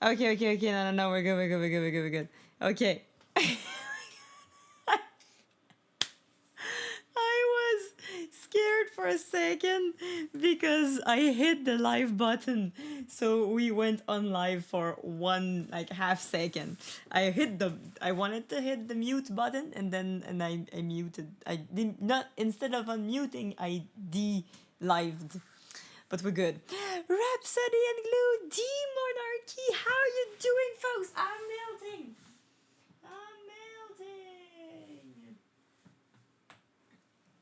Okay. No. We're good. We're good. Okay. I was scared for a second because I hit the live button. So we went on live for one like half second. I wanted to hit the mute button and I muted. I didn't not instead of unmuting, I de-lived. But we're good. Rhapsody and Glue, D-Monarchy, how are you doing, folks? I'm melting. I'm melting.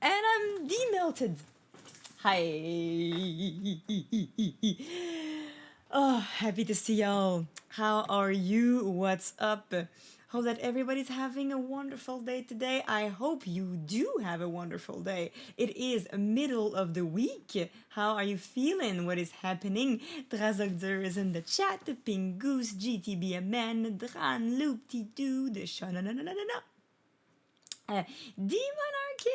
And I'm demelted. Hi. Oh, happy to see y'all. How are you? What's up? Hope that everybody's having a wonderful day today. I hope you do have a wonderful day. It is middle of the week. How are you feeling? What is happening? Drazogder is in the chat. The Pink Goose, GTB Dran, Loop Doo, the Shanananana. D-Monarchy!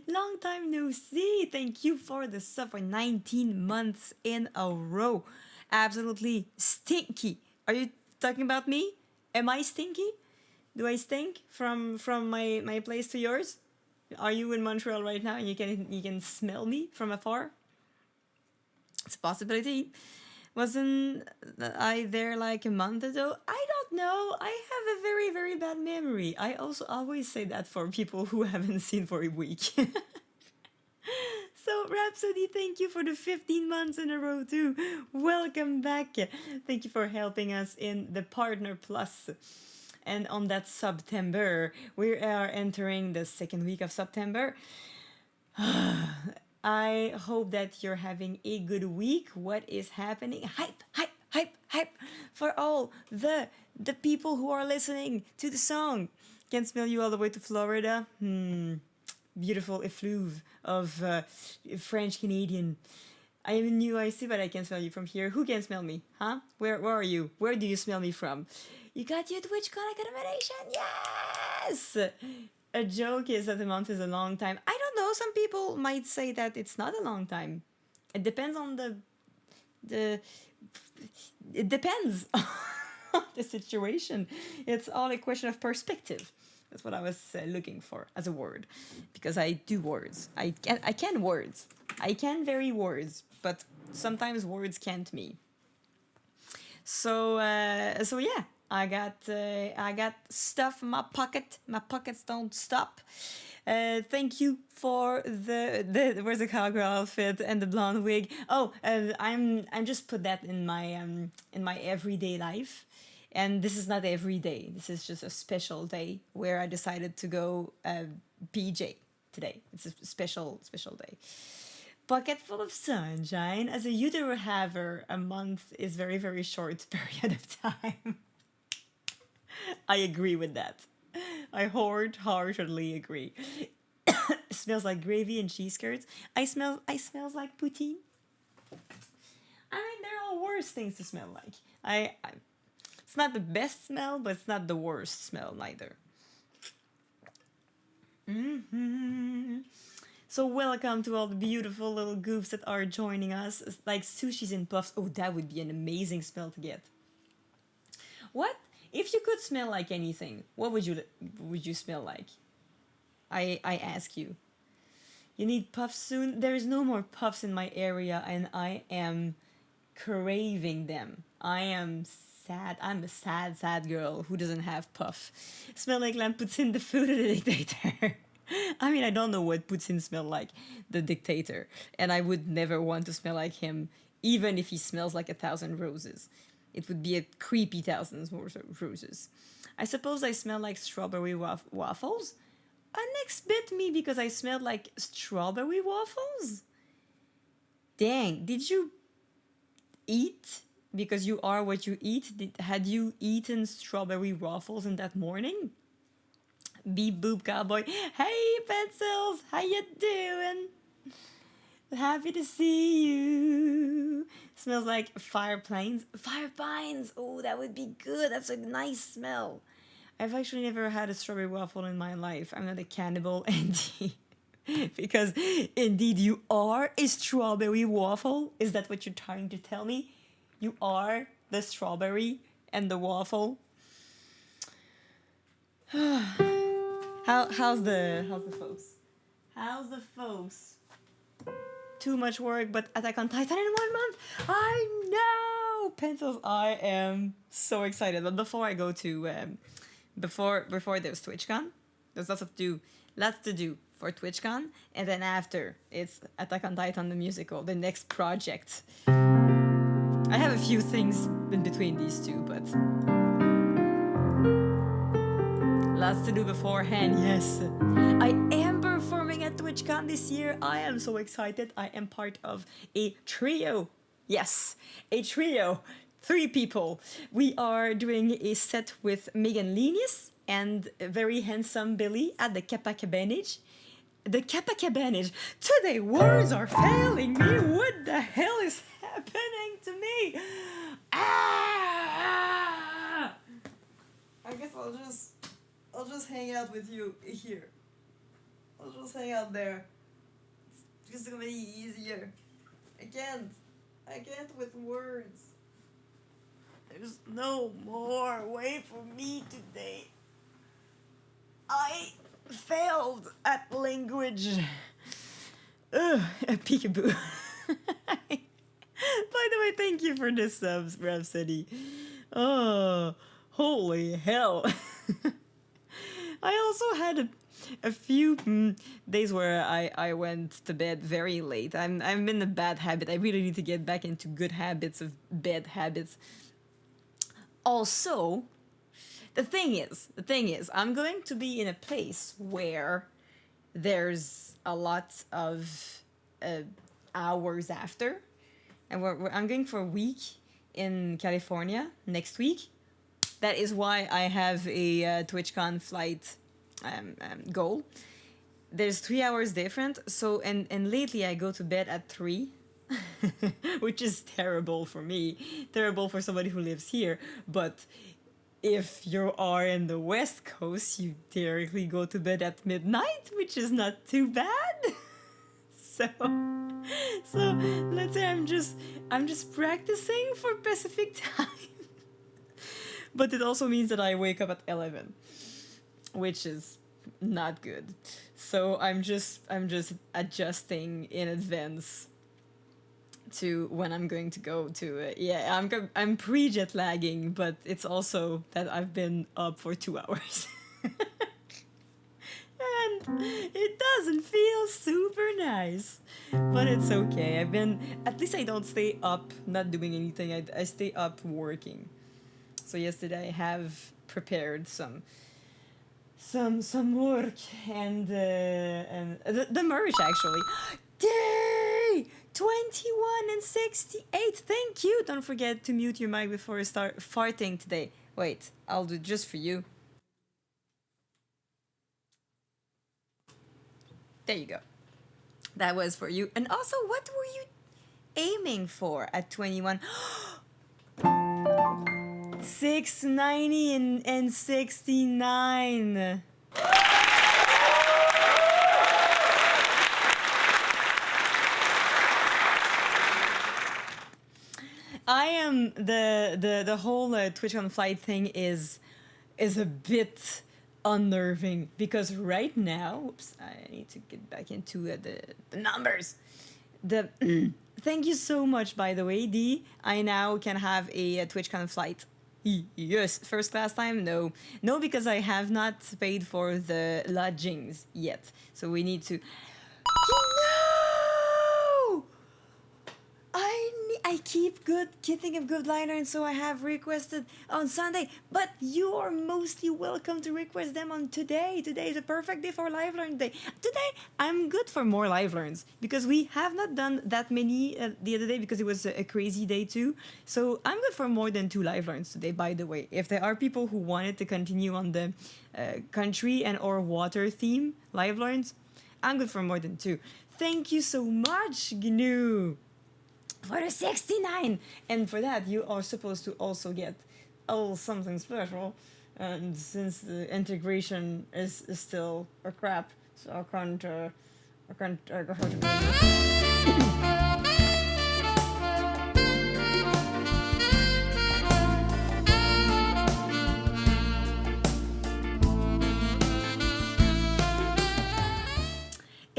Long time no see. Thank you for the sub for 19 months in a row. Absolutely stinky. Are you talking about me? Am I stinky? Do I stink from my place to yours? Are you in Montreal right now and you can smell me from afar? It's a possibility. Wasn't I there like a month ago? I don't know. I have a very, very bad memory. I also always say that for people who haven't seen for a week. So, Rhapsody, thank you for the 15 months in a row, too. Welcome back. Thank you for helping us in the Partner Plus. And on that September, we are entering the second week of September. I hope that you're having a good week. What is happening? Hype for all the people who are listening to the song. Can smell you all the way to Florida. Beautiful effluve of French Canadian. I am in New IC, but I can smell you from here. Who can smell me? Huh? Where are you? Where do you smell me from? You got your Twitch connect nomination. Yes! A joke is that a month is a long time. I don't know. Some people might say that it's not a long time. It depends on the. It depends on the situation. It's all a question of perspective. That's what I was looking for as a word, because I do words. I can words. I can vary words, but sometimes words can't me. So yeah, I got stuff in my pocket. My pockets don't stop. Thank you for the where's the cowgirl outfit and the blonde wig. Oh, I'm just put that in my everyday life, and this is not every day. This is just a special day where I decided to go PJ today. It's a special day. Pocket full of sunshine. As a uterine haver, a month is very, very short period of time. I agree with that. I wholeheartedly agree. It smells like gravy and cheese curds. I smells like poutine. I mean, there are worse things to smell like. It's not the best smell, but it's not the worst smell neither. So welcome to all the beautiful little goofs that are joining us. It's like sushis and puffs. Oh, that would be an amazing smell to get. What if you could smell like anything? What would you smell like? I ask you. You need puffs soon. There is no more puffs in my area, and I am craving them. I am sad. I'm a sad girl who doesn't have puff. Smell like lamb puts in the food of the dictator. I mean, I don't know what Putin smelled like, the dictator, and I would never want to smell like him, even if he smells like 1,000 roses. It would be a creepy thousands roses. I suppose I smell like strawberry waffles. Next bit me because I smelled like strawberry waffles. Dang, did you eat? Because you are what you eat. Had you eaten strawberry waffles in that morning? Beep boop cowboy. Hey pencils, how you doing? Happy to see you. Smells like fire pines. Fire pines. Oh, that would be good. That's a nice smell. I've actually never had a strawberry waffle in my life. I'm not a cannibal, Andy. Because indeed you are a strawberry waffle. Is that what you're trying to tell me? You are the strawberry and the waffle. How's the folks? How's the folks? Too much work, but Attack on Titan in 1 month. I know, pencils. I am so excited. But before I go to before there's TwitchCon, there's lots to do for TwitchCon, and then after it's Attack on Titan the musical, the next project. I have a few things in between these two, but lots to do beforehand. Yes, I am performing at TwitchCon this year. I am so excited. I am part of a trio. Yes, a trio. 3 people. We are doing a set with Megan Lenius and a very handsome Billy at the Kappa Cabanage. The Kappa Cabanage. Today words are failing me. What the hell is happening to me? Ah! I guess I'll just hang out with you here. I'll just hang out there. It's just gonna be easier. I can't with words. There's no more way for me today. I failed at language. Ugh, a peekaboo. By the way, thank you for the subs, Rhapsody. Oh, holy hell. I also had a few days where I went to bed very late. I'm in a bad habit. I really need to get back into good habits of bed habits. Also, the thing is, I'm going to be in a place where there's a lot of hours after, and I'm going for a week in California next week. That is why I have a TwitchCon flight goal. There's 3 hours different, so and lately I go to bed at 3. Which is terrible for me, terrible for somebody who lives here. But if you are in the West Coast, you theoretically go to bed at midnight, which is not too bad. so let's say I'm just practicing for Pacific time. But it also means that I wake up at 11, which is not good. So I'm just adjusting in advance to when I'm going to go to I'm pre-jet lagging, but it's also that I've been up for 2 hours. And it doesn't feel super nice, but it's okay. At least I don't stay up not doing anything. I stay up working. So yesterday I have prepared some work and the merch actually. Day 21 and 68. Thank you. Don't forget to mute your mic before you start farting today. Wait, I'll do it just for you. There you go. That was for you. And also, what were you aiming for at 21? 690 and 69. I am the whole Twitch on flight thing is a bit unnerving because right now, oops, I need to get back into the numbers. Thank you so much, by the way, D. I now can have a TwitchCon flight. Yes, first class time? No, because I have not paid for the lodgings yet. So we need to. No! I keep thinking of good liner, and so I have requested on Sunday. But you are mostly welcome to request them on today. Today is a perfect day for live learn day. Today I'm good for more live learns because we have not done that many the other day because it was a crazy day too. So I'm good for more than 2 live learns today. By the way, if there are people who wanted to continue on the country and or water theme live learns, I'm good for more than 2. Thank you so much, GNU. For the 69, and for that you are supposed to also get something special, and since the integration is still a crap, so I can't go ahead and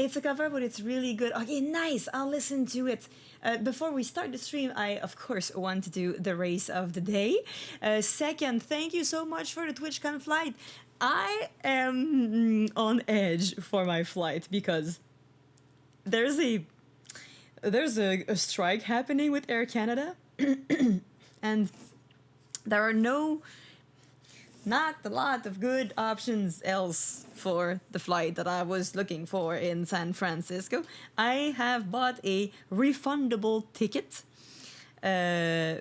it's a cover, but it's really good. Okay, nice. I'll listen to it. Before we start the stream, I of course want to do the race of the day. Second, thank you so much for the TwitchCon flight. I am on edge for my flight because there's a strike happening with Air Canada, and there are not a lot of good options else for the flight that I was looking for in San Francisco. I have bought a refundable ticket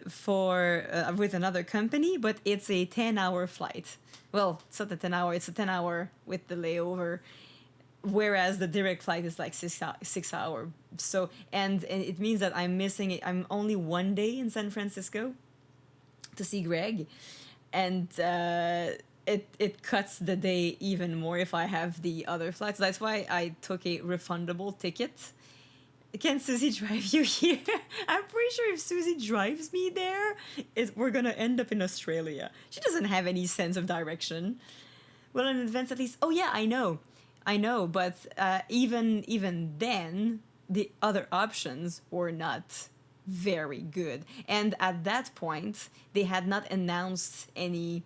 for with another company, but it's a 10-hour flight. Well, it's not a 10-hour, it's a 10-hour with the layover, whereas the direct flight is like 6 hour. So and it means that I'm missing it. I'm only one day in San Francisco to see Greg, and it cuts the day even more if I have the other flights. That's why I took a refundable ticket. Can Susie drive you here? I'm pretty sure if Susie drives me there, we're gonna end up in Australia. She doesn't have any sense of direction. Well, in advance at least. Oh yeah, I know, but even then, the other options were not very good. And at that point, they had not announced any.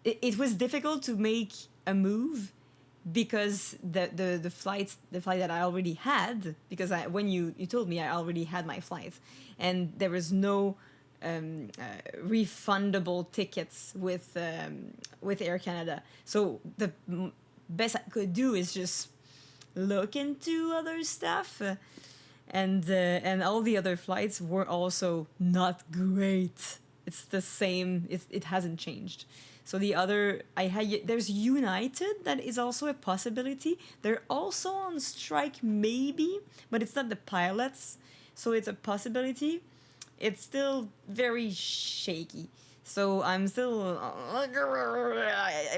It was difficult to make a move because the flight that I already had, because when you told me I already had my flight, and there was no refundable tickets with Air Canada. So the best I could do is just look into other stuff, and all the other flights were also not great. It's the same. It hasn't changed. So there's United that is also a possibility. They're also on strike maybe, but it's not the pilots, so it's a possibility. It's still very shaky. So I'm still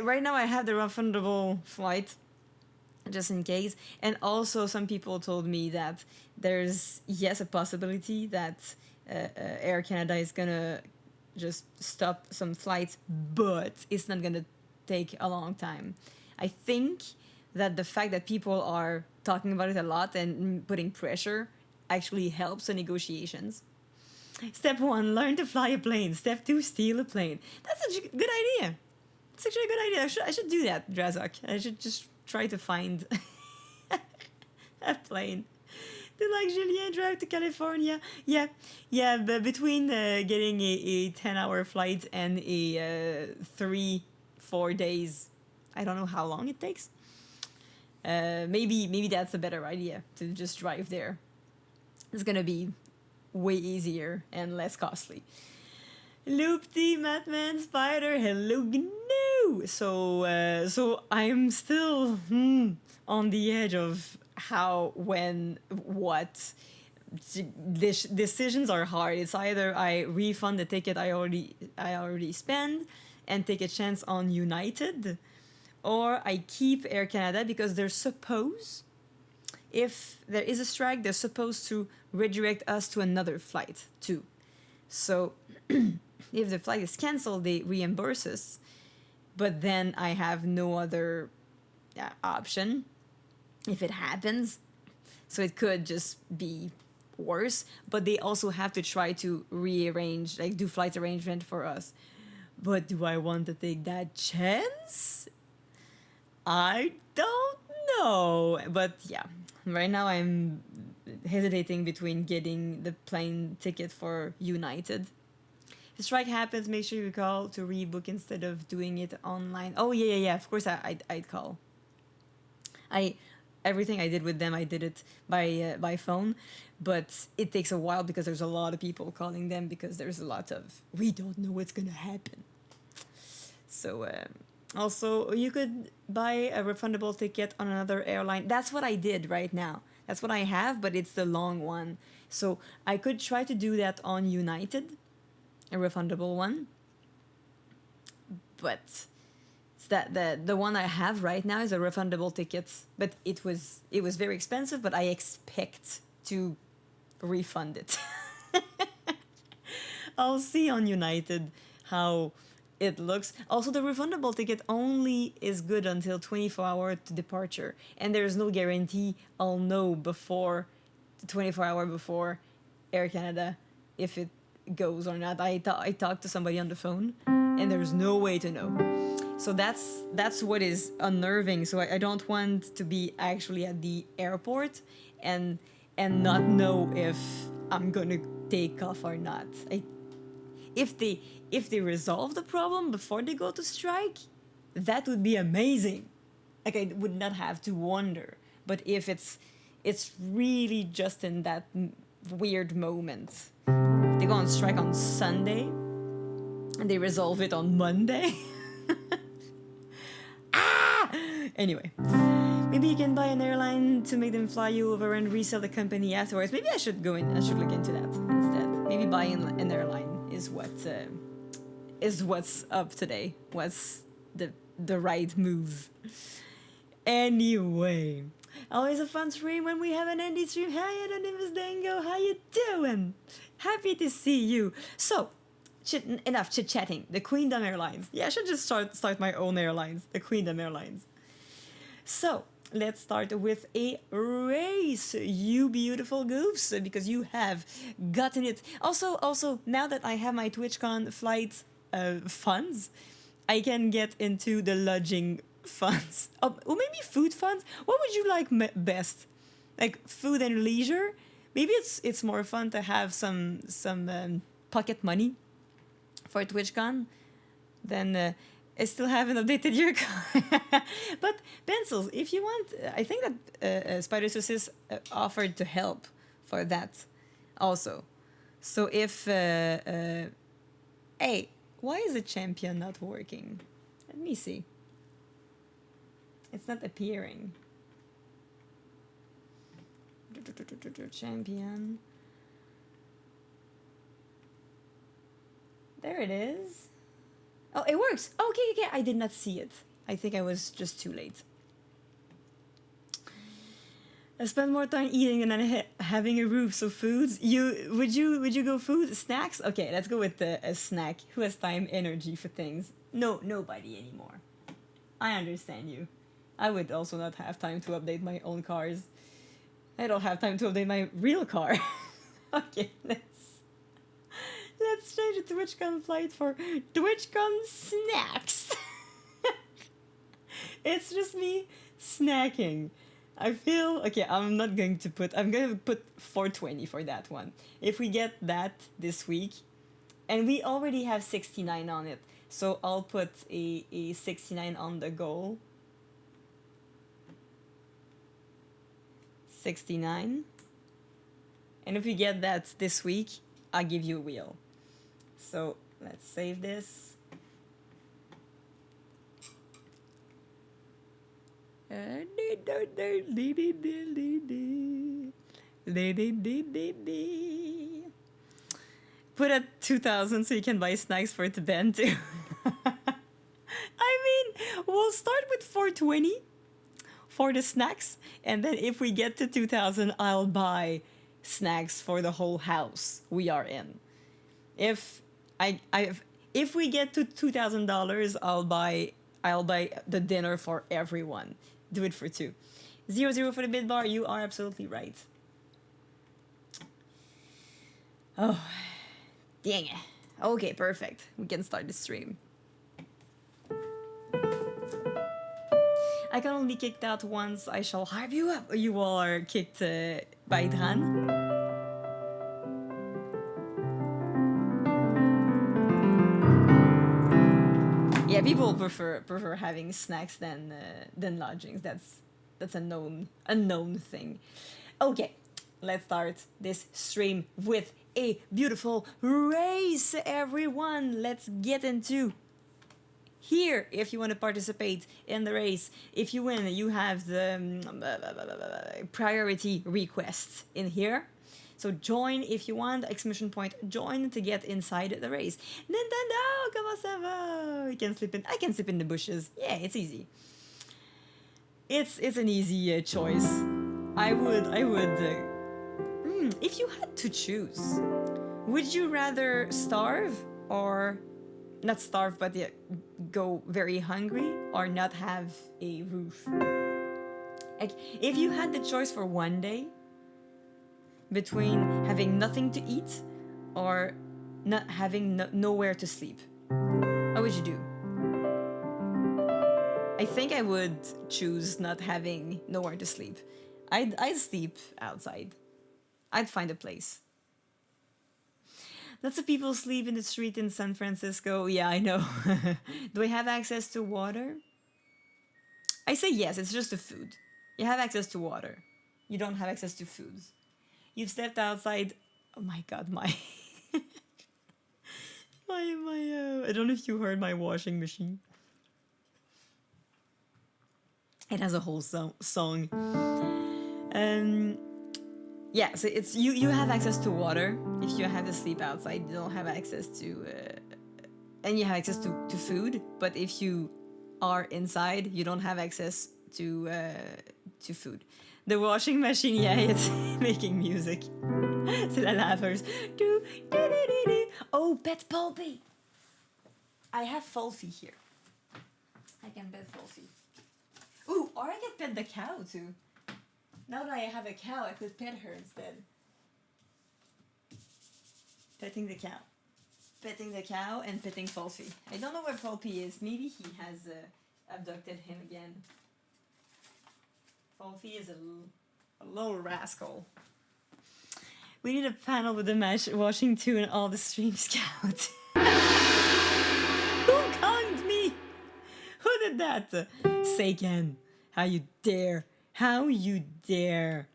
right now. I have the refundable flight, just in case. And also, some people told me that there's a possibility that Air Canada is gonna just stop some flights, but it's not gonna take a long time. I think that the fact that people are talking about it a lot and putting pressure actually helps the negotiations. Step 1, learn to fly a plane. Step 2, steal a plane. That's a good idea. It's actually a good idea. I should do that, Drazok. I should just try to find a plane. Did like Julien drive to California? Yeah. But between getting a 10-hour flight and a 3-4 days, I don't know how long it takes. Maybe that's a better idea, to just drive there. It's gonna be way easier and less costly. Loopty, Matman, Spider, hello, GNU! So I'm still on the edge of how, when, what. Decisions are hard. It's either I refund the ticket I already spent and take a chance on United, or I keep Air Canada because they're supposed, if there is a strike, they're supposed to redirect us to another flight too. So if the flight is canceled, they reimburse us, but then I have no other option if it happens. So it could just be worse, but they also have to try to rearrange, like do flight arrangement for us. But do I want to take that chance? I don't know. But yeah, right now I'm hesitating between getting the plane ticket for United. If the strike happens, make sure you call to rebook instead of doing it online. Oh yeah. Of course I'd call. Everything I did with them, I did it by phone, but it takes a while because there's a lot of people calling them because there's a lot of we don't know what's gonna happen. So also you could buy a refundable ticket on another airline. That's what I did right now. That's what I have, but it's the long one. So I could try to do that on United, a refundable one, but that the one I have right now is a refundable ticket, but it was very expensive, but I expect to refund it. I'll see on United how it looks. Also, the refundable ticket only is good until 24-hour to departure, and there's no guarantee I'll know before the 24-hour before Air Canada if it goes or not. I talked to somebody on the phone, and there's no way to know. So that's what is unnerving. So I don't want to be actually at the airport and not know if I'm gonna take off or not. If they resolve the problem before they go to strike, that would be amazing. Like, I would not have to wonder. But if it's really just in that weird moment, they go on strike on Sunday and they resolve it on Monday. Anyway, maybe you can buy an airline to make them fly you over and resell the company afterwards. Maybe I should look into that instead. Maybe buying an airline is what's up today. What's the right move? Anyway, always a fun stream when we have an Andy stream. Hi, Anonymous Dango. How you doing? Happy to see you. So, enough chit-chatting. The Queendom Airlines. Yeah, I should just start my own airlines. The Queendom Airlines. So, let's start with a race, you beautiful goofs, because you have gotten it. Also, now that I have my TwitchCon flight funds, I can get into the lodging funds. Or maybe food funds. What would you like best? Like food and leisure? Maybe it's more fun to have some pocket money for TwitchCon than I still haven't updated your car. But pencils, if you want, I think that Spider Saucis offered to help for that also. So if hey, why is the champion not working? Let me see. It's not appearing. Champion. There it is. Oh, it works. Okay. I did not see it. I think I was just too late. I spend more time eating than having a roof. So foods. Would you go food snacks? Okay, let's go with a snack. Who has time, energy for things? No, nobody anymore. I understand you. I would also not have time to update my own cars. I don't have time to update my real car. Okay, let's change the TwitchCon flight for TwitchCon snacks. It's just me snacking. I feel okay. I'm going to put 420 for that one. If we get that this week, and we already have 69 on it, so I'll put a 69 on the goal. 69. And if we get that this week, I'll give you a wheel. So let's save this. Put at 2,000 so you can buy snacks for it to bend too. I mean, we'll start with 420 for the snacks, and then if we get to 2,000, I'll buy snacks for the whole house we are in. If we get to $2,000, I'll buy the dinner for everyone. Do it for 2. 0 for the bid bar. You are absolutely right. Oh, dang it. Okay, perfect. We can start the stream. I can only be kicked out once. I shall hype you up. You all are kicked by Dran. Yeah, people prefer having snacks than lodgings. That's a known thing. Okay, let's start this stream with a beautiful race, everyone. Let's get into here. If you want to participate in the race, if you win, you have the priority requests in here. So join if you want, exclamation point, join to get inside the race. Nintendo, comment ça va? I can sleep in the bushes. Yeah, it's easy. It's an easy choice. I would if you had to choose, would you rather starve or not starve, but yeah, go very hungry or not have a roof. Like, if you had the choice for one day between having nothing to eat or not having nowhere to sleep, what would you do? I think I would choose not having nowhere to sleep. I'd sleep outside. I'd find a place. Lots of people sleep in the street in San Francisco. Yeah, I know. Do I have access to water? I say yes, it's just the food. You have access to water. You don't have access to foods. You've stepped outside. Oh my god, my I don't know if you heard my washing machine. It has a whole song. Yeah, so it's you have access to water. If you have to sleep outside, you don't have access to and you have access to food, but if you are inside, you don't have access to food. The washing machine, yeah, it's making music. C'est la laveuse. Oh, pet Pulpy. I have Fulfy here. I can pet Fulfy. Ooh, or I can pet the cow too. Now that I have a cow, I could pet her instead. Petting the cow. Petting the cow and petting Fulfy. I don't know where Fulfy is. Maybe he has abducted him again. Fulfy is a little rascal. We need a panel with the washing too and all the stream scouts. Who conned me? Who did that? Seiken. How you dare. How you dare.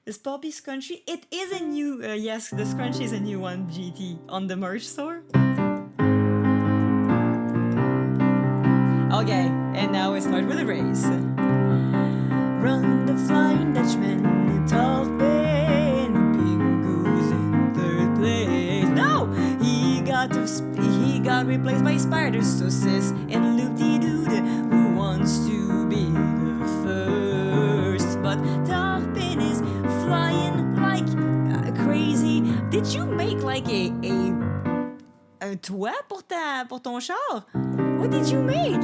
This Poppy scrunchie, it is a new, yes, the scrunchie is a new one, GT, on the merch store. Okay, and now we start with the race. Run the Flying Dutchman, Talbin, Pingu's in third place. No! He got replaced by Spider Saucis and Loop-de-Dood, who wants to be the first. But Talbin is flying like crazy. Did you make like un toit pour ton char? What did you make?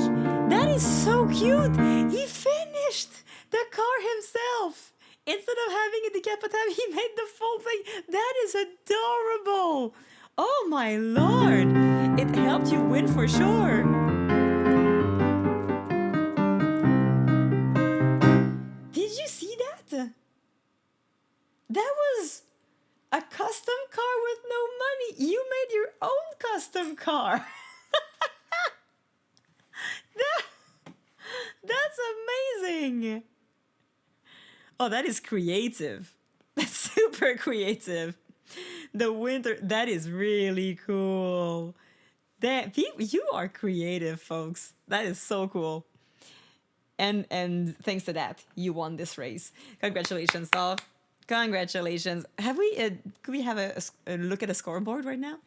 That is so cute. He finished the car himself. Instead of having a decapitated, he made the full thing. That is adorable. Oh my lord. It helped you win for sure. Did you see that? That was a custom car with no money. You made your own custom car. That's amazing. Oh, that is creative. That's super creative. The winter, that is really cool. You are creative, folks. That is so cool. And thanks to that, you won this race. Congratulations, Saul. Congratulations. Could we have a look at a scoreboard right now?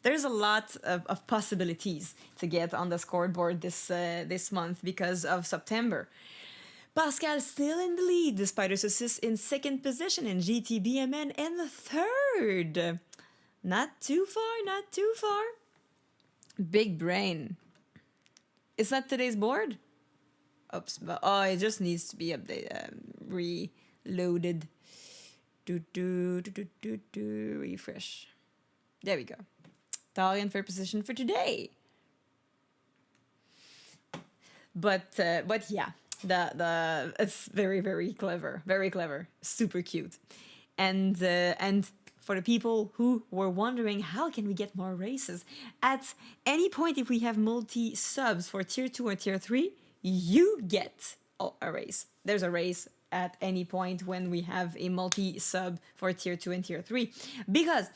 There's a lot of possibilities to get on the scoreboard this month because of September. Pascal still in the lead, the Spider Saucis in second position, and GTBMN in the third. Not too far. Big brain. Is that today's board? Oops, but it just needs to be updated, reloaded. Refresh. There we go. Tar in third position for today. But yeah, the it's very clever, super cute, and for the people who were wondering how can we get more races, at any point if we have multi subs for tier 2 or tier 3, you get a race. There's a race at any point when we have a multi-sub for tier 2 and tier 3, because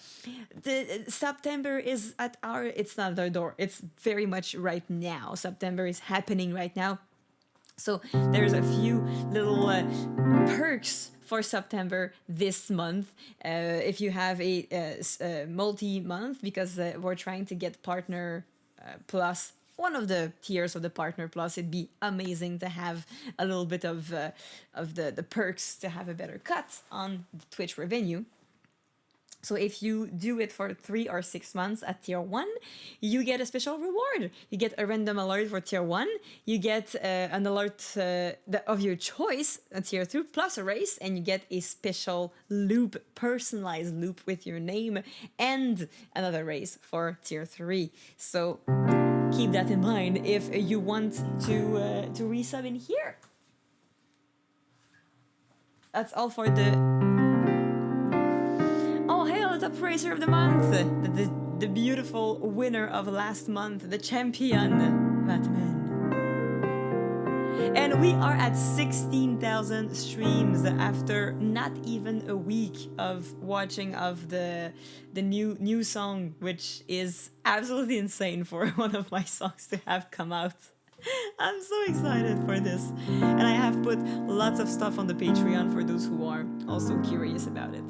the September is it's not at our door, it's very much right now. September is happening right now, so there's a few little perks for September this month if you have a multi-month, because we're trying to get partner plus one of the tiers of the partner plus. It'd be amazing to have a little bit of the perks to have a better cut on the Twitch revenue. So if you do it for 3 or 6 months at tier 1, you get a special reward. You get a random alert for tier 1, you get an alert of your choice at tier 2 plus a race, and you get a special loop, personalized loop with your name, and another race for tier 3. So keep that in mind if you want to resub in here. That's all for the... Oh, hail the top racer of the month! The beautiful winner of last month, the champion, Batman. And we are at 16,000 streams after not even a week of watching of the new song, which is absolutely insane for one of my songs to have come out. I'm so excited for this. And I have put lots of stuff on the Patreon for those who are also curious about it.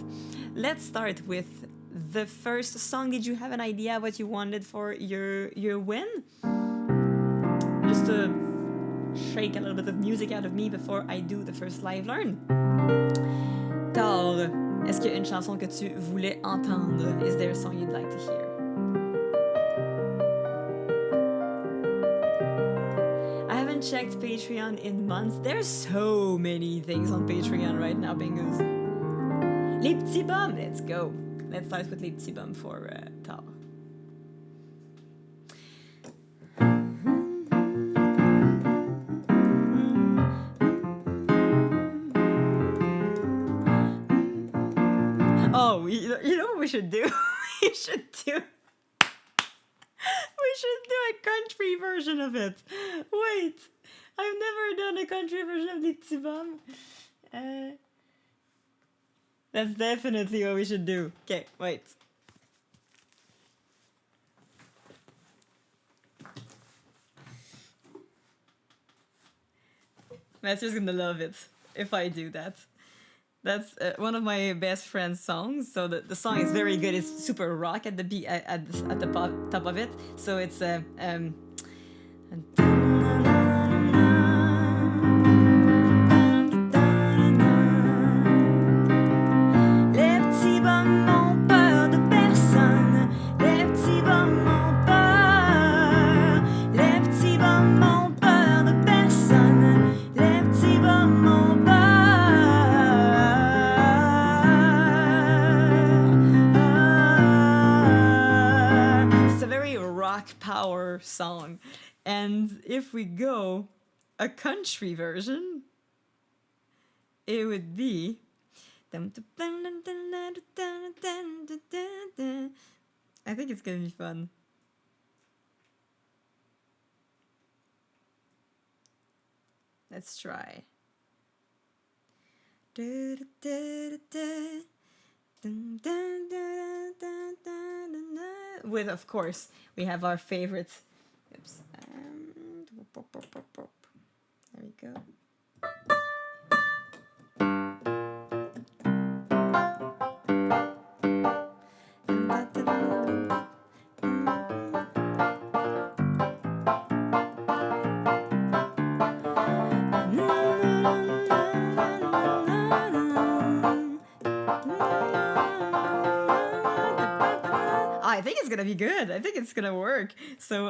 Let's start with the first song. Did you have an idea what you wanted for your win? Just to shake a little bit of music out of me before I do the first live learn. Tar, est-ce qu'il y a une chanson que tu voulais entendre? Is there a song you'd like to hear? I haven't checked Patreon in months. There's so many things on Patreon right now, Bingus. Les petits bums, let's go. Let's start with Les petits bums for Tar. Oh, you know what we should do? We should do a country version of it. Wait, I've never done a country version of Les petits bums. That's definitely what we should do. Okay, wait. Matthew's gonna love it if I do that. That's one of my best friend's songs. So the song is very good. It's super rock at the beat at the top of it. So it's power song. And if we go a country version, it would be I think it's gonna be fun. Let's try. With, of course, we have our favorite. Oops. There we go. I think it's gonna be good. I think it's gonna work. So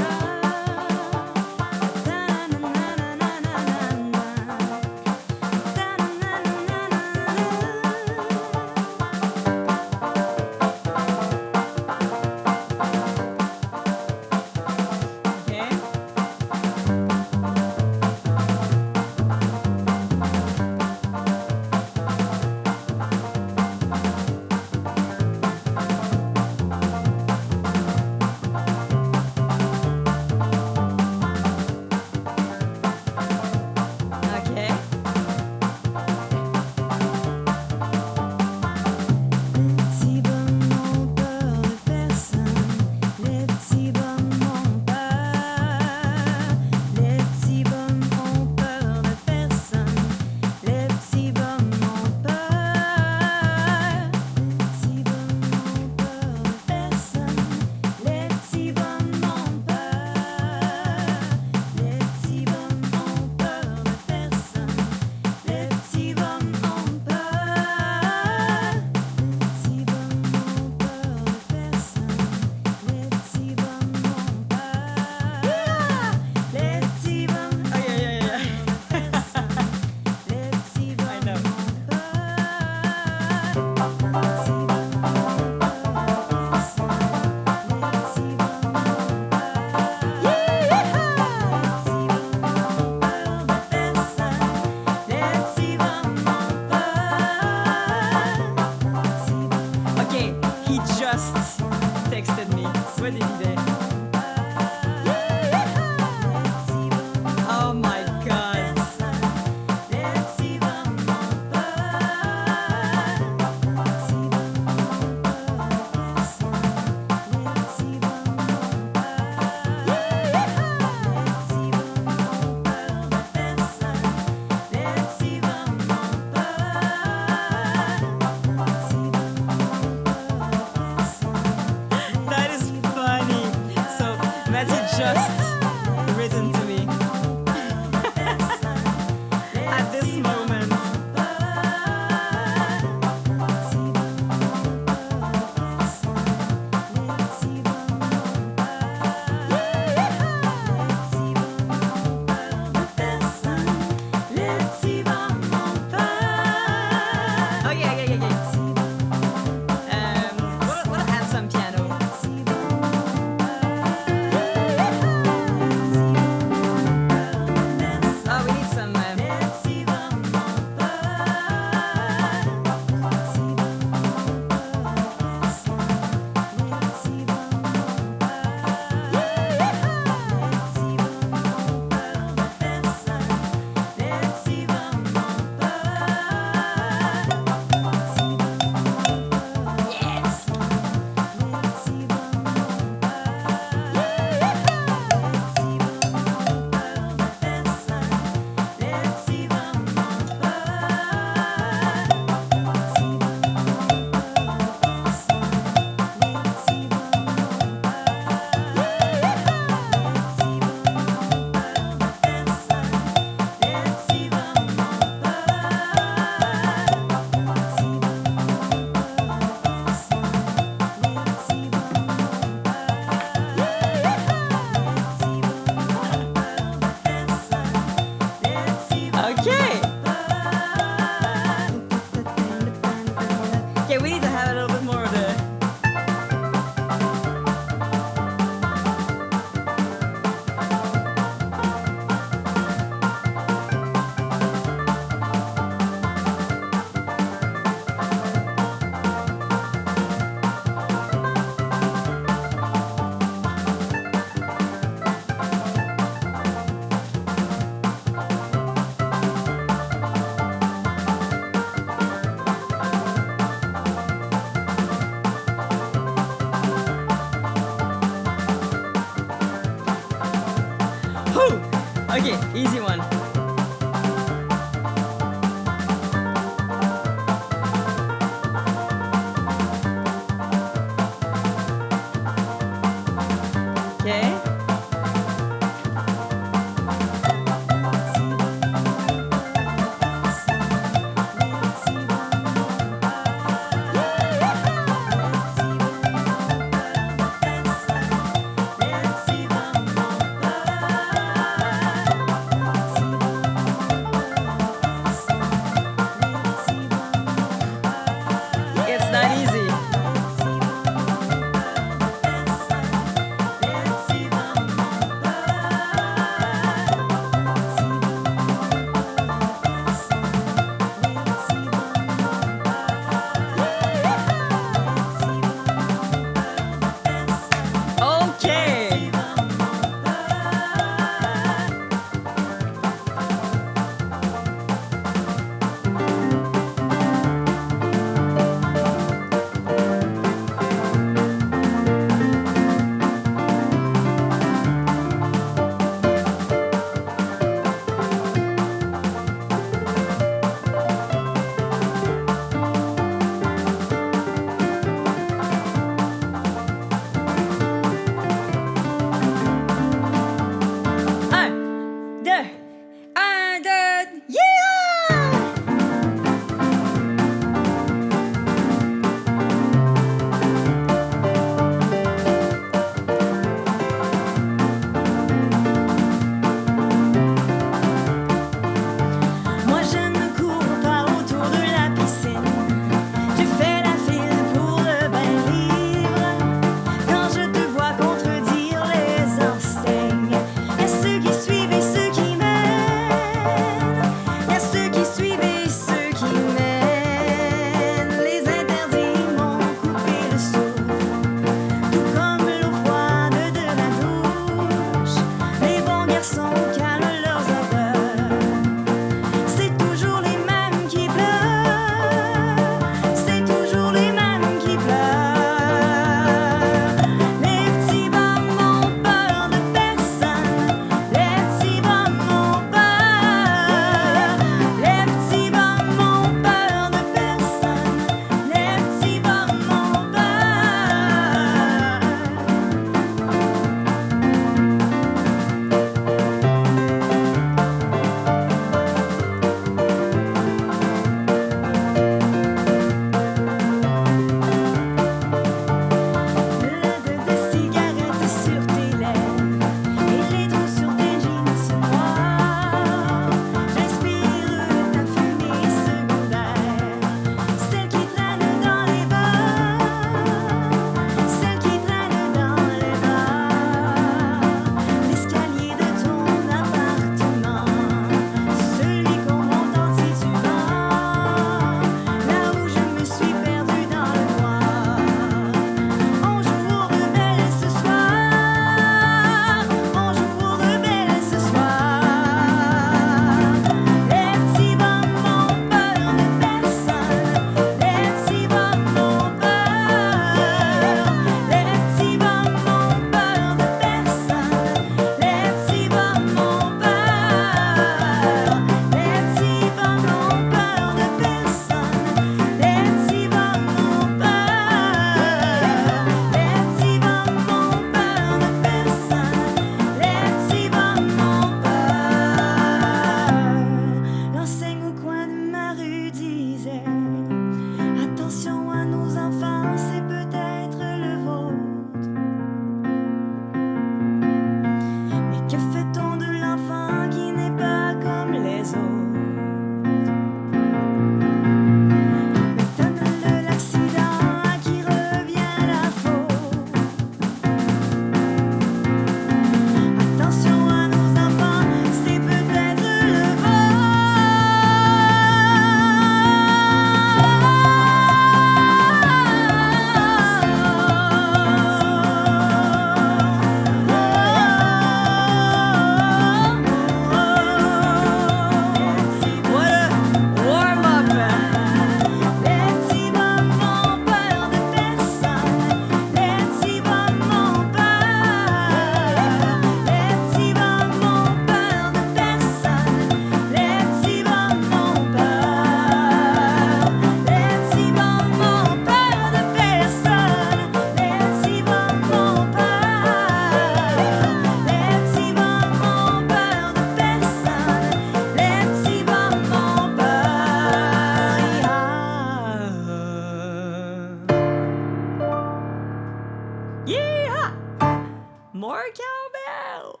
More cowbell!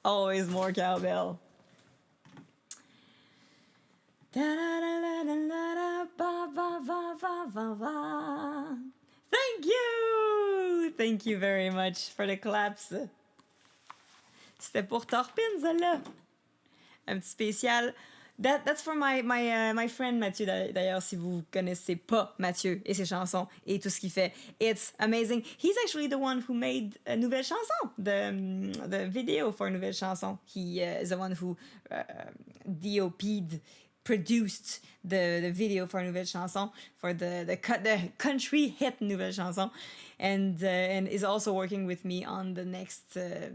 Always more cowbell. Thank you! Thank you very much for the claps. C'était pour Torpine, celle-là. Un petit spécial. That's for my friend Mathieu, d'ailleurs, si vous connaissez pas Mathieu et ses chansons et tout ce qu'il fait. It's amazing. He's actually the one who made Nouvelle Chanson, the video for Nouvelle Chanson. He is the one who DOP'd, produced the video for Nouvelle Chanson, for the country hit Nouvelle Chanson, and is also working with me on the next stuff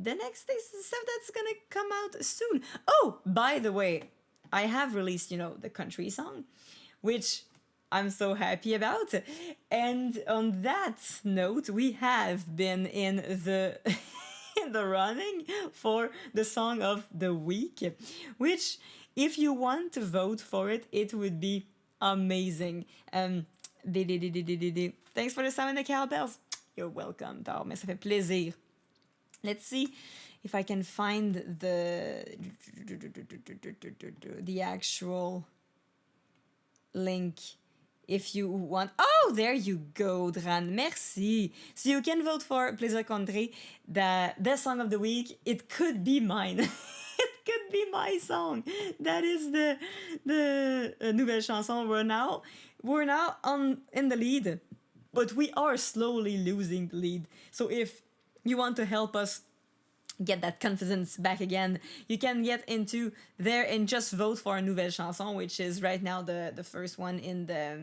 that's gonna come out soon. Oh, by the way, I have released, the country song, which I'm so happy about. And on that note, we have been in the in the running for the song of the week, which, if you want to vote for it, it would be amazing. Thanks for the sound and the cowbells. You're welcome, Tao, mais ça fait plaisir. Let's see if I can find the actual link. If you want... Oh, there you go, Dran. Merci. So you can vote for Plaisir Country, the song of the week. It could be mine. It could be my song. That is the Nouvelle Chanson. We're now in the lead, but we are slowly losing the lead. So if you want to help us get that confidence back again, you can get into there and just vote for a Nouvelle Chanson, which is right now the first one in the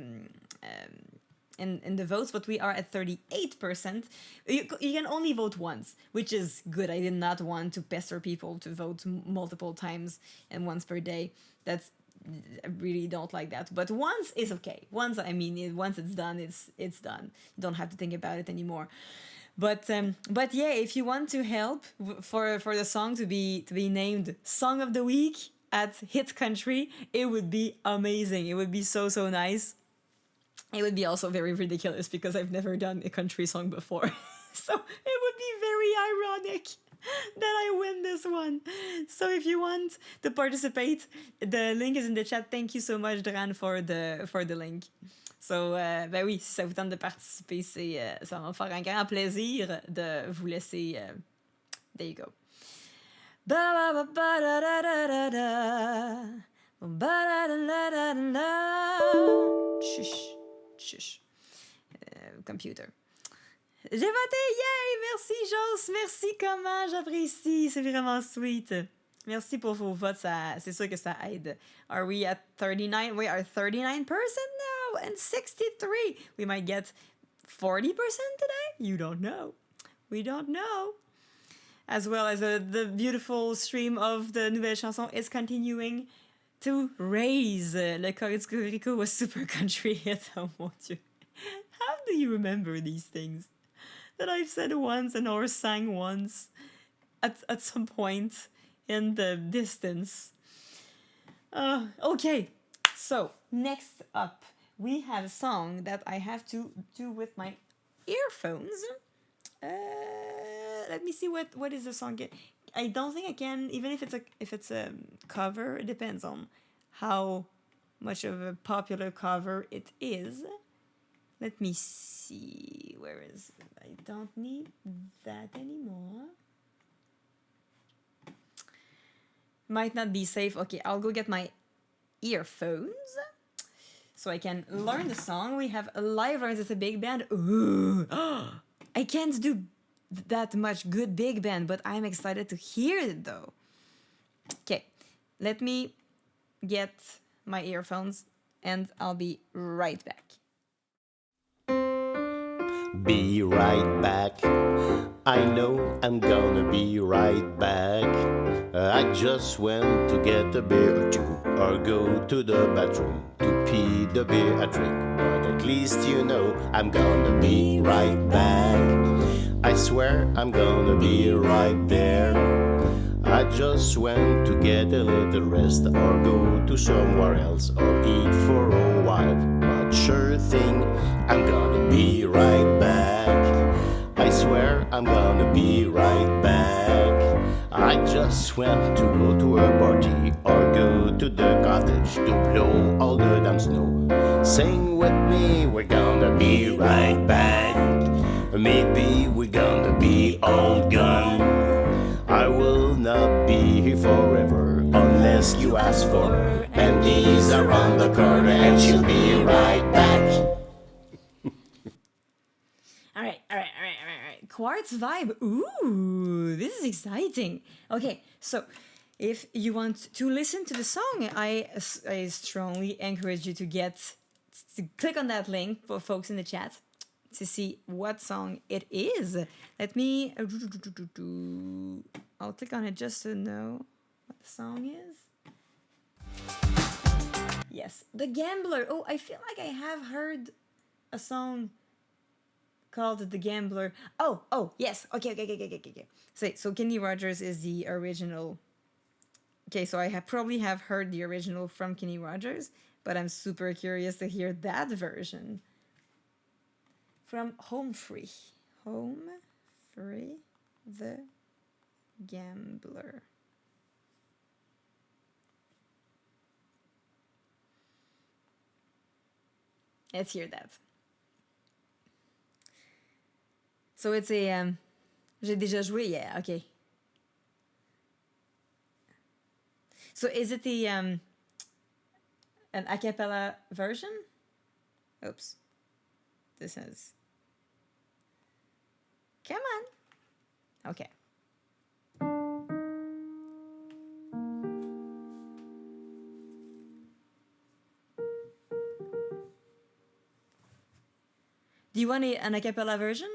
in the votes, but we are at 38%. You can only vote once, which is good. I did not want to pester people to vote multiple times and once per day. I really don't like that. But once is okay. Once it's done, it's done. You don't have to think about it anymore. But yeah, if you want to help for the song to be named Song of the Week at Hit Country, it would be amazing. It would be so nice. It would be also very ridiculous because I've never done a country song before. So it would be very ironic that I win this one. So if you want to participate, the link is in the chat. Thank you so much, Dran, for the link. So, ben oui, si ça vous tente de participer, ça va me faire un grand plaisir de vous laisser. There you go. Shush. Computer. J'ai voté! Yay! Merci, Joss! Merci, comment j'apprécie! C'est vraiment sweet. Merci pour vos votes, c'est sûr que ça aide. Are we at 39? We are 39% now and 63. We might get 40% today? You don't know. We don't know. As well as the beautiful stream of the Nouvelle Chanson is continuing to raise. Le Corico was super country hit. Oh mon Dieu. How do you remember these things? That I've said once and or sang once at some point in the distance. Okay, so next up we have a song that I have to do with my earphones. Let me see what is the song. I don't think I can, even if it's a cover. It depends on how much of a popular cover it is. Let me see. Where is it? I don't need that anymore. Might not be safe. Okay, I'll go get my earphones so I can learn the song. We have a live learns with a big band. Ooh. I can't do that much good big band, but I'm excited to hear it though. Okay, let me get my earphones and I'll be right back. Be right back. I know I'm gonna be right back. I just went to get a beer or two, or go to the bathroom to pee the beer I drink. But at least you know I'm gonna be right back. I swear I'm gonna be right there. I just went to get a little rest, or go to somewhere else, or eat for a while. But sure thing, I'm gonna be right back. I swear I'm I'm gonna be right back. I just went to go to a party or go to the cottage to blow all the damn snow. Sing with me, we're gonna be right back. Maybe we're gonna be all gone. I will not be here forever unless you ask for Andy's around the corner and she'll be right back. All right, all right, all right, all right, all right. Quartz vibe. Ooh, this is exciting. Okay, so if you want to listen to the song, I strongly encourage you to click on that link for folks in the chat to see what song it is. Let me. I'll click on it just to know what the song is. Yes, The Gambler. Oh, I feel like I have heard a song called The Gambler. Oh, yes. Okay. So Kenny Rogers is the original. Okay, so I probably have heard the original from Kenny Rogers, but I'm super curious to hear that version. From Home Free, The Gambler. Let's hear that. So it's a... j'ai déjà joué, yeah, okay. So is it the... an a cappella version? Oops. This is... Come on. Okay. Do you want an a cappella version?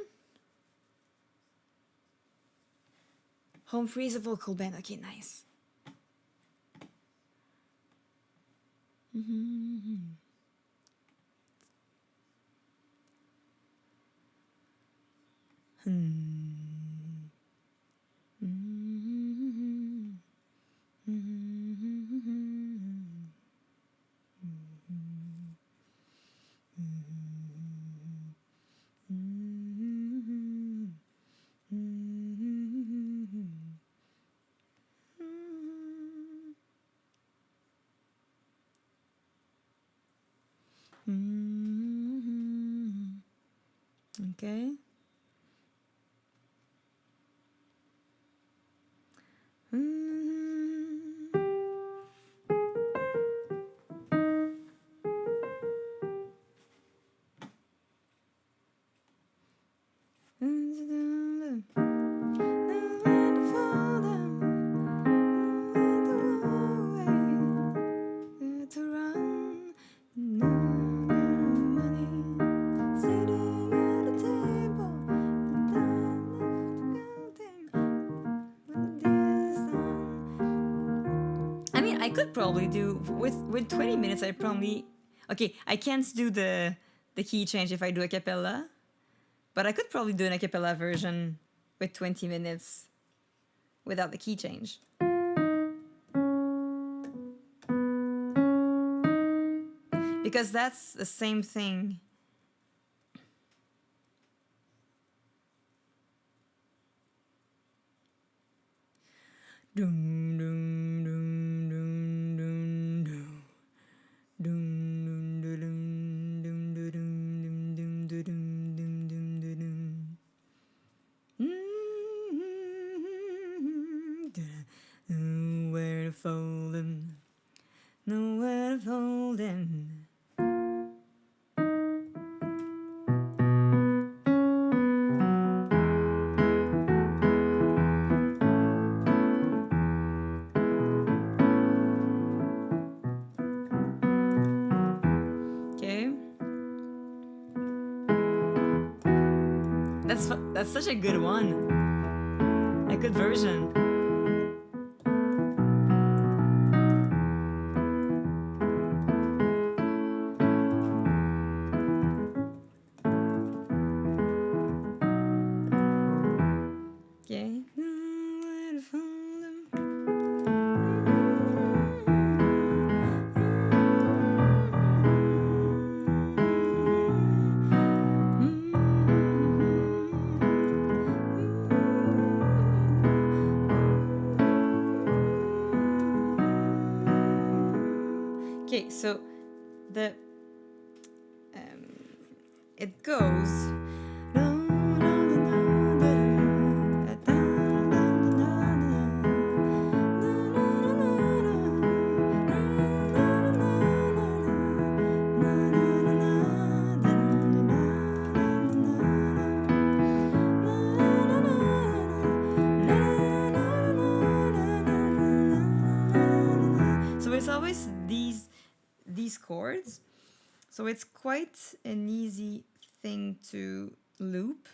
Home Free is a vocal band. Okay, nice. Okay. I could probably do with 20 minutes. I probably I can't do the key change if I do a cappella, but I could probably do an a cappella version with 20 minutes without the key change. Because that's the same thing. Dum dum dum dum dum dum dum dum dum dum dum dum dum. Nowhere to fold them, nowhere to fold them. That's such a good one. A good version. Okay. So the it goes. So it's always these chords. So it's quite an easy thing to loop.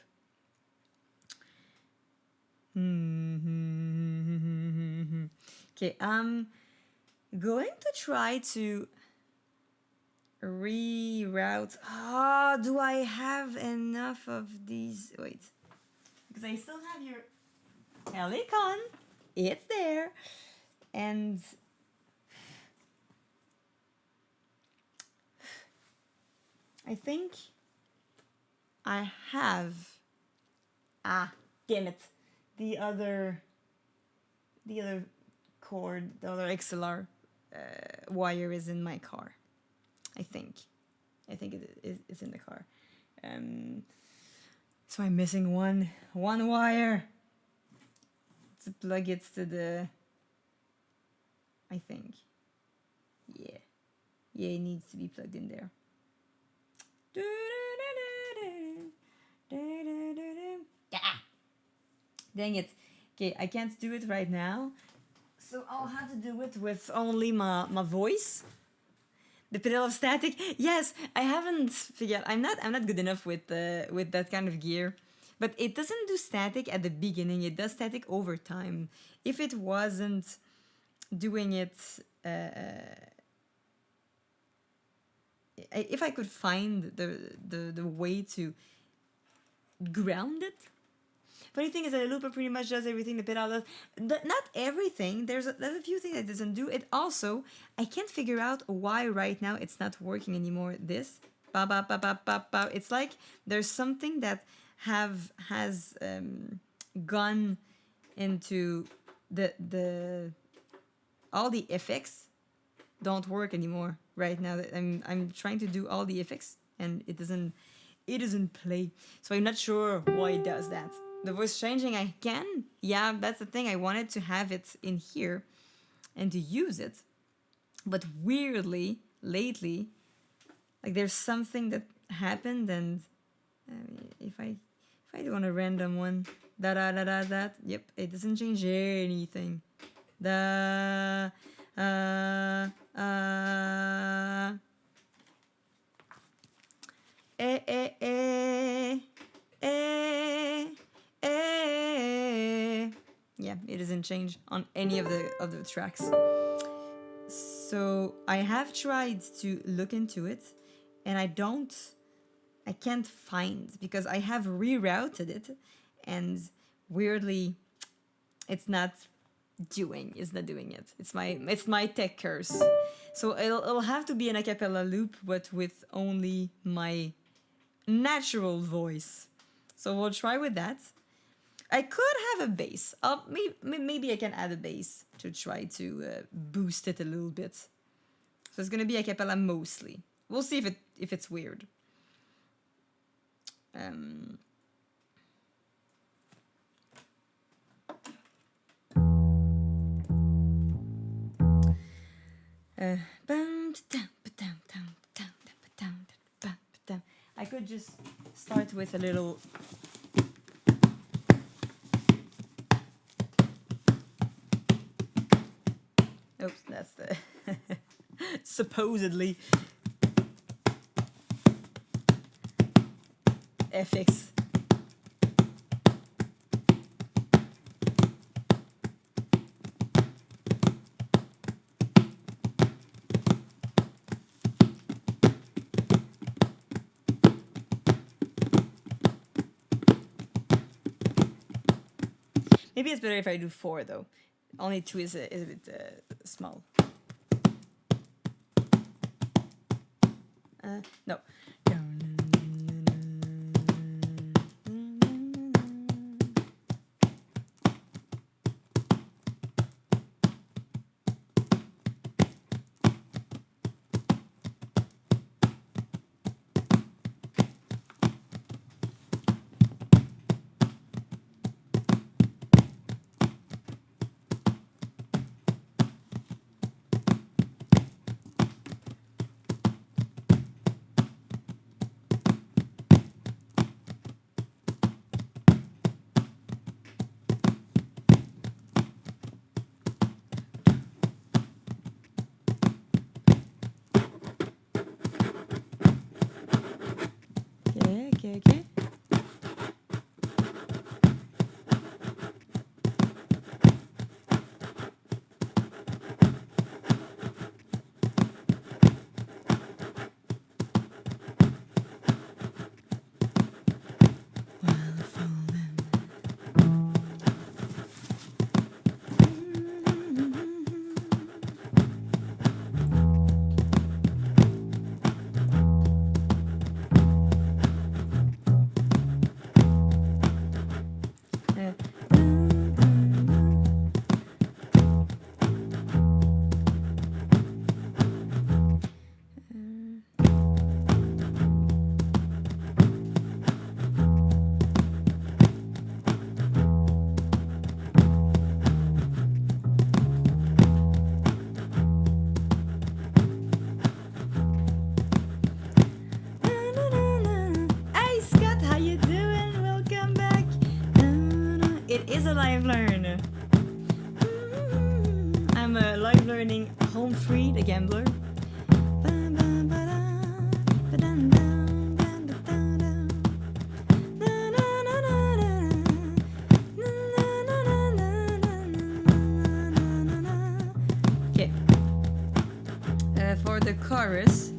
Okay, I'm going to try to reroute. Do I have enough of these? Wait, because I still have your Helicon. It's there. And I think I have. Damn it. The other cord, the other XLR wire is in my car. I think it's in the car. So I'm missing one wire to plug it to the. I think. Yeah, it needs to be plugged in there. Dang it. Okay, I can't do it right now. So I'll have to do it with only my voice. The pedal of static. Yes, I haven't figured. I'm not good enough with that kind of gear. But it doesn't do static at the beginning. It does static over time. If it wasn't doing it, if I could find the way to ground it. Funny thing is that a looper pretty much does everything the pedal does. Not everything. There's a few things it doesn't do. It also, I can't figure out why right now it's not working anymore. This, ba ba ba ba ba ba. It's like there's something that has gone into the all the effects don't work anymore right now. I'm trying to do all the effects and it doesn't play. So I'm not sure why it does that. The voice changing, I can. Yeah, that's the thing. I wanted to have it in here and to use it. But weirdly, lately, like there's something that happened and if I do on a random one, that, yep, it doesn't change anything. Yeah, it doesn't change on any of the tracks. So I have tried to look into it, and I can't find, because I have rerouted it, and weirdly, it's not doing it. It's my tech curse. So it'll have to be an a cappella loop, but with only my natural voice. So we'll try with that. I could have a bass. Maybe I can add a bass to try to boost it a little bit. So it's gonna be a cappella mostly. We'll see if it's weird. I could just start with a little. Oops, that's the supposedly FX. Maybe it's better if I do 4 though. Only 2 is a bit small. No. Okay. Hey Scott, how you doing? Welcome back. It is a live learn. I'm a live learning home free, the gambler. Okay. For the chorus.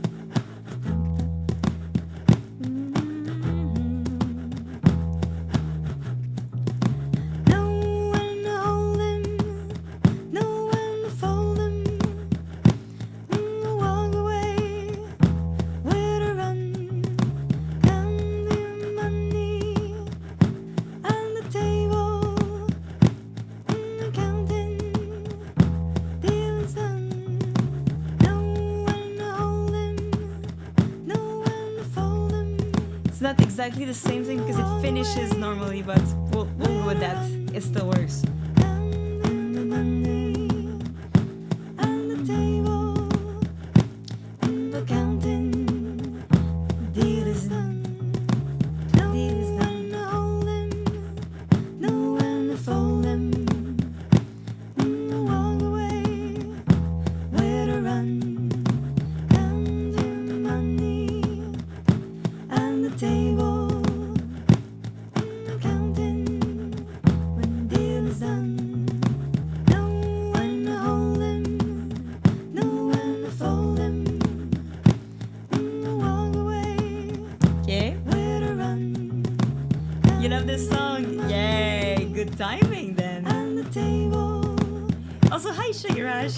Not exactly the same thing because it finishes normally, but we'll go with that. It still works. You love this song? Yay! Good timing then. Also, hi Sugar Rush.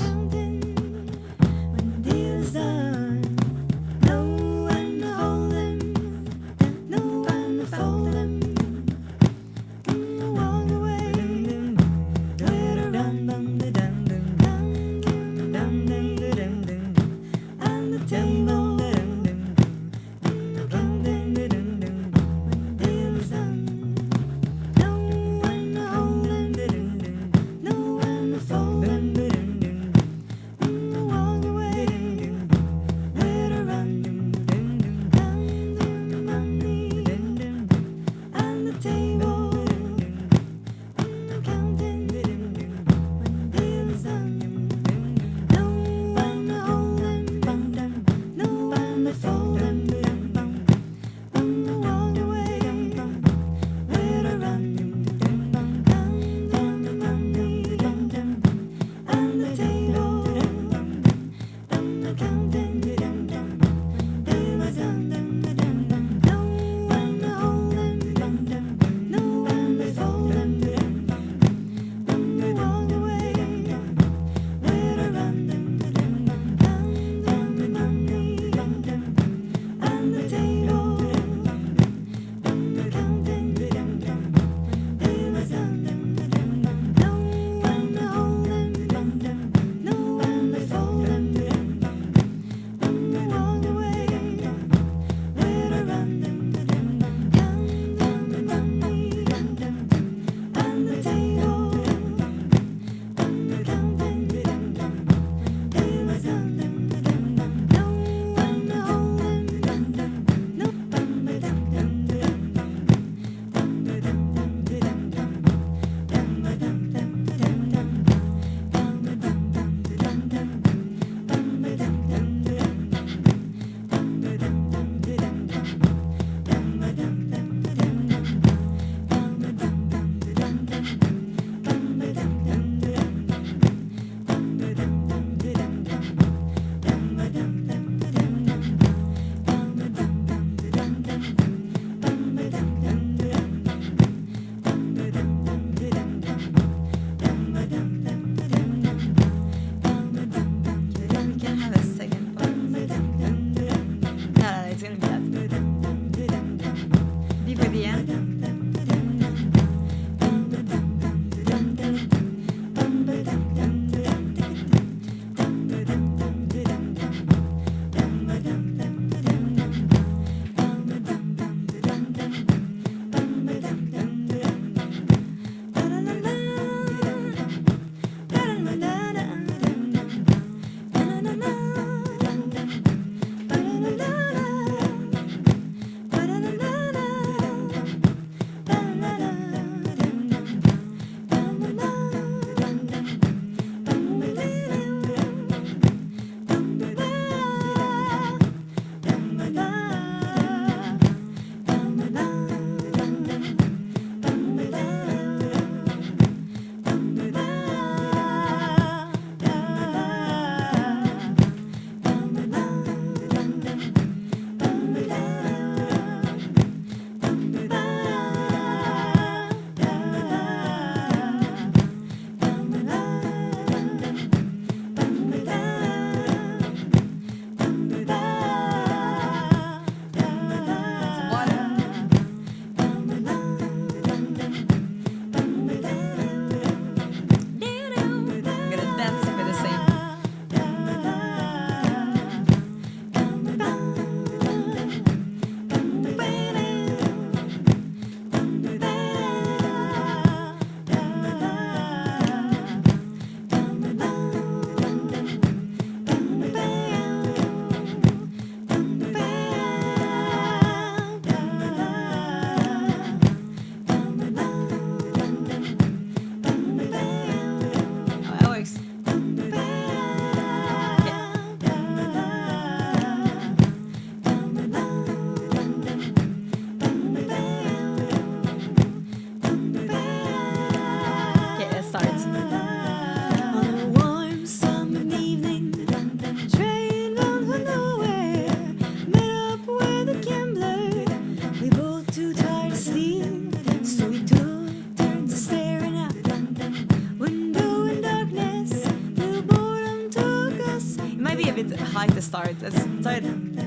start.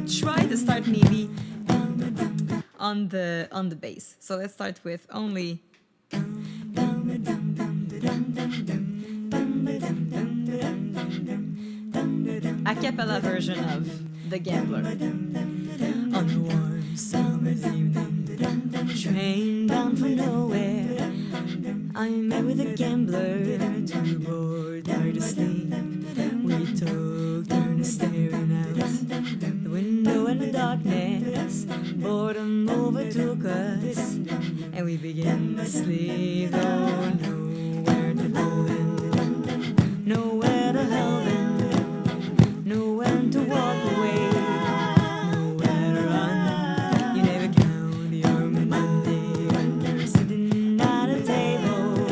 Try to start maybe on the bass. So let's start with only a cappella version of The Gambler. On a warm summer's evening, train bound for nowhere, I met with a gambler, too bored, tired to sleep. We took turns staring out the window in the darkness. Boredom overtook us, and we began to sleep. Oh, nowhere to go in, nowhere to help in, nowhere to walk away, nowhere to run. You never count your money when you're sitting at a table.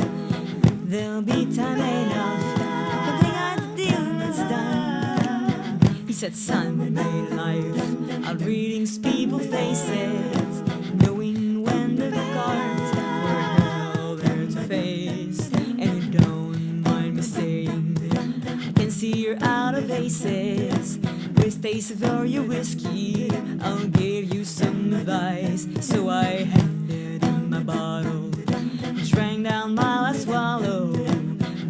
There'll be time enough when they got the deal is done. He said, son, we made life out reading people's faces, knowing when the cards were held there to face. And you don't mind me saying, I can see you're out of aces. With taste for your whiskey, I'll give you some advice. So I handed him my bottle, drank down my last swallow,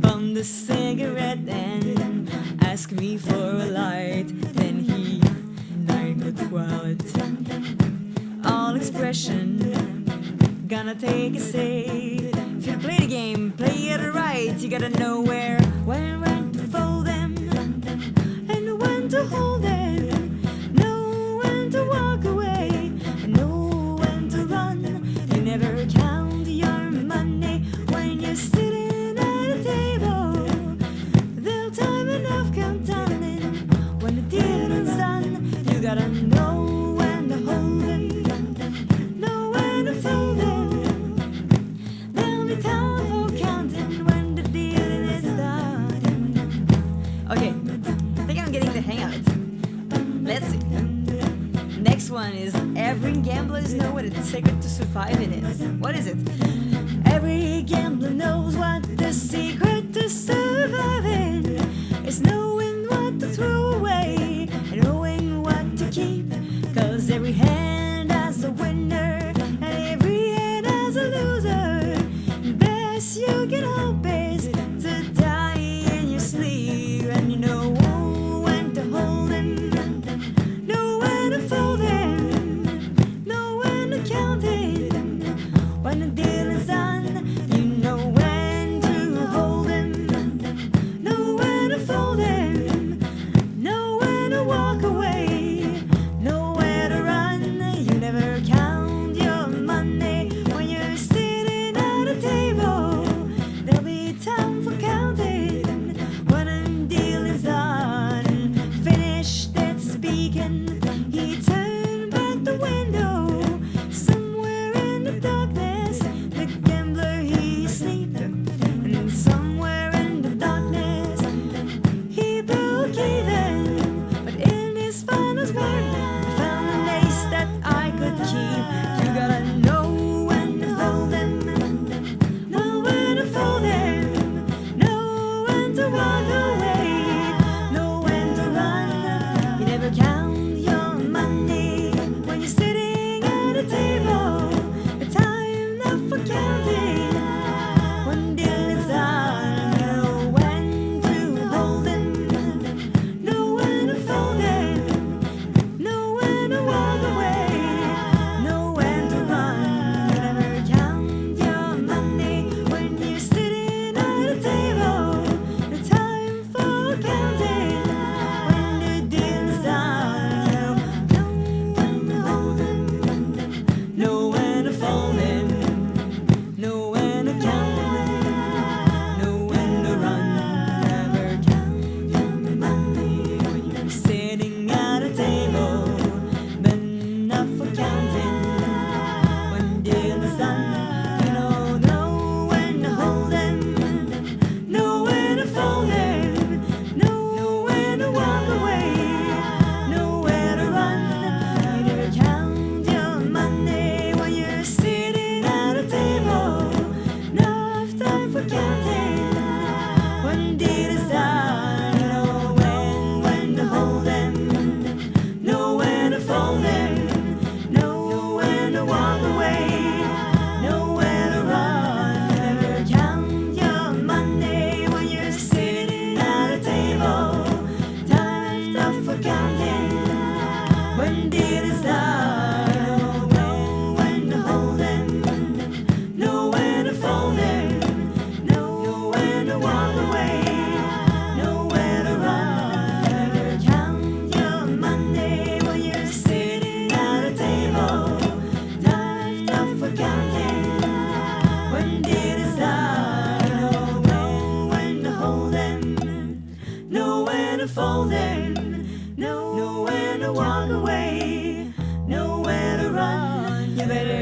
bummed a cigarette and asked me for a light. Then he denied with quiet, all expression, gonna take a say. If you play the game, play it right. You gotta know when to fold them and when to hold them, know when to walk away, know when to run. You never count your money when you're sitting at a table. There's time enough counting when the deal is done. You gotta know when to hold them, know when to fold them. There'll be time for counting when the deal is done. Okay, I think I'm getting the hang of it. Let's see. Next one is every gambler knows what the secret to surviving is. What is it? Every gambler knows what the secret to surviving is, knowing what to throw away and knowing what to keep. Cause every hand has a winner and every hand has a loser. Best you can hope is to die in your sleep. And you know when to hold him, know when to fold him, know when to count him. When the deal is done, you know when to hold him, know when to fold him, know when to walk away, know where to run. You never count your money when you're sitting at a table. There'll be time for counting when a deal is done. Finished that speaking, he turned back the window. Somewhere in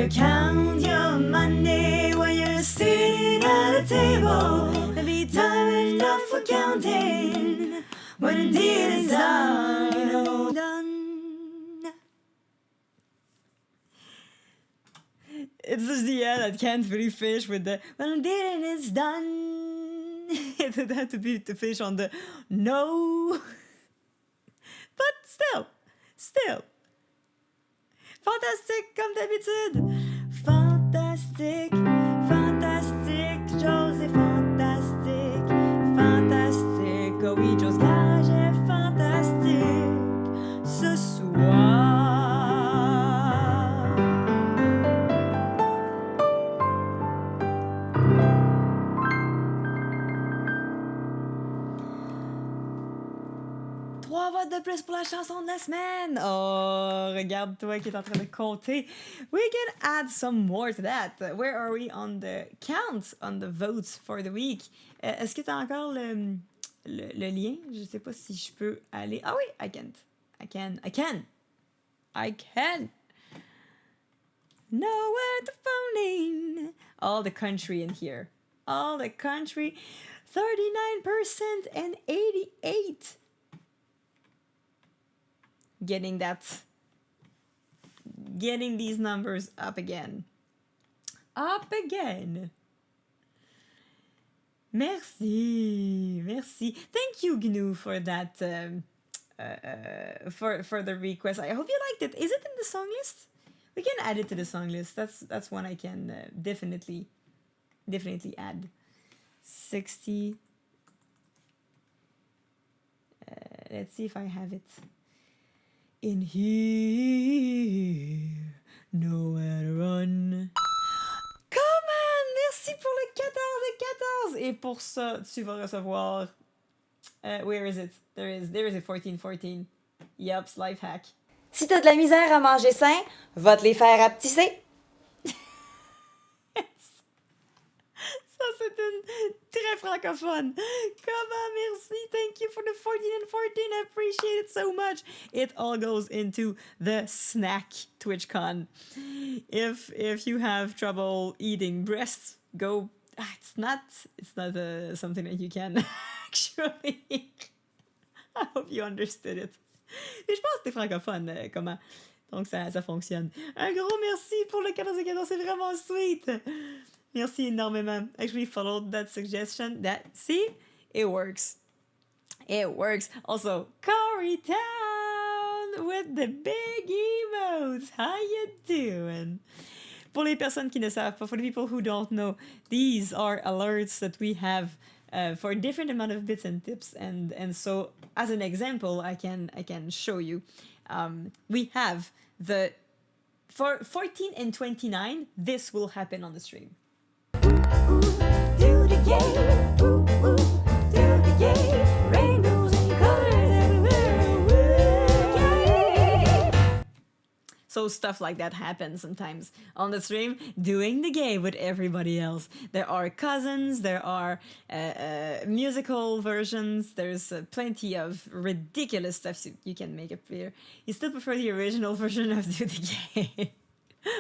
better count your money when you're sitting at a table. There'll be time enough for counting when the deal is done. It's just the end. I can't really finish with the when the deal is done. It would have to be to finish on the no. But still. Fantastique comme d'habitude. Fantastique, Joe est fantastique. Fantastique, oh oui, Joe's garage est fantastique ce soir. 3 votes de plus pour la chanson de la semaine. Oh, regarde-toi qui est en train de compter. We can add some more to that. Where are we on the count, on the votes for the week? Est-ce que tu as encore le lien? Je ne sais pas si je peux aller. Ah oui, I can. Nowhere to phone in. All the country in here. All the country. 39% and 88%. Getting these numbers up again. Merci. Thank you, GNU, for that, for the request. I hope you liked it. Is it in the song list? We can add it to the song list. That's one I can definitely add. 60. Let's see if I have it. In here, nowhere to run. Come on, merci pour le 14 et 14. Et pour ça, tu vas recevoir. Where is it? There is a 14. Yups, life hack. Si t'as de la misère à manger sain, va te les faire rapetisser. Ça, c'est une très francophone. Comment, merci. Thank you for the 14 and 14. I appreciate it so much. It all goes into the snack TwitchCon. If you have trouble eating breasts, go. It's not something that you can actually. I hope you understood it. Et je pense que t'es francophone, comment. Donc ça fonctionne. Un gros merci pour le 14, c'est vraiment sweet. Merci énormément. Actually followed that suggestion. See? It works. Also, Corey Town with the big emotes. How you doing? Pour les personnes qui ne savent pas, for the people who don't know, these are alerts that we have for a different amount of bits and tips. And so, as an example, I can show you. We have for 14 and 29, this will happen on the stream. Do the yay, do the yay, rainbows and colors everywhere, yay. So stuff like that happens sometimes on the stream, doing the gay with everybody else. There are cousins, there are musical versions, there's plenty of ridiculous stuff you can make appear. You still prefer the original version of Do the Gay?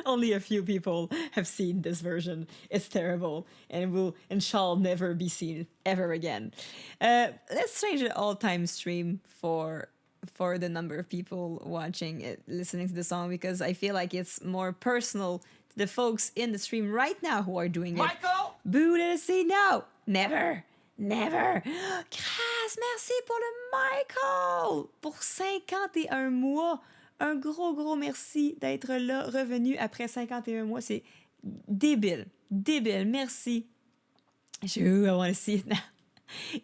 Only a few people have seen this version. It's terrible and shall never be seen ever again. Let's change the all-time stream for the number of people watching it, listening to the song, because I feel like it's more personal to the folks in the stream right now who are doing it. Michael! Boo, let us say no. Never. Grâce, merci pour le Michael pour 51 mois. Un gros merci d'être là, revenu après 51 mois. C'est débile. Merci. I want to see it now.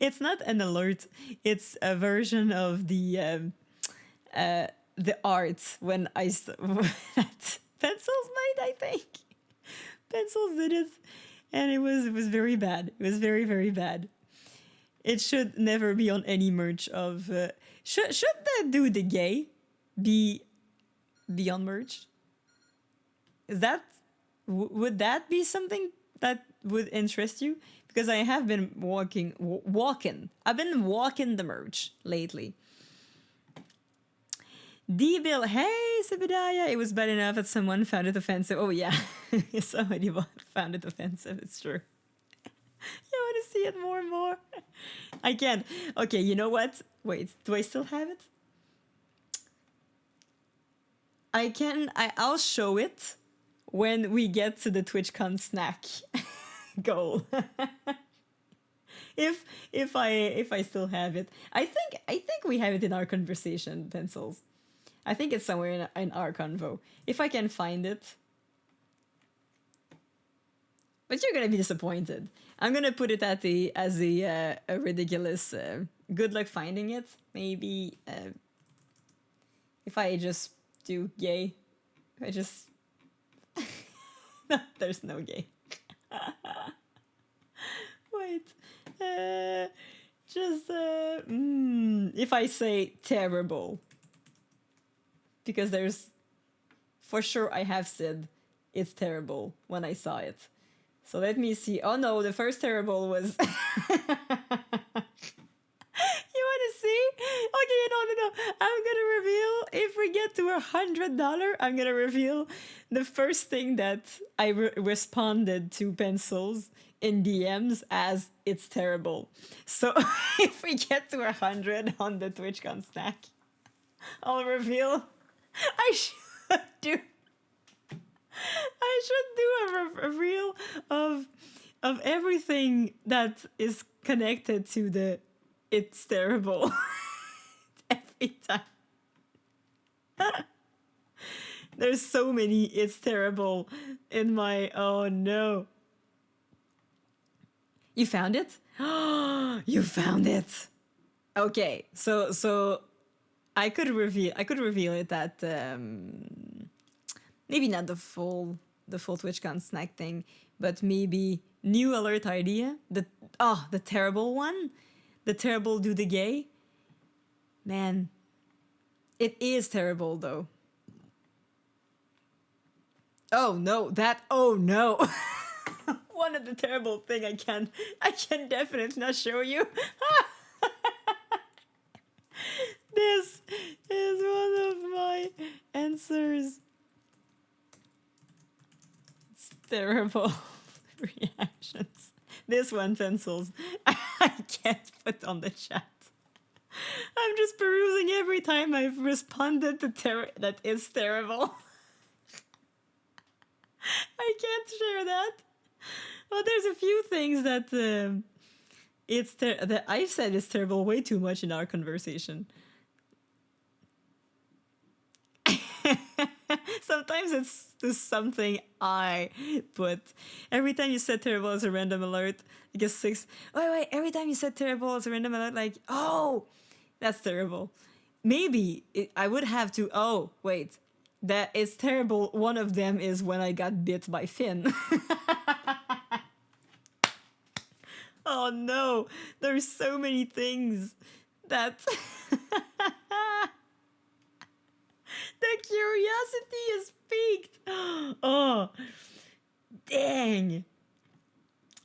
It's not an alert. It's a version of the art when pencils made, I think. Pencils did it. And it was very bad. It was very, very bad. It should never be on any merch of... should the Do the Gay be on merch? Would that be something that would interest you? Because I have been walking. I've been walking the merch lately. D-Bill, hey, Sebediah. It was bad enough that someone found it offensive. Oh, yeah. Somebody found it offensive. It's true. You want to see it more and more? I can't. Okay, you know what? Wait, do I still have it? I'll show it when we get to the TwitchCon snack goal. if I still have it. I think we have it in our conversation, Pencils. I think it's somewhere in our convo. If I can find it. But you're gonna be disappointed. I'm gonna put it at as a ridiculous. Good luck finding it. Maybe if I just do gay. If I just no, there's no gay. Wait. If I say terrible, because there's for sure I have said it's terrible when I saw it. So let me see. Oh no, the first terrible was. You want to see? Okay, no. I'm gonna reveal if we get to $100. I'm gonna reveal the first thing that I responded to Pencils in DMs as it's terrible. So if we get to 100 on the TwitchCon snack, I'll reveal. I should do a reel of everything that is connected to the it's terrible every time. There's so many it's terrible in my oh no. You found it? You found it. Okay, so I could reveal it at maybe not the full TwitchCon snack thing, but maybe new alert idea. The terrible one, the terrible do the gay. Man, it is terrible though. Oh no, one of the terrible thing I can definitely not show you. This is one of my answers. It's terrible reactions. This one, Pencils, I can't put on the chat. I'm just perusing every time I've responded to that is terrible. I can't share that. Well, there's a few things that that I've said is terrible way too much in our conversation. Sometimes it's just something I put. Every time you said terrible as a random alert, I guess 6. Wait. Every time you said terrible as a random alert, like, oh, that's terrible. Maybe I would have to. Oh, wait, that is terrible. One of them is when I got bit by Finn. Oh no, there's so many things that. The curiosity is piqued. Oh, dang.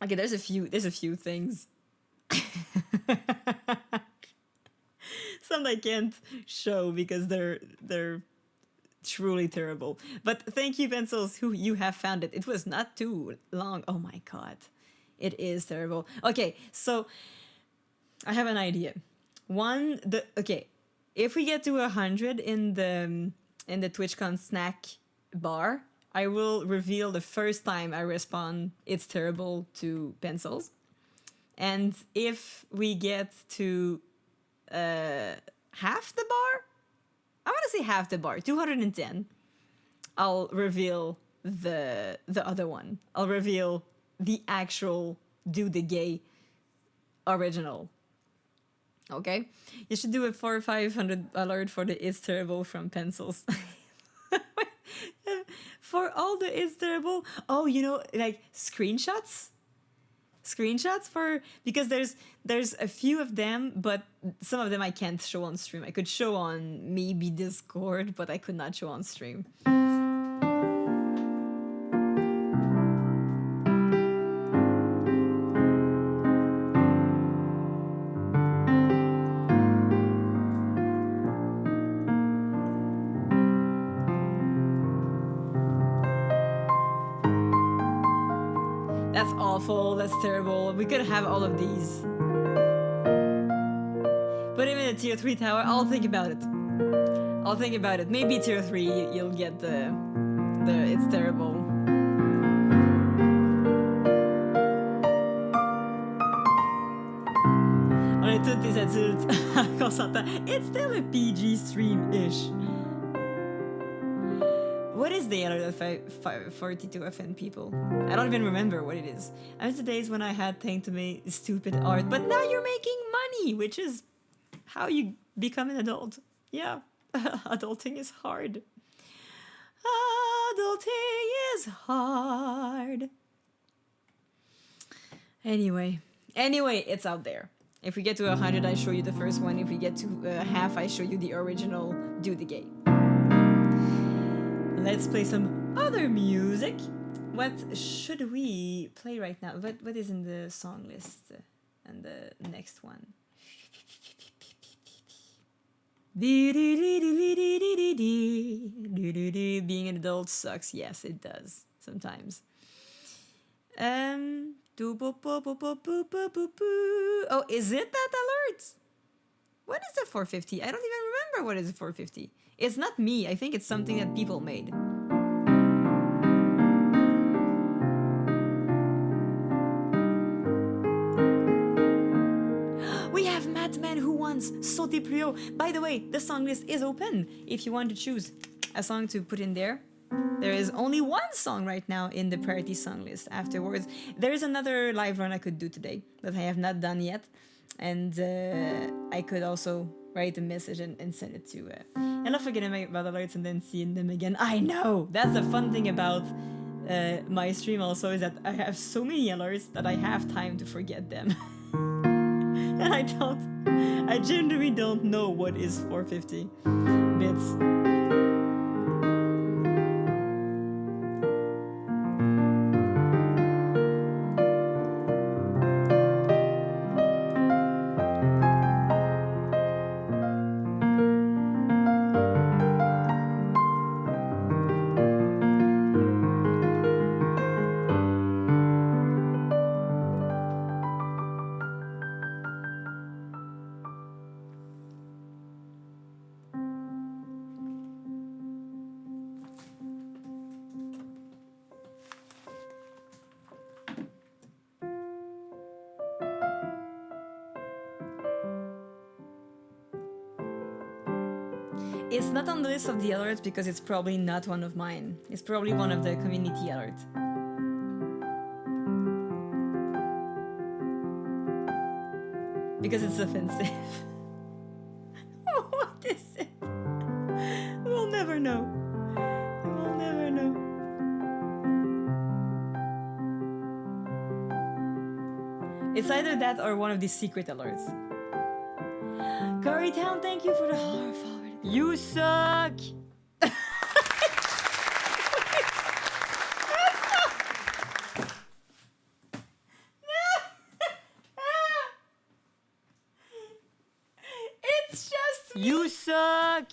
Okay, there's a few things. Some I can't show because they're truly terrible. But thank you, Pencils, who you have found it. It was not too long. Oh my god, it is terrible. Okay, so I have an idea. If we get to 100 in the TwitchCon snack bar, I will reveal the first time I respond it's terrible to Pencils. And if we get to half the bar, I want to say half the bar, 210, I'll reveal the other one. I'll reveal the actual do the gay original. Okay, you should do a 400 or 500 alert for the it's terrible from Pencils. For all the it's terrible. Oh, like screenshots for, because there's a few of them, but some of them I can't show on stream. I could show on maybe Discord, but I could not show on stream. That's awful. That's terrible. We could have all of these. Put him in a tier 3 tower. I'll think about it. I'll think about it. Maybe tier 3 you'll get the it's terrible. On est toutes des adultes qu'on s'entend. It's still a PG stream-ish. What is the alert of 540 to offend people? I don't even remember what it is. I miss the days when I had time to make stupid art, but now you're making money, which is how you become an adult. Yeah, adulting is hard. Adulting is hard. Anyway, it's out there. If we get to 100, I show you the first one. If we get to half, I show you the original Do the Gay. Let's play some other music. What should we play right now? What is in the song list? And the next one. Being an adult sucks. Yes, it does. Sometimes. Oh, is it that alert? What is the 450? I don't even remember what is the 450. It's not me. I think it's something that people made. We have Madman who wants Sauter plus haut. By the way, the song list is open if you want to choose a song to put in there. There is only one song right now in the priority song list. Afterwards, there is another live run I could do today that I have not done yet. And I could also write a message and send it to... and not forgetting about alerts and then seeing them again. I know! That's the fun thing about my stream also, is that I have so many alerts that I have time to forget them. And I genuinely don't know what is 450 bits. It's not on the list of the alerts because it's probably not one of mine. It's probably one of the community alerts. Because it's offensive. What is it? We'll never know. We'll never know. It's either that or one of these secret alerts. Currytown, thank you for the forward. You suck! It's just... You suck!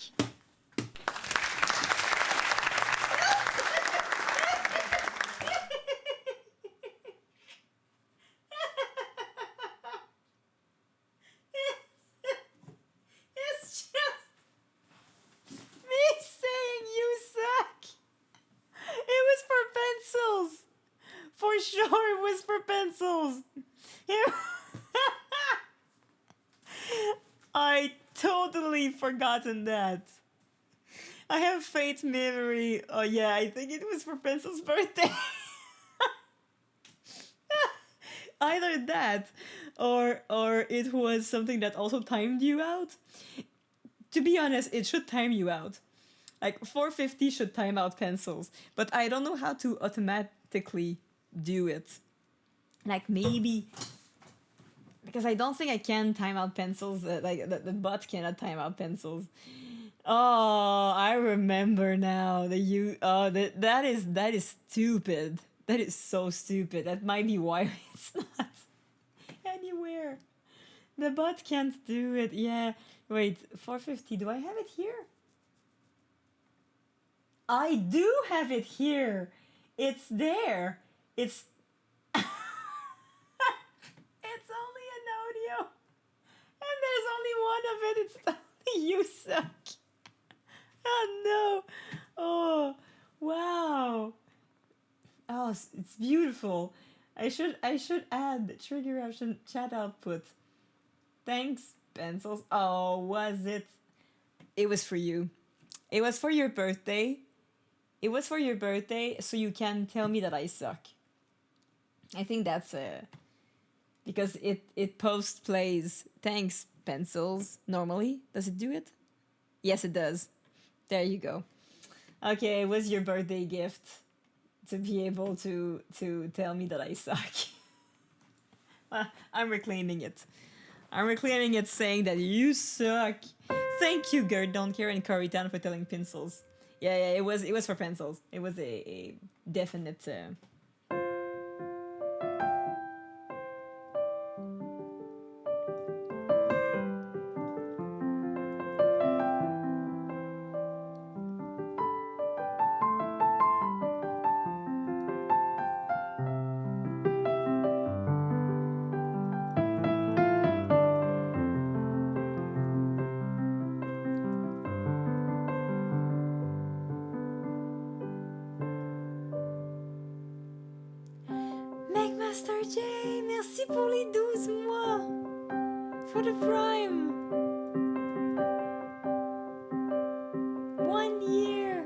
For sure it was for pencils. I totally forgotten that. I have faint memory. Oh yeah, I think it was for Pencil's birthday. Either that or it was something that also timed you out. To be honest, it should time you out. Like 450 should time out pencils, but I don't know how to automatically do it. Like maybe because I don't think I can time out pencils. Like the bot cannot time out pencils. Oh, I remember now. That is stupid. That is so stupid. That might be why it's not anywhere. The bot can't do it. Yeah. Wait, 450. Do I have it here? I do have it here. It's there. It's it. It's totally you suck. Oh no. Oh wow. Oh, it's beautiful. I should add trigger option chat output. Thanks, pencils. Oh, was it? It was for you. It was for your birthday. It was for your birthday, so you can tell me that I suck. I think that's because it post plays. Thanks, pencils. Normally, does it do it? Yes, it does. There you go. Okay, it was your birthday gift to be able to tell me that I suck. I'm reclaiming it. I'm reclaiming it, saying that you suck. Thank you, Gerd Don't Care and Coritan for telling pencils. Yeah, it was for pencils. It was a definite. Master J, merci pour les 12 mois. For the prime. 1 year.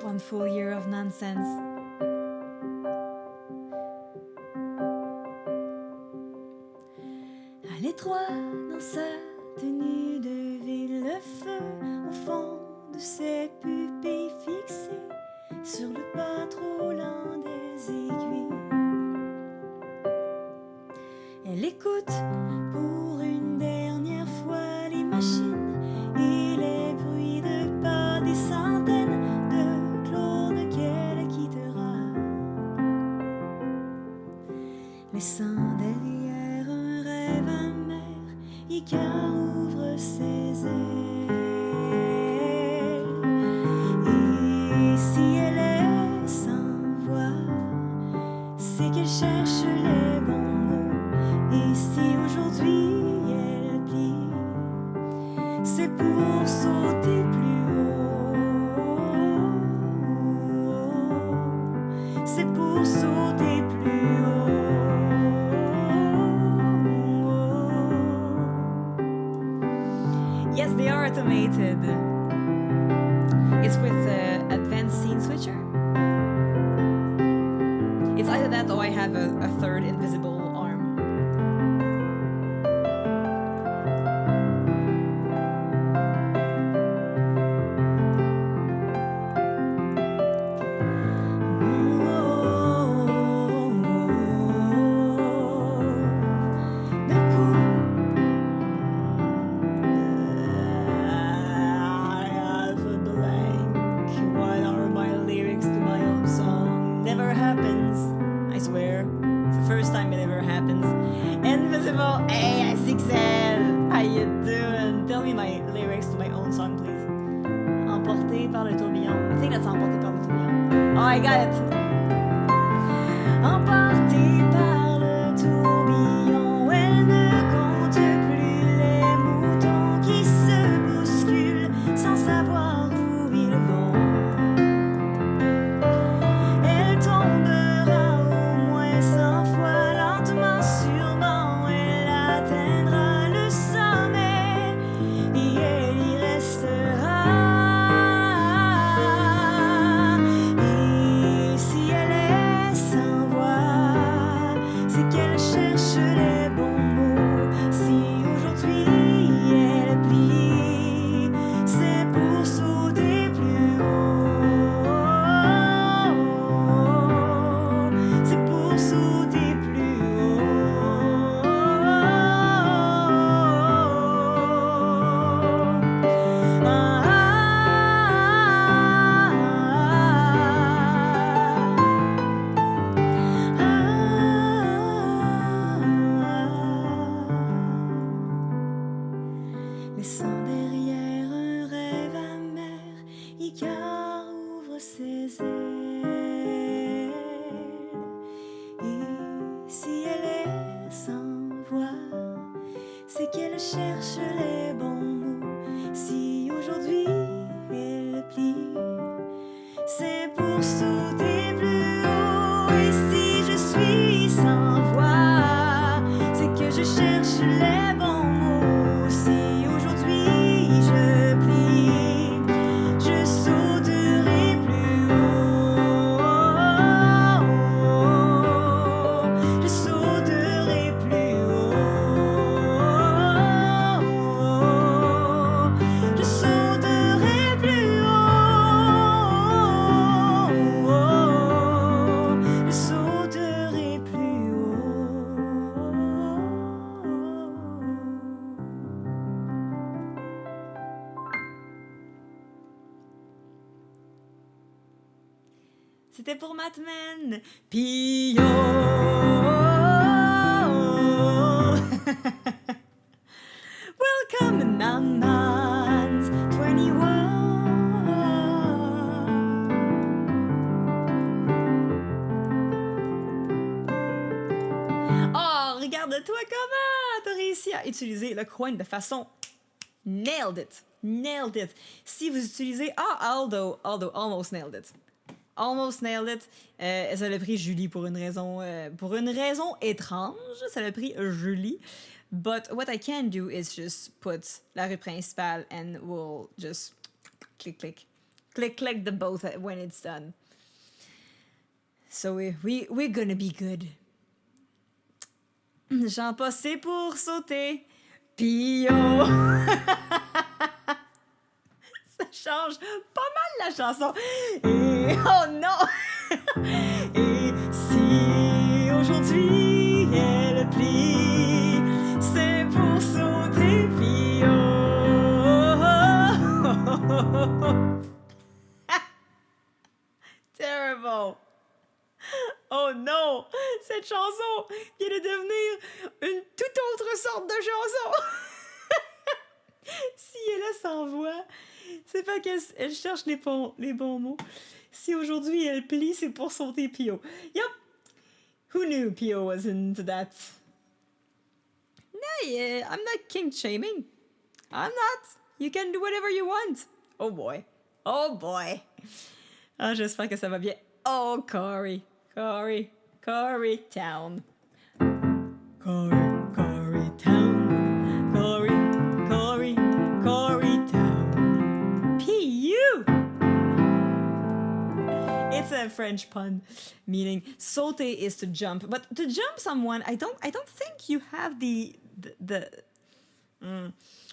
One full year of nonsense. À l'étroit dans sa tenue de ville, le feu au fond de ses pupilles fixées sur le pas trop lent des aiguilles. Elle écoute pour une dernière fois les machines et les bruits de pas des centaines de clones qu'elle quittera, laissant derrière un rêve amer et car ouvre ses ailes. Et si elle est sans voix, c'est qu'elle cherche les bons mots. Et si aujourd'hui elle plie, c'est pour sauter plus haut. C'est pour sauter plus haut. Yes, they are automated. It's with advanced scene switcher. It's either that or I have a third invisible arm. Si elle est pour sauter plus haut. Et si je suis sans voix, c'est que je cherche les bons mots. Si aujourd'hui je plie, je sauterai plus haut. Je sauterai plus haut. Je sauterai plus haut. Je sauterai plus haut. C'était pour Matman. Pio. Welcome, Namans 21. Oh, regarde-toi comment t'as réussi à utiliser le coin de façon... Nailed it. Nailed it. Si vous utilisez... Aldo, almost nailed it. Almost nailed it. Ça l'a pris Julie pour une raison étrange. Ça l'a pris Julie. But what I can do is just put la rue principale and we'll just click the both when it's done. So we're gonna be good. J'en passais pour sauter. Pio. Ça change pas mal la chanson. Et oh non! Et si aujourd'hui elle plie, c'est pour sauter Pio. Terrible. Oh non! Cette chanson vient de devenir une toute autre sorte de chanson. Si elle s'envoie, c'est pas qu'elle cherche les bons mots. Si aujourd'hui elle plie, c'est pour sauter Pio. Yup. Who knew Pio was into that? No, yeah, I'm not king shaming. I'm not. You can do whatever you want. Oh boy. Oh boy. Ah, j'espère que ça va bien. Oh, Corey Town. Corey Town. Corey Town. P.U. It's a French pun, meaning sauter is to jump. But to jump someone, I don't think you have the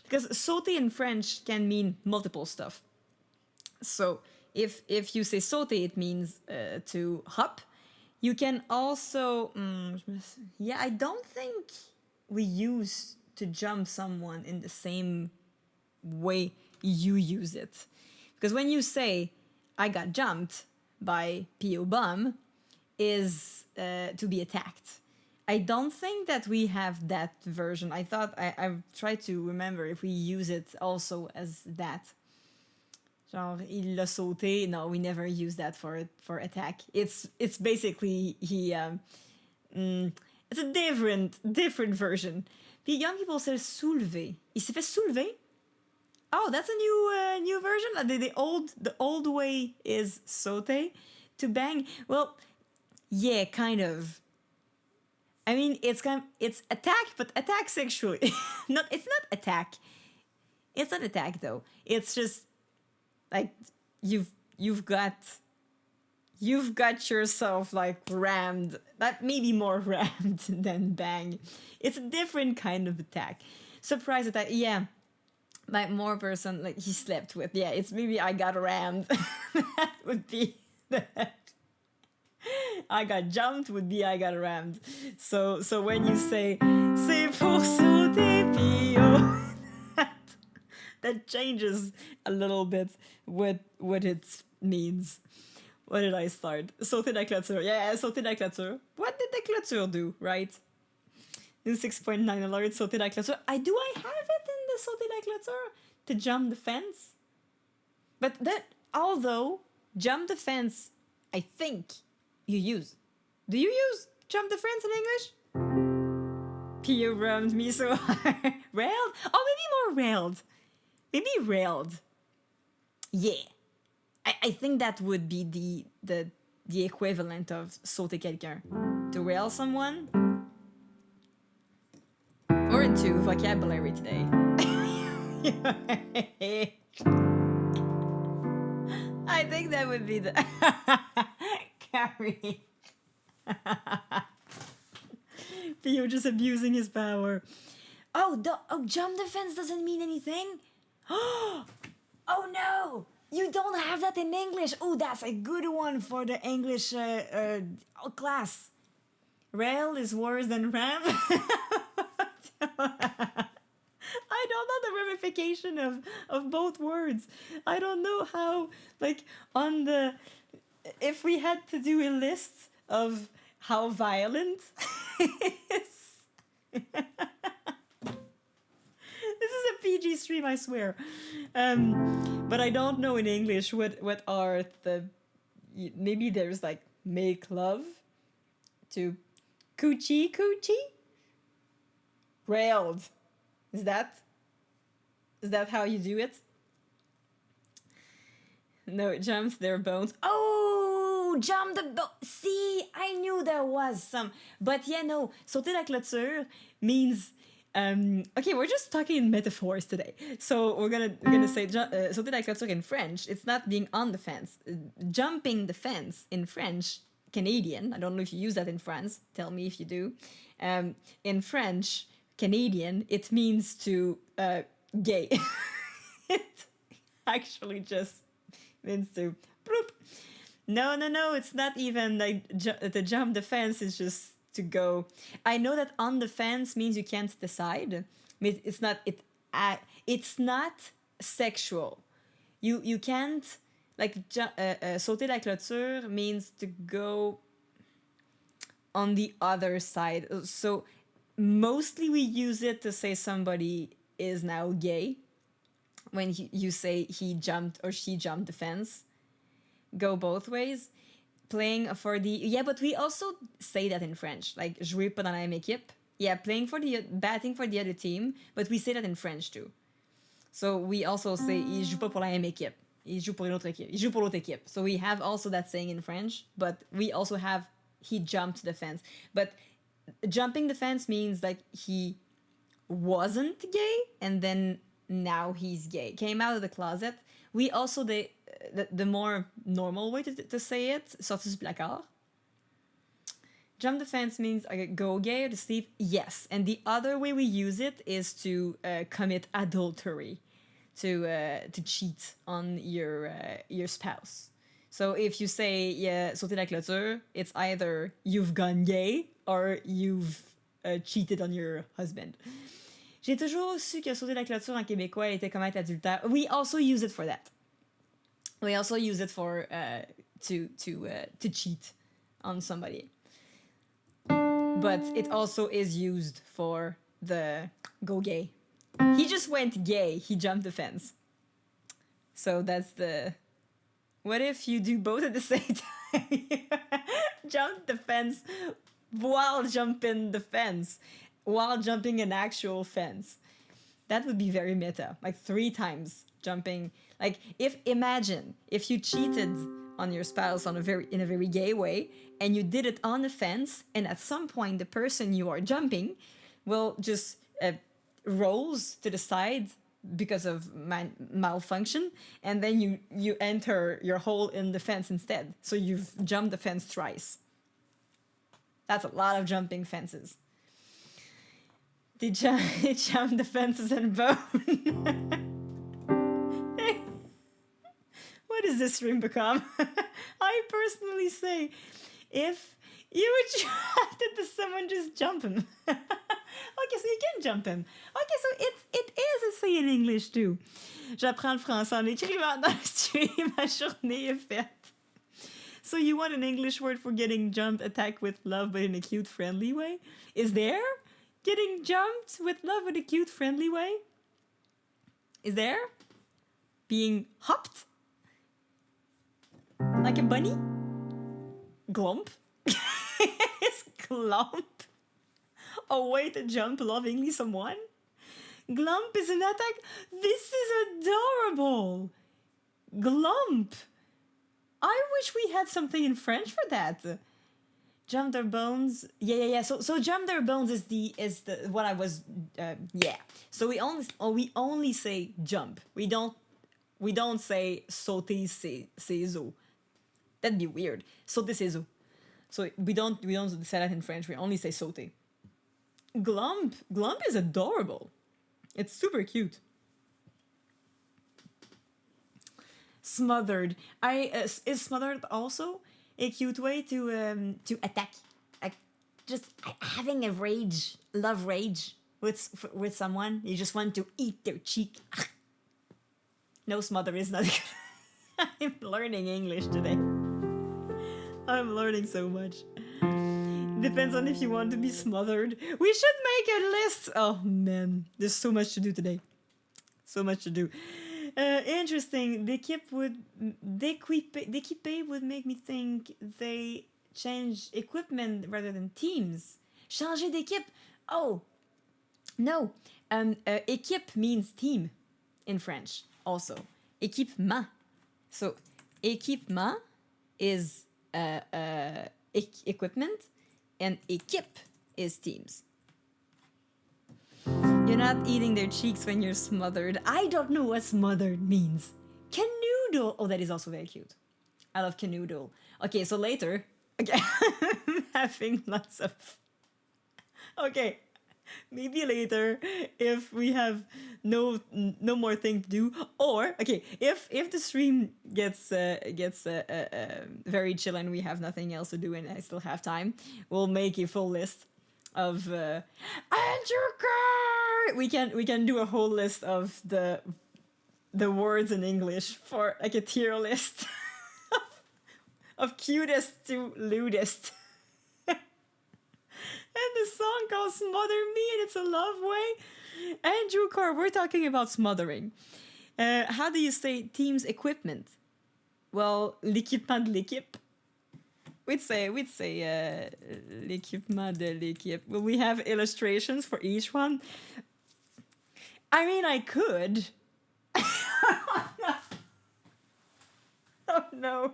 because sauter in French can mean multiple stuff. So if you say sauter, it means to hop. You can also I don't think we use to jump someone in the same way you use it. Because when you say I got jumped by P.O. Bum is to be attacked. I don't think that we have that version. I thought I tried to remember if we use it also as that. Genre, il l'a sauté. No, we never use that for attack. It's basically it's a different version. Puis young people say soulever. Il s'est fait soulever. Oh, that's a new version. The old way is sauter. To bang. Well, yeah, kind of. I mean, it's attack, but attack sexually. It's not attack. It's not attack though. It's just like you've got yourself like rammed. That maybe more rammed than bang. It's a different kind of attack. Surprise attack. Yeah. Like more person like he slept with. Yeah, it's maybe I got rammed. That would be that. I got jumped would be I got rammed. So when you say c'est pour sauter Pio, that changes a little bit what it means. What did I start? Sauter la clôture. Yeah, sauter la clôture. What did the clôture do, right? In 6.9 alert, sauter la clôture. Do I have it in the sauter la clôture? To jump the fence? But that, although, jump the fence, I think you use. Do you use jump the fence in English? Pio rammed me so hard. Railed? Oh, maybe more railed. Maybe railed. Yeah. I think that would be the equivalent of sauter quelqu'un. To rail someone. We're into vocabulary today. I think that would be the Carrie. Theo just abusing his power. Oh, jump defense doesn't mean anything? Oh no! You don't have that in English. Oh, that's a good one for the English class. Rail is worse than ram. I don't know the ramification of both words. I don't know how, like, if we had to do a list of how violent is. This is a PG stream, I swear. But I don't know in English what are the... Maybe there's like make love to coochie. Railed. Is that how you do it? No, it jumps their bones. Oh, jump the bone. See, I knew there was some. But yeah, no. Sauter la clôture means... okay, we're just talking in metaphors today. So we're gonna say sauter la clôture in French. It's not being on the fence. Jumping the fence in French, Canadian. I don't know if you use that in France. Tell me if you do. In French, Canadian, it means to gay. It actually just means to bloop. No, it's not even like to jump the fence. Is just to go. I know that on the fence means you can't decide. It's not it's not sexual. You can't like sauter la clôture means to go on the other side. So mostly we use it to say somebody is now gay. When you say he jumped or she jumped the fence. Go both ways. Playing for the... Yeah, but we also say that in French. Like, jouer pas dans la même équipe. Yeah, batting for the other team. But we say that in French too. So we also say, il joue pas pour la même équipe. Il joue pour une autre équipe. Il joue pour l'autre équipe. So we have also that saying in French. But we also have, he jumped the fence. But jumping the fence means like he wasn't gay and then now he's gay. Came out of the closet. We also, the more normal way to say it, sorti du placard. Jump the fence means go gay or to sleep. Yes, and the other way we use it is to commit adultery, to cheat on your spouse. So if you say sauter la clôture, it's either you've gone gay or you've cheated on your husband. J'ai toujours su que sauter la clôture en québécois était comme être adultère. We also use it for that. We also use it for to cheat on somebody. But it also is used for the go gay. He just went gay. He jumped the fence. So that's the... What if you do both at the same time? Jump the fence while jumping the fence. While jumping an actual fence. That would be very meta. Like 3 times jumping. Like imagine if you cheated on your spouse in a very gay way and you did it on the fence and at some point the person you are jumping will just rolls to the side because of malfunction and then you enter your hole in the fence instead. So you've jumped the fence thrice. That's a lot of jumping fences. They jump the fences and bone. What does this stream become? I personally say, if you were attracted to someone, just jump him. Okay, so you can jump him. Okay, so it is a say in English too. J'apprends le français en écrivant dans le stream. Ma journée est faite. So you want an English word for getting jumped, attacked with love, but in a cute, friendly way? Is there? Getting jumped with love in a cute, friendly way? Is there? Being hopped? Like a bunny? Glump? Is glump a way to jump lovingly someone? Glump is an attack. This is adorable. Glump. I wish we had something in French for that. Jump their bones. Yeah. So jump their bones is the what I was. Yeah. So we only say jump. We don't say sauter ses os. That'd be weird. Sauter ses os. So we don't say that in French. We only say sauter. Glump is adorable. It's super cute. Smothered. Is smothered also a cute way to attack? Just having a love rage with someone. You just want to eat their cheek. No, smother is not good. I'm learning English today. I'm learning so much. Depends on if you want to be smothered. We should make a list. Oh man, there's so much to do today. So much to do. Interesting. D'équipe would make me think they change equipment rather than teams. Changer d'équipe. Oh, no. Équipe means team in French also. Équipement. So, équipement is equipment and équipe is teams. You're not eating their cheeks when you're smothered. I don't know what smothered means. Canoodle. Oh, that is also very cute. I love canoodle. Okay, so later. Okay, I'm having lots of. Okay, maybe later if we have no more thing to do, or okay, if the stream gets very chill and we have nothing else to do and I still have time, we'll make a full list of Andrew Carr. We can do a whole list of the words in English for like a tier list of cutest to lewdest. And the song called Smother Me, and it's a love way. Andrew Carr, we're talking about smothering. How do you say team's equipment? Well, l'équipement de l'équipe. We'd say l'équipement de l'équipe. Will we have illustrations for each one? I mean, I could. Oh no.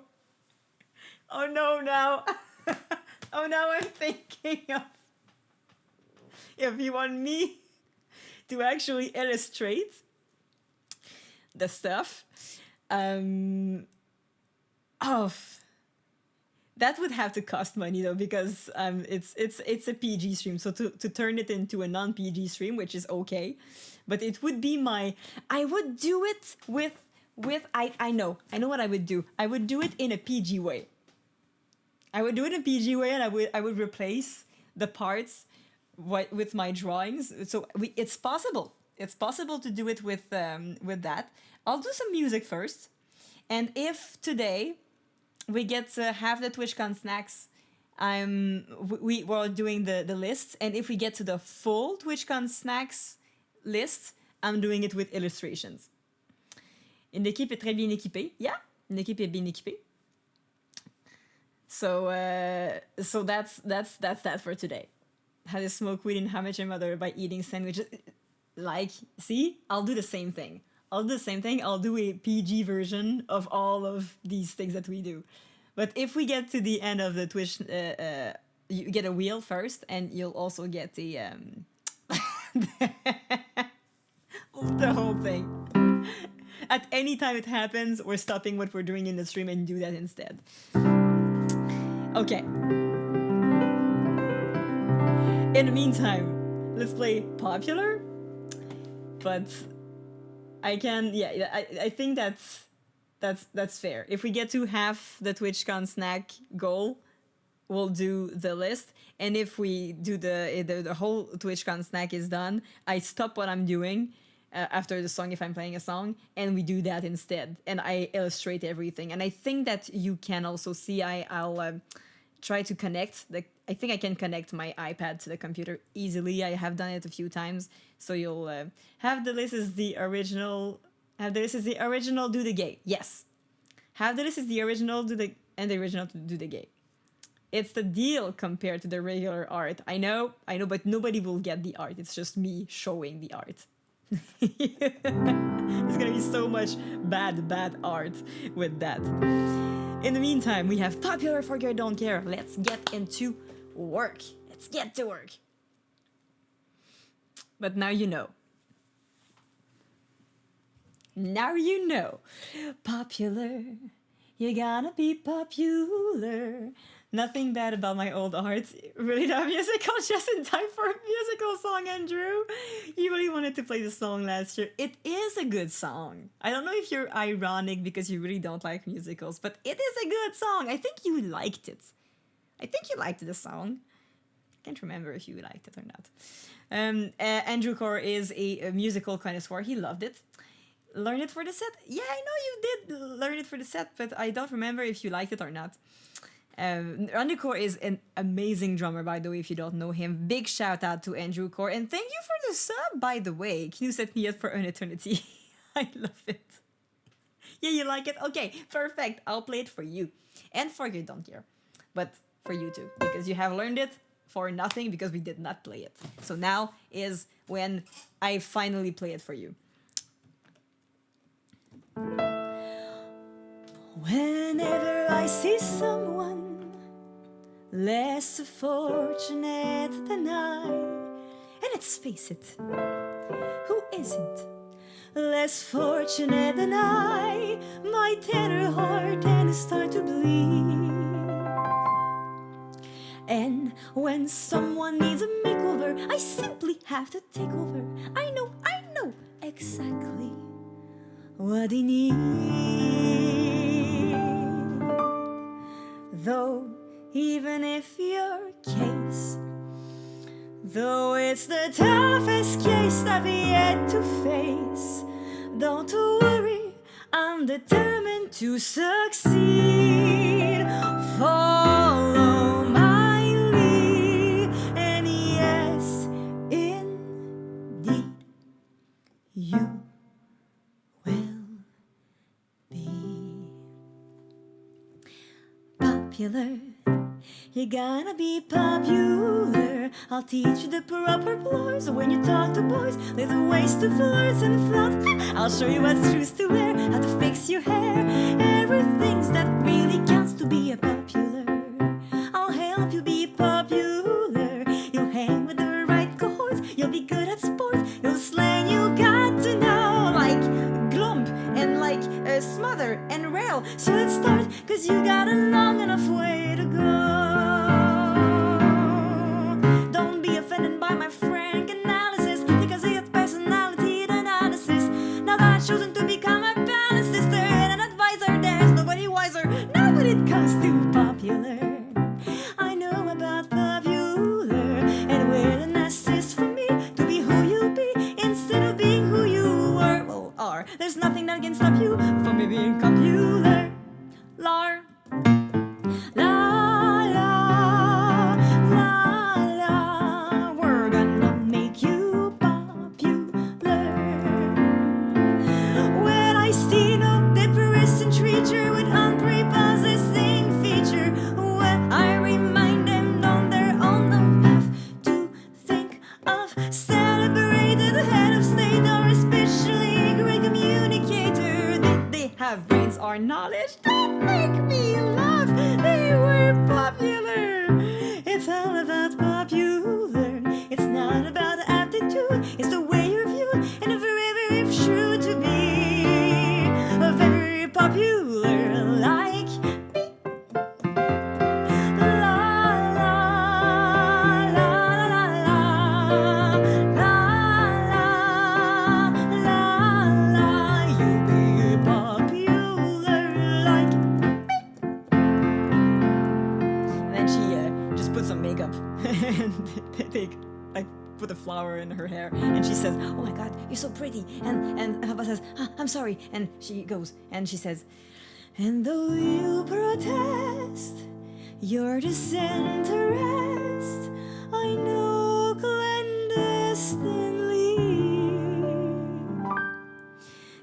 Oh no, now. Oh, now I'm thinking of if you want me to actually illustrate the stuff. That would have to cost money though, because it's a PG stream. So to turn it into a non-PG stream, which is okay, but it would be I would do it with I know what I would do. I would do it in a PG way. I would do it in a PG way, and I would replace the parts with my drawings. So it's possible. It's possible to do it with that. I'll do some music first, and if today we get to have the TwitchCon snacks, we're doing the lists, and if we get to the full TwitchCon snacks list, I'm doing it with illustrations. Une équipe est très bien équipée. Yeah, une équipe est bien équipée. So that's that for today. How to smoke weed and how much your mother by eating sandwiches. Like, see, I'll do the same thing. I'll do a PG version of all of these things that we do. But if we get to the end of the Twitch, you get a wheel first, and you'll also get the the whole thing. At any time it happens, we're stopping what we're doing in the stream and do that instead. Okay. In the meantime, let's play popular. But I can, yeah, I think that's fair. If we get to half the TwitchCon snack goal, we'll do the list. And if we do the whole TwitchCon snack is done, I stop what I'm doing after the song if I'm playing a song, and we do that instead. And I illustrate everything. And I think that you can also see, I'll try to connect. I think I can connect my iPad to the computer easily. I have done it a few times. So you'll have the list is the original. Have the list is the original, do the gay. Yes. Have the list is the original, do the original to do the gay. It's the deal compared to the regular art. I know, but nobody will get the art. It's just me showing the art. There's gonna be so much bad art with that. In the meantime, we have Popular for Your Don't Care. Let's get into work. Let's get to work. But now you know. Now you know. Popular. You gotta be popular. Nothing bad about my old art. Really not musical, just in time for a musical song, Andrew. You really wanted to play the song last year. It is a good song. I don't know if you're ironic because you really don't like musicals, but it is a good song. I think you liked it. I think you liked the song. Can't remember if you liked it or not. Andrew Core is a musical connoisseur. He loved it. Learn it for the set? Yeah, I know you did learn it for the set, but I don't remember if you liked it or not. Andrew Core is an amazing drummer, by the way, if you don't know him. Big shout out to Andrew Core. And thank you for the sub, by the way. Can you set me up for an eternity? I love it. Yeah, you like it? Okay, perfect. I'll play it for you. And for you, don't care. But for you too, because you have learned it for nothing because we did not play it. So now is when I finally play it for you. Whenever I see someone less fortunate than I, and let's face it, who isn't less fortunate than I, my tender heart tends to start to bleed. And when someone needs a makeover, I simply have to take over. I know exactly what they need. Though, even if your case, though it's the toughest case I've yet to face, don't worry, I'm determined to succeed. Follow my lead, and yes, indeed, you will be popular. You're gonna be popular. I'll teach you the proper ploys when you talk to boys. Little ways to flirt and flout. I'll show you what shoes to wear, how to fix your hair. Everything's that really counts to be a popular. I'll help you be popular. You'll hang with the right cohorts. You'll be good at sports. You'll slang you got to know, like glump and like smother and rail. So let's start, cause you got a long enough way to go. Don't be offended by my frank analysis, because it's personality analysis. Now that I've chosen to become a balance sister and an advisor, there's nobody wiser. Now when it comes to popular, I know about popular and where the nest is for me to be who you be instead of being who you were. Well, are. There's nothing that can stop you from me being popular. Lar. La la la la, we're gonna make you popular. When I see no depressing creature with unprepossessing feature, when I remind them on their own path to think of celebrated head of state or especially great communicator, did they have brains or knowledge that make me laugh? They were popular. It's all about popular. It's not about aptitude. It's the way you view and very true to be very popular like me. La la la la la la la la. You be popular like me. And then she just put some makeup and they like put a flower in her hair, and she says, "Oh my God, you're so pretty." And Papa says, "I'm sorry." And she goes and she says, "And though you protest, you're disinterest, I know clandestinely.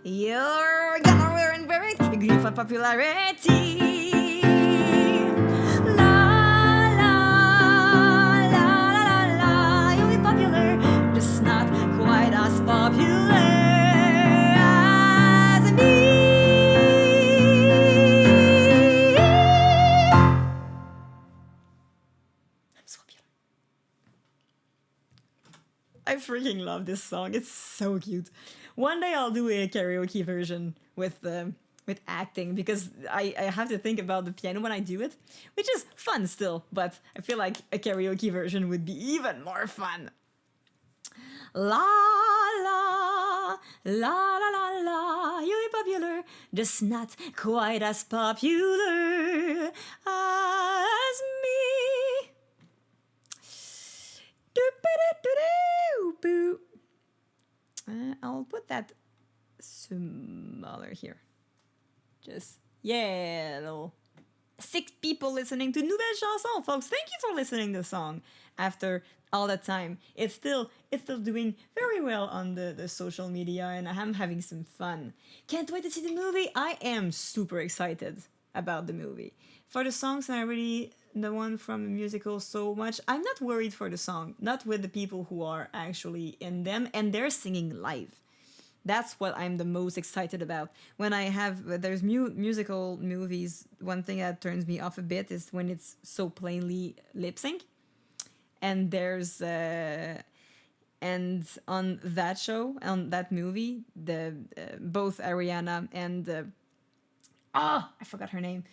You're gonna wear and wear it, you're green for popularity. La la la la la, you'll be popular, just not quite as popular as me." I freaking love this song. It's so cute. One day I'll do a karaoke version with acting because I have to think about the piano when I do it, which is fun still, but I feel like a karaoke version would be even more fun. La la la la la la, you're popular, just not quite as popular as me. I'll put that smaller here. Just, yeah, little 6 people listening to Nouvelle Chanson, folks. Thank you for listening to the song after all that time. It's still doing very well on the social media, and I'm having some fun. Can't wait to see the movie. I am super excited about the movie. For the songs, I really the one from the musical so much. I'm not worried for the song, not with the people who are actually in them, and they're singing live. That's what I'm the most excited about. When there's musical movies, one thing that turns me off a bit is when it's so plainly lip sync. And there's and on that show, on that movie, the both Ariana and I forgot her name,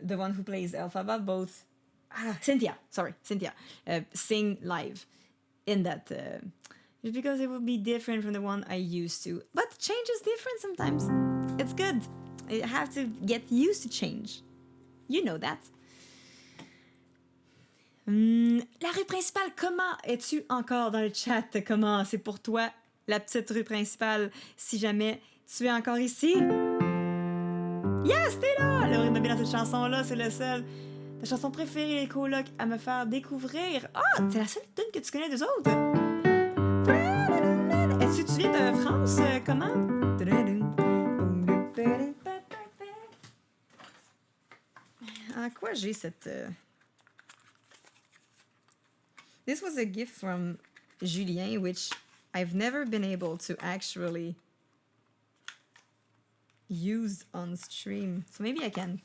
the one who plays Elphaba, both Cynthia sing live in that. Just because it would be different from the one I used to. But change is different sometimes. It's good. You have to get used to change. You know that. La rue principale, comment es-tu encore dans le chat? Comment c'est pour toi, la petite rue principale, si jamais tu es encore ici? Yes, t'es là! Le rythme bien dans cette chanson-là, c'est le seul. Ta chanson préférée, les colocs, à me faire découvrir. C'est la seule tune que tu connais des autres. Est-ce que tu viens de France? Comment? À quoi j'ai cette... This was a gift from Julien, which I've never been able to actually use on stream. So maybe I can...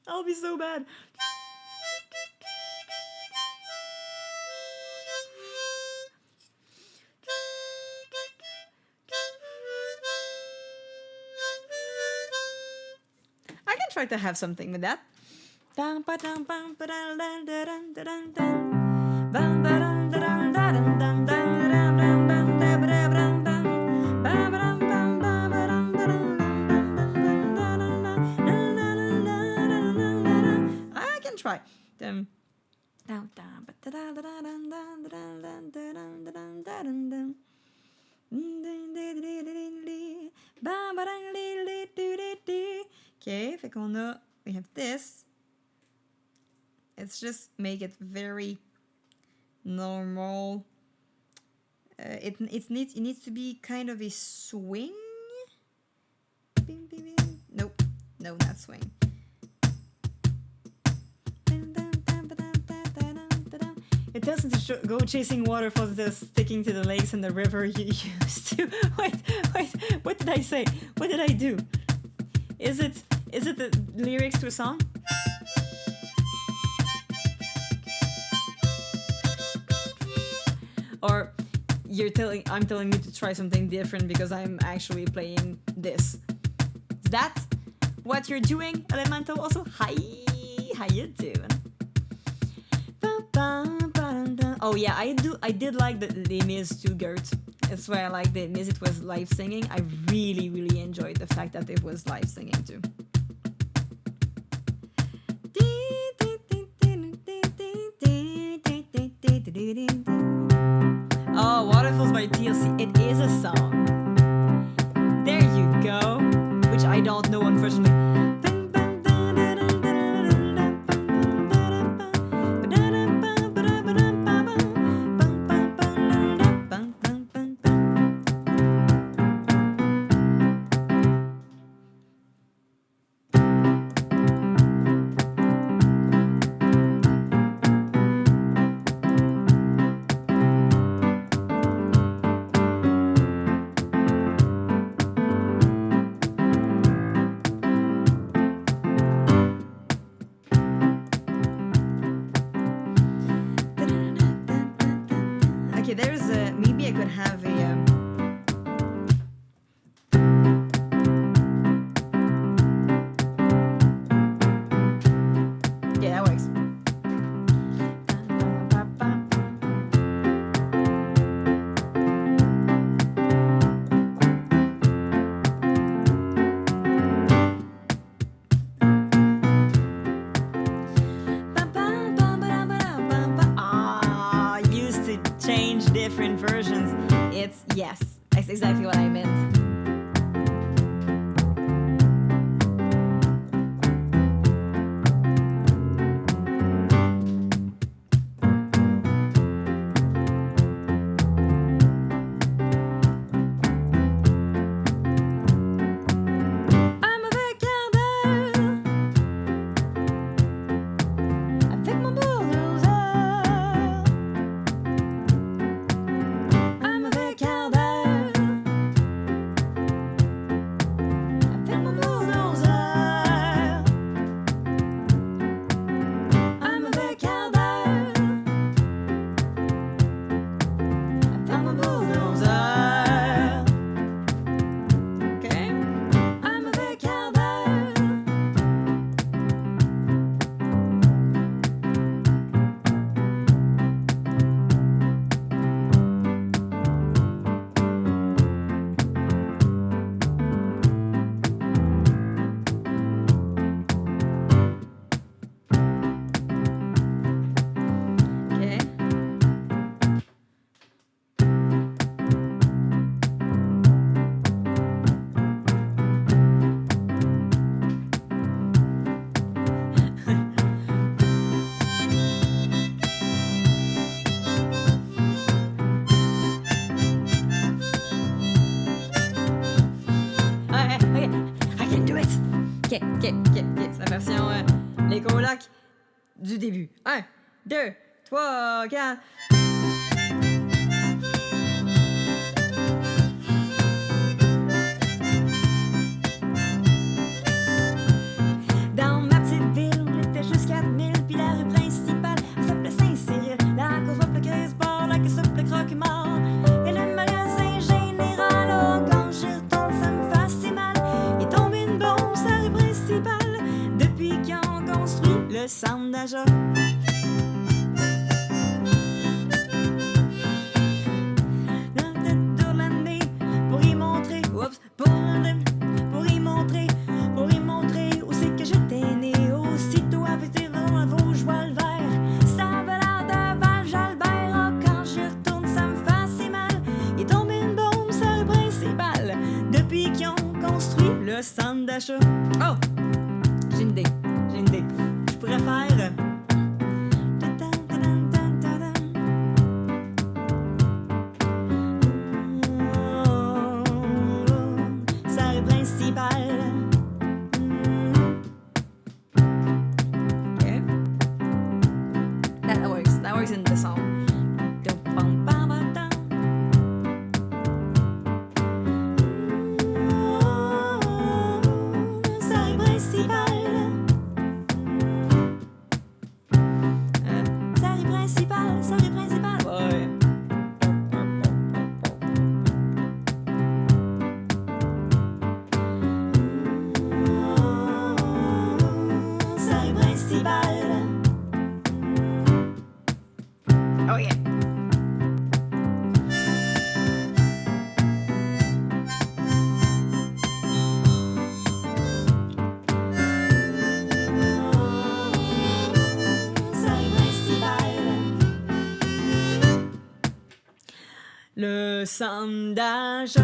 I'll be so bad. I can try to have something with that. Try. Okay, fait qu'on a, we have this. Let's just make it very normal. It needs to be kind of a swing. Nope, no, not swing. It doesn't go chasing waterfalls, just sticking to the lakes and the river you used to. Wait, what did I say? What did I do? Is it the lyrics to a song? Or I'm telling you to try something different because I'm actually playing this. Is that what you're doing, Elemental? Also, hi, how you doing? Oh yeah, I did like the Les Mis to Gert. That's why I like the Les Mis. It was live singing. I really, really enjoyed the fact that it was live singing too. Oh, Waterfalls by TLC. It is a song. There you go. Which I don't know, unfortunately. Yes, that's exactly what I meant. C'est la version les colocs du début. 1, 2, 3, 4. Dans ma petite ville, on était juste 4000, puis la rue principale, elle s'appelait Saint-Cyril. La cause le grise bord, la caisse le croque-mort. Et le magasin général, oh, quand j'y retourne, ça me fait si mal. Il est tombé une bombe sur la rue principale, depuis qu'ils ont construit le centre d'achat. Pour y montrer où c'est que j'étais né. Aussitôt avec des vents à Vosges, vois le vert. Ça avait l'air de Val-Jalbert. Oh, quand j'y retourne, ça me fait si mal. Il est tombé une bombe sur la rue principale, depuis qu'ils ont construit le centre d'achat. Oh! J'ai une idée. Je pourrais faire... Okay. That works in the song. Sarre principale. Sarre principale. Ouais. Oh yeah. Le centre d'achat.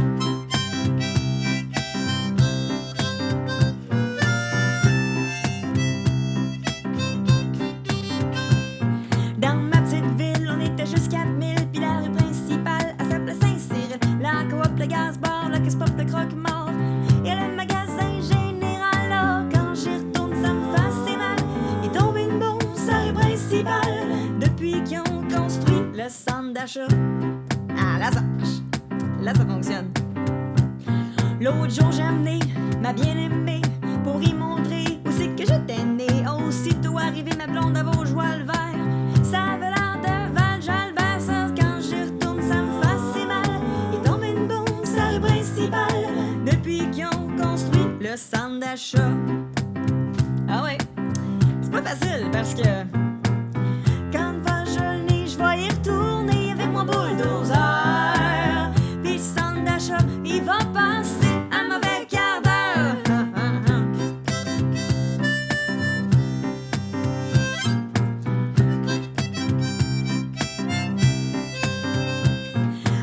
Dans ma petite ville, on était juste 4000, puis la rue principale, elle s'appelait Saint-Cyril. La coop, le gaz-bar, la caisse-pop, le croque-mort. Et le magasin général, là, quand j'y retourne, ça me fait si mal. Il est tombé une bombe sur la rue principale, depuis qu'ils ont construit le centre d'achat. Ah, là ça marche. Là ça fonctionne. L'autre jour j'ai amené ma bien-aimée pour y montrer où c'est que j'étais né. Aussitôt arrivé ma blonde à Vosges, vois le vert. Ça avait l'air de Val-Jalbert, ça quand j'y retourne ça me fait si mal. Il est tombé une bombe sur la rue principale, depuis qu'ils ont construit le centre d'achat. Ah ouais, c'est pas facile parce que quand je l'ai, je vais y retourner avec mon bulldozer. Puis le centre d'achat, il va passer un mauvais quart d'heure.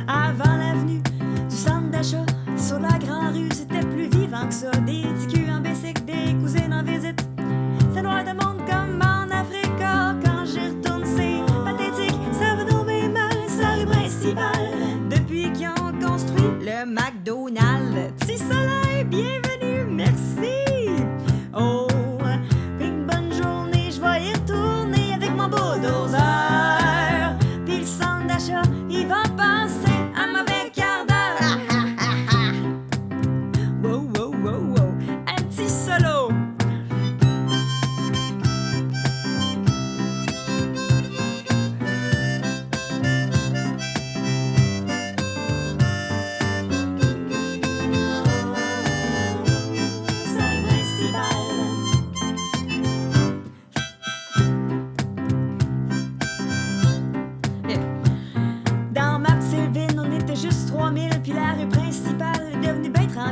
Avant l'avenue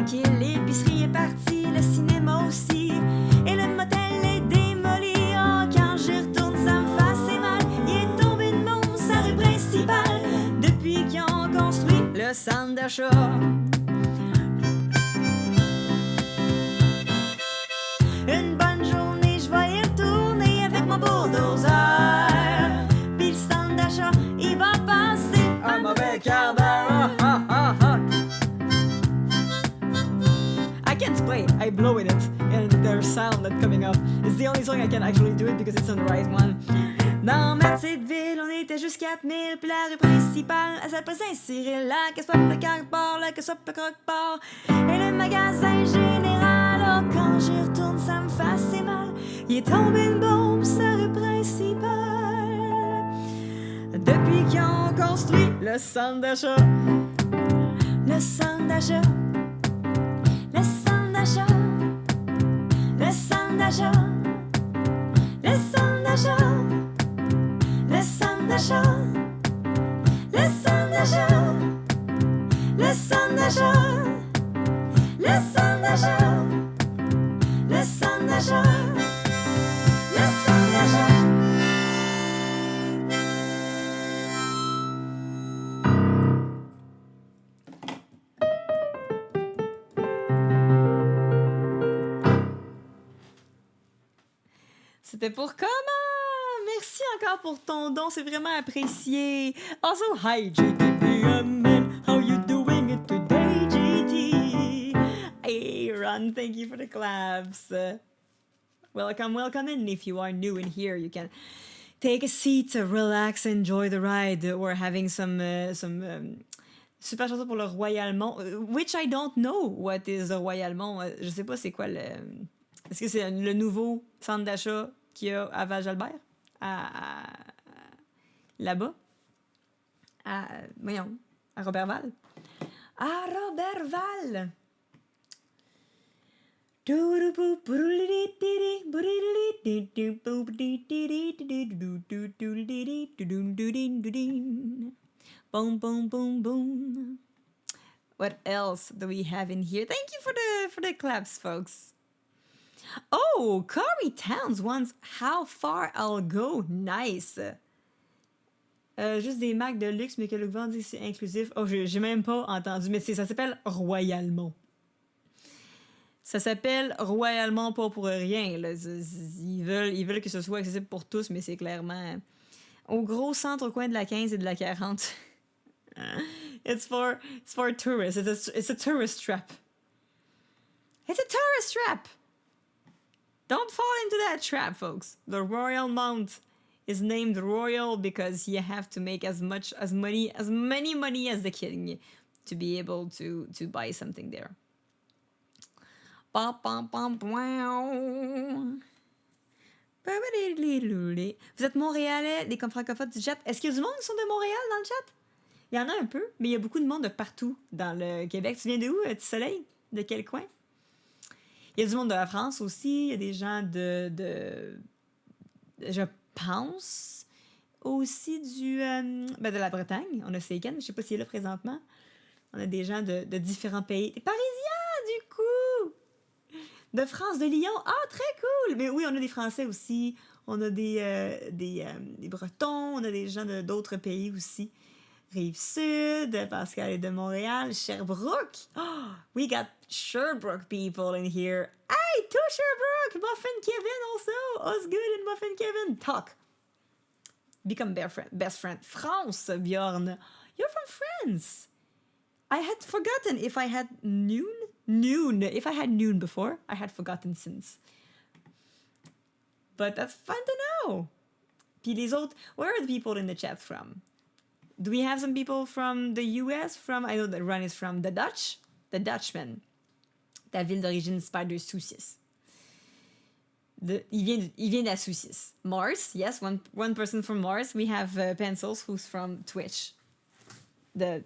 tranquille, l'épicerie est partie, le cinéma aussi, et le motel est démoli. Oh, quand j'y retourne, ça me fait assez mal. Il est tombé de mon sa rue principale depuis qu'ils ont construit le centre d'achat. Une bonne journée, je vais y retourner avec mon bulldozer. Puis le centre d'achat, il va passer un mauvais quart d'heure. I can't play, I blow in it, and there's sound that's coming up. It's the only song I can actually do it because it's on the right one. Dans ma petite ville, on était juste 4000, puis la rue principale, elle s'appelle Saint-Cyril, la casse-pop, le carrefour, la casse-pop, le croque-port, et le magasin général. Oh, quand j'y retourne, ça me fait assez mal. Il est tombé une bombe sur la rue principale depuis qu'ils ont construit le centre d'achat. Le centre d'achat. Le centre d'achat. Le centre d'achat. Le centre d'achat. Le centre d'achat. Le centre d'achat. Le centre d'achat. Le centre d'achat. Le centre d'achat. Le centre d'achat. C'était pour comment? Merci encore pour ton don, c'est vraiment apprécié. Also, hi GTPMN, how you doing it today, GT? Hey, Ron, thank you for the claps. Welcome, welcome in. If you are new in here, you can take a seat, relax, enjoy the ride. We're having some super chanson pour le Royalement, which I don't know what is the Royalement. Je sais pas c'est quoi le... Est-ce que c'est le nouveau centre d'achat qu'il y a à Val-Jalbert? Là-bas? Voyons, à Robertval? À Robertval! Boom, boom, boom, boom. What else do we have in here? Thank you for the claps, folks. Oh, Corey Towns wants How Far I'll Go. Nice. Juste des marques de luxe, mais que le gouvernement dit que c'est inclusif. Oh, j'ai même pas entendu, mais ça s'appelle Royalement. Ça s'appelle Royalement pas pour rien. Là. Ils veulent que ce soit accessible pour tous, mais c'est clairement au gros centre au coin de la 15 et de la 40. It's for tourists. It's a tourist trap. It's a tourist trap. Don't fall into that trap, folks. The Royal Mount is named Royal because you have to make as many money as the king to be able to buy something there. Vous êtes Montréalais, les francophones du chat. Est-ce qu'il y a du monde qui sont de Montréal dans le chat? Il y en a un peu, mais il y a beaucoup de monde de partout dans le Québec. Tu viens de où, Petit Soleil? De quel coin? Il y a du monde de la France aussi. Il y a des gens de je pense, aussi de la Bretagne. On a Seiken, je ne sais pas s'il est là présentement. On a des gens de différents pays. Des Parisiens, du coup! De France, de Lyon. Ah, très cool! Mais oui, on a des Français aussi. On a des Bretons. On a des gens d'autres pays aussi. Rive-Sud, Pascal est de Montréal. Sherbrooke. Oh, we got Sherbrooke people in here. Hey, to Sherbrooke! Muffin Kevin also. Osgood and Muffin Kevin. Talk. Become best friend. France, Bjorn. You're from France. I had forgotten if I had noon. If I had noon before, I had forgotten since. But that's fun to know. Puis les autres, where are the people in the chat from? Do we have some people from the US? I know that Ron is from the Dutchman. Ta ville d'origine Spider-Soucis. Il vient de la Soucis. Mars, yes, one person from Mars. We have Pencils, who's from Twitch. The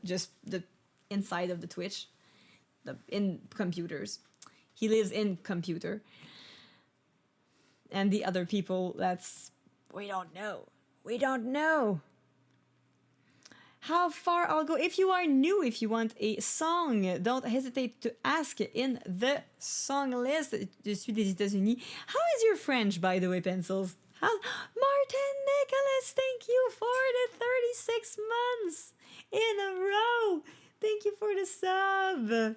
inside of the Twitch. In computers. He lives in computer. And the other people, we don't know. how far I'll go. If you are new, if you want a song, don't hesitate to ask in the song list. Je suis des États-Unis. How is your French, by the way, Pencils? How? Martin Nicholas, thank you for the 36 months in a row. Thank you for the sub.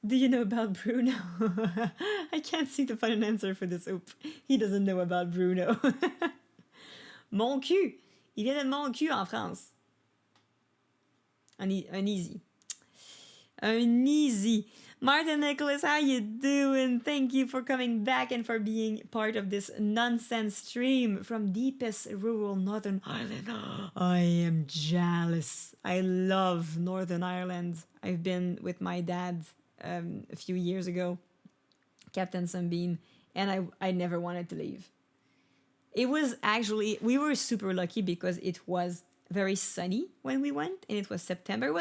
Do you know about Bruno? I can't seem to find an answer for this. Oop, he doesn't know about Bruno. Mon cul. Il vient de mon cul en France. Un easy. An easy. Martin Nicholas, how you doing? Thank you for coming back and for being part of this nonsense stream from deepest rural Northern Ireland. I am jealous. I love Northern Ireland. I've been with my dad a few years ago, Captain Sunbeam, and I never wanted to leave. It was actually, we were super lucky because it was very sunny when we went, and it was September. It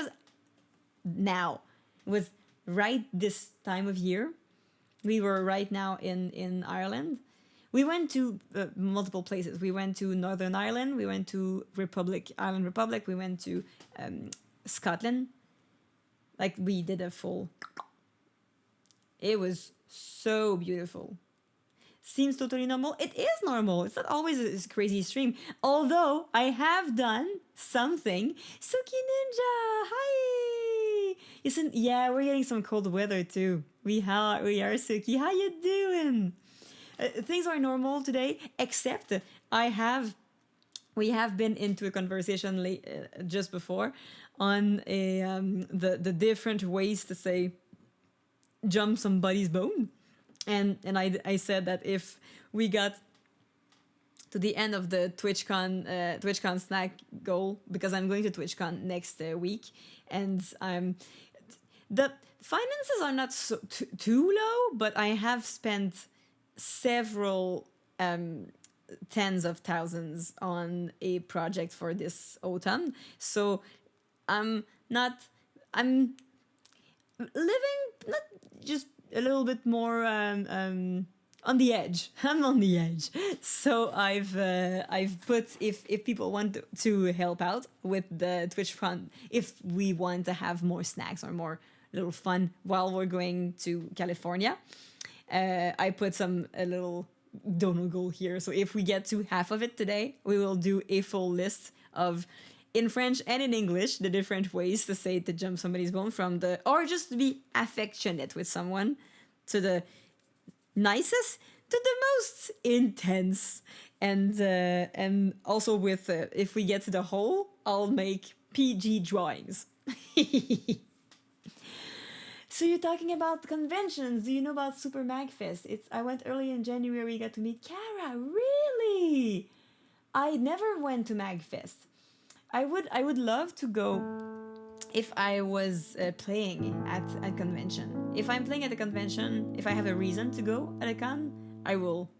was right this time of year. We were right now in Ireland. We went to multiple places. We went to Northern Ireland. We went to Ireland Republic. We went to Scotland. Like, we did a full... It was so beautiful. Seems totally normal. It is normal. It's not always a crazy stream. Although I have done something. Suki Ninja, hi. Yeah, we're getting some cold weather too. We are Suki. How you doing? Things are normal today, except we have been into a conversation just before on the different ways to say jump somebody's bone. And I said that if we got to the end of the TwitchCon snack goal, because I'm going to TwitchCon next week, and the finances are not too low, but I have spent several tens of thousands on a project for this autumn. So I'm living not just a little bit more on the edge. I'm on the edge. So I've put, if people want to help out with the TwitchCon, if we want to have more snacks or more little fun while we're going to California, I put a little donor goal here. So if we get to half of it today, we will do a full list of, in French and in English, the different ways to say to jump somebody's bone, or just to be affectionate with someone, to the nicest to the most intense, and also with if we get to the whole, I'll make PG drawings. So you're talking about conventions. Do you know about Super Magfest? I went early in January, got to meet Kara. Really? I never went to Magfest. I would love to go if I was playing at a convention. If I'm playing at a convention, if I have a reason to go at a con, I will,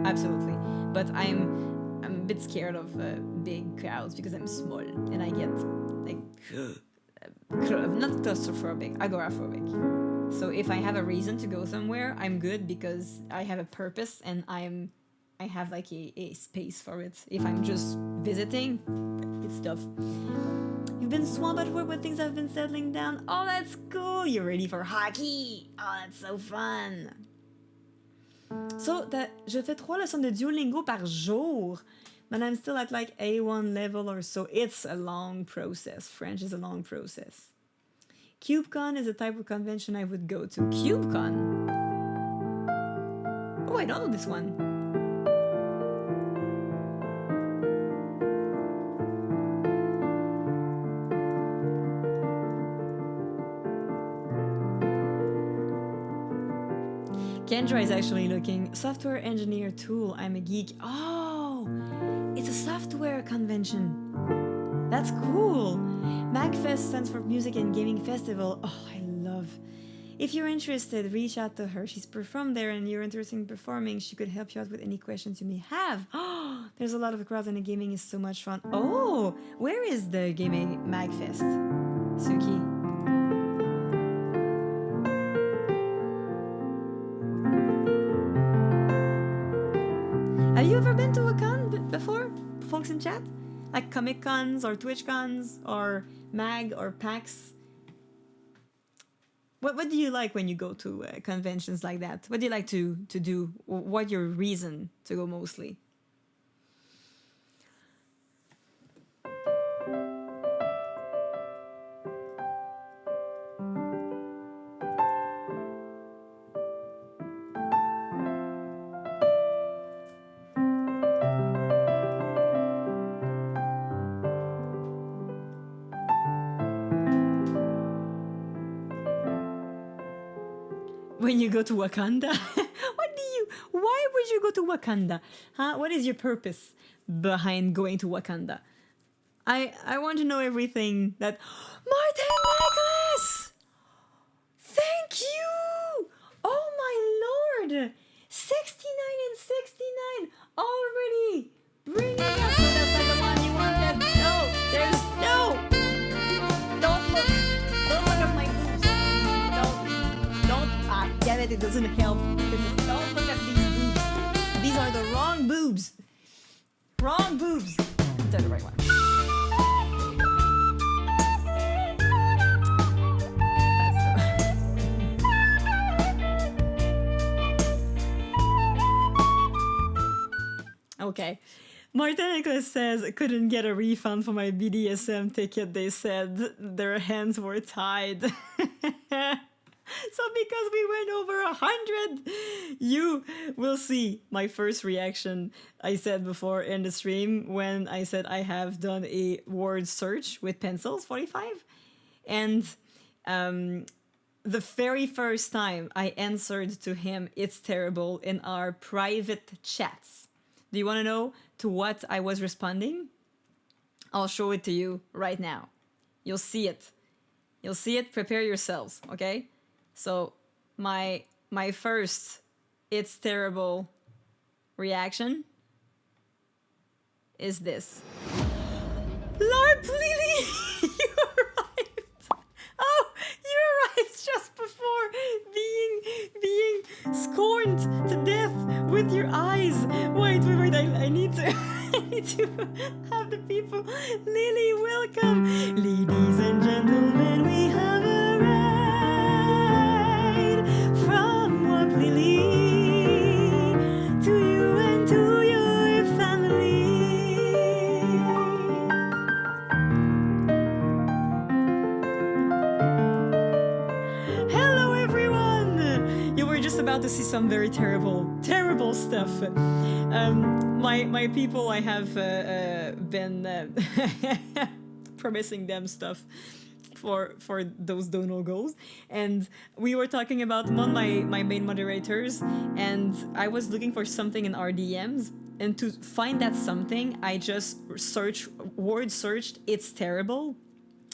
absolutely. But I'm a bit scared of big crowds because I'm small and I get like not claustrophobic, agoraphobic. So if I have a reason to go somewhere, I'm good because I have a purpose and I have like a space for it. If I'm just visiting, it's tough. You've been swamped at work, but things have been settling down. Oh, that's cool. You're ready for hockey. Oh, that's so fun. So, je fais 3 leçons de Duolingo par jour, but I'm still at like A1 level or so. It's a long process. French is a long process. CubeCon is a type of convention I would go to. CubeCon? Oh, I don't know this one. Kendra is actually looking. Software engineer tool. I'm a geek. Oh, it's a software convention. That's cool. MagFest stands for Music and Gaming Festival. Oh, I love. If you're interested, reach out to her. She's performed there and you're interested in performing. She could help you out with any questions you may have. Oh, there's a lot of crowds and the gaming is so much fun. Oh, where is the gaming MagFest? Suki. Have you ever been to a con before, folks in chat? like Comic Cons or Twitch Cons or MAG or PAX? What do you like when you go to conventions like that? What do you like to do? What your reason to go mostly? When you go to Wakanda? Why would you go to Wakanda? Huh? What is your purpose behind going to Wakanda? I want to know everything that... Martin Nicholas! Thank you! Oh my lord! 69 and 69 already! Bringing us... No, that's not the one you wanted. No! There's... No! Don't look! Don't look at my boobs. Don't... Ah, damn it, it doesn't help. Don't look at these boobs. These are the wrong boobs. Wrong boobs. They're the right one. Okay. Martin Nicholas says, couldn't get a refund for my BDSM ticket. They said their hands were tied. So because we went over 100, you will see my first reaction. I said before in the stream when I said I have done a word search with pencils 45. And the very first time I answered to him, it's terrible, in our private chats. Do you want to know to what I was responding? I'll show it to you right now. You'll see it. You'll see it. Prepare yourselves, okay? So my first it's terrible reaction is this. Lord Lily, you arrived. Oh, you arrived just before being scorned to death with your eyes. Wait, I need to I need to have the people. Lily, welcome. Ladies and gentlemen, we have arrived from Wap Lily to you and to your family. Hello everyone! You were just about to see some very terrible stuff. My people, I have been promising them stuff for those dono goals, and we were talking about among my main moderators, and I was looking for something in our DMs, and to find that something, I just word searched it's terrible,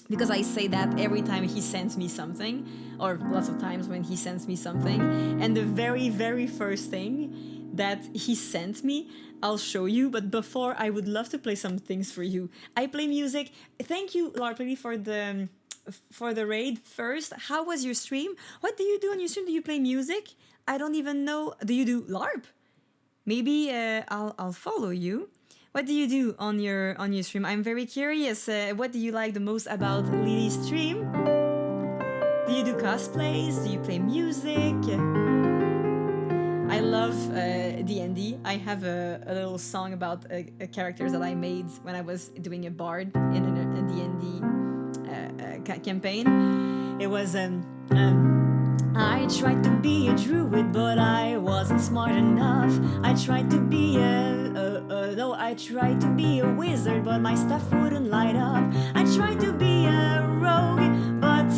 because I say that every time he sends me something, or lots of times when he sends me something, and the very first thing that he sent me, I'll show you, but before I would love to play some things for you. I play music. Thank you, Larply, for the raid first. How was your stream? What do you do on your stream? Do you play music? I don't even know. Do you do LARP? Maybe I'll follow you. What do you do on your stream? I'm very curious. What do you like the most about Lily's stream? Do you do cosplays? Do you play music? I love D&D. I have a little song about characters that I made when I was doing a bard in a D&D campaign. It was I tried to be a druid, but I wasn't smart enough. I tried to be a wizard, but my stuff wouldn't light up. I tried to be a rogue, but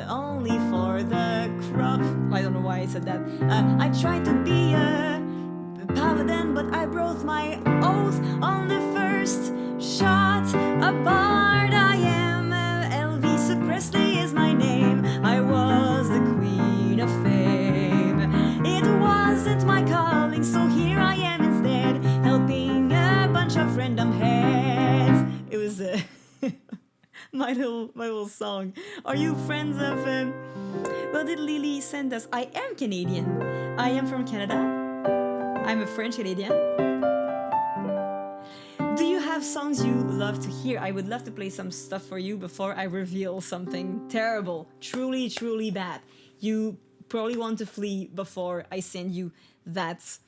only for the crop. I don't know why I said that. I tried to be a paladin, but I broke my oath on the first shot. A bard I am, Elvis Presley is my name. I was the queen of fame. It wasn't my calling, so here I am instead, helping a bunch of random heads. It was my little song. Are you friends of... Well, did Lily send us? I am Canadian. I am from Canada. I'm a French Canadian. Do you have songs you love to hear? I would love to play some stuff for you before I reveal something terrible, truly, truly bad. You probably want to flee before I send you that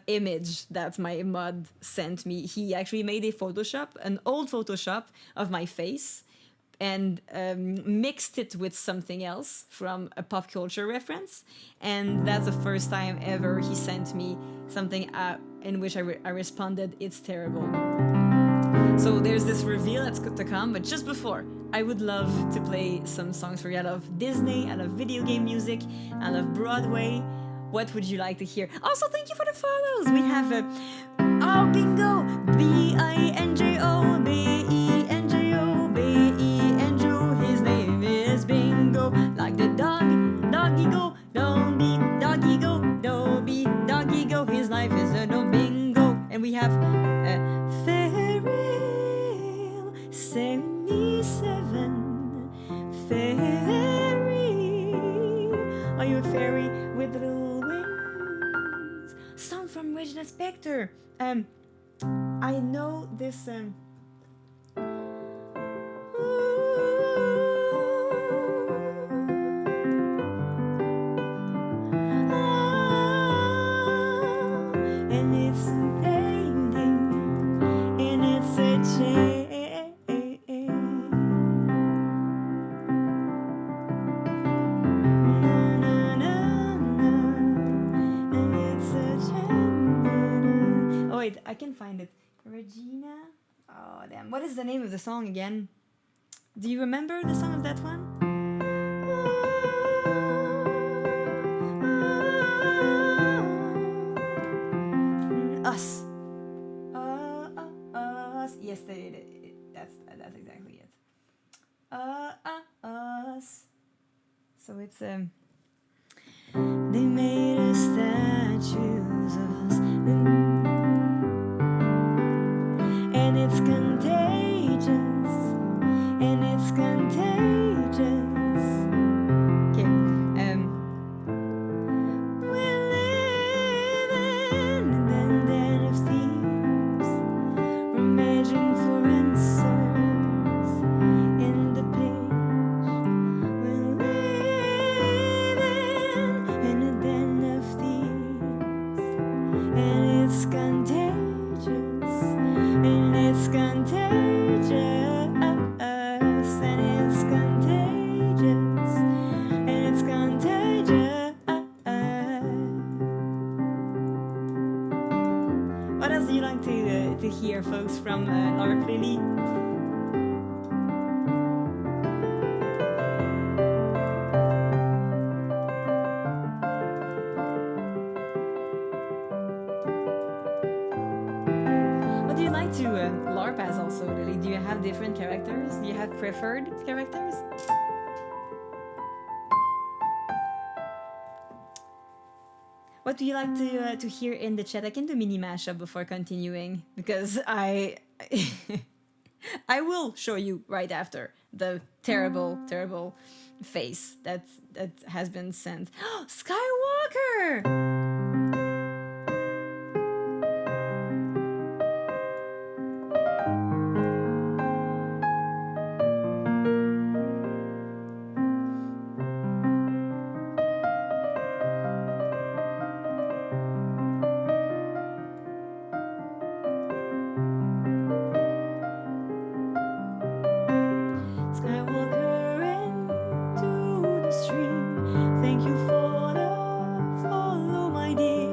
image that my mod sent me. He actually made an old Photoshop of my face, and mixed it with something else from a pop culture reference. And that's the first time ever he sent me something in which I responded, "It's terrible." So there's this reveal that's to come, but just before, I would love to play some songs for you. I love Disney, I love video game music, I love Broadway. What would you like to hear? Also, thank you for the follows. We have bingo, BINJO, BENJO. His name is Bingo, like the dog, doggy go, doggy go, doggy go. His life is a no bingo. And we have Feral 77, fairy. Are you a fairy with little wings? Song from Regina Spektor. I know this. And it's ding ding, and it's a change. And it's a change. Oh wait, I can find it. Regina. Oh damn! What is the name of the song again? Do you remember the song of that one? Us. Us. Yes, that's exactly it. Us. So it's they made us statues of us, and it's contagious, and it's contagious. Okay. We live in an den of thieves, rummaging for answers in the page. We live in a den of thieves, and it's contagious, and it's contagious, and it's contagious, and it's contagious. What else do you like to hear, folks, from Laura Clearly? What do you like to LARP as also, Lily? Do you have different characters? Do you have preferred characters? What do you like to hear in the chat? I can do mini mashup before continuing, because I I will show you right after the terrible, terrible face that has been sent. Skywalker! Skywalker into the stream. Thank you for the follow, my dear.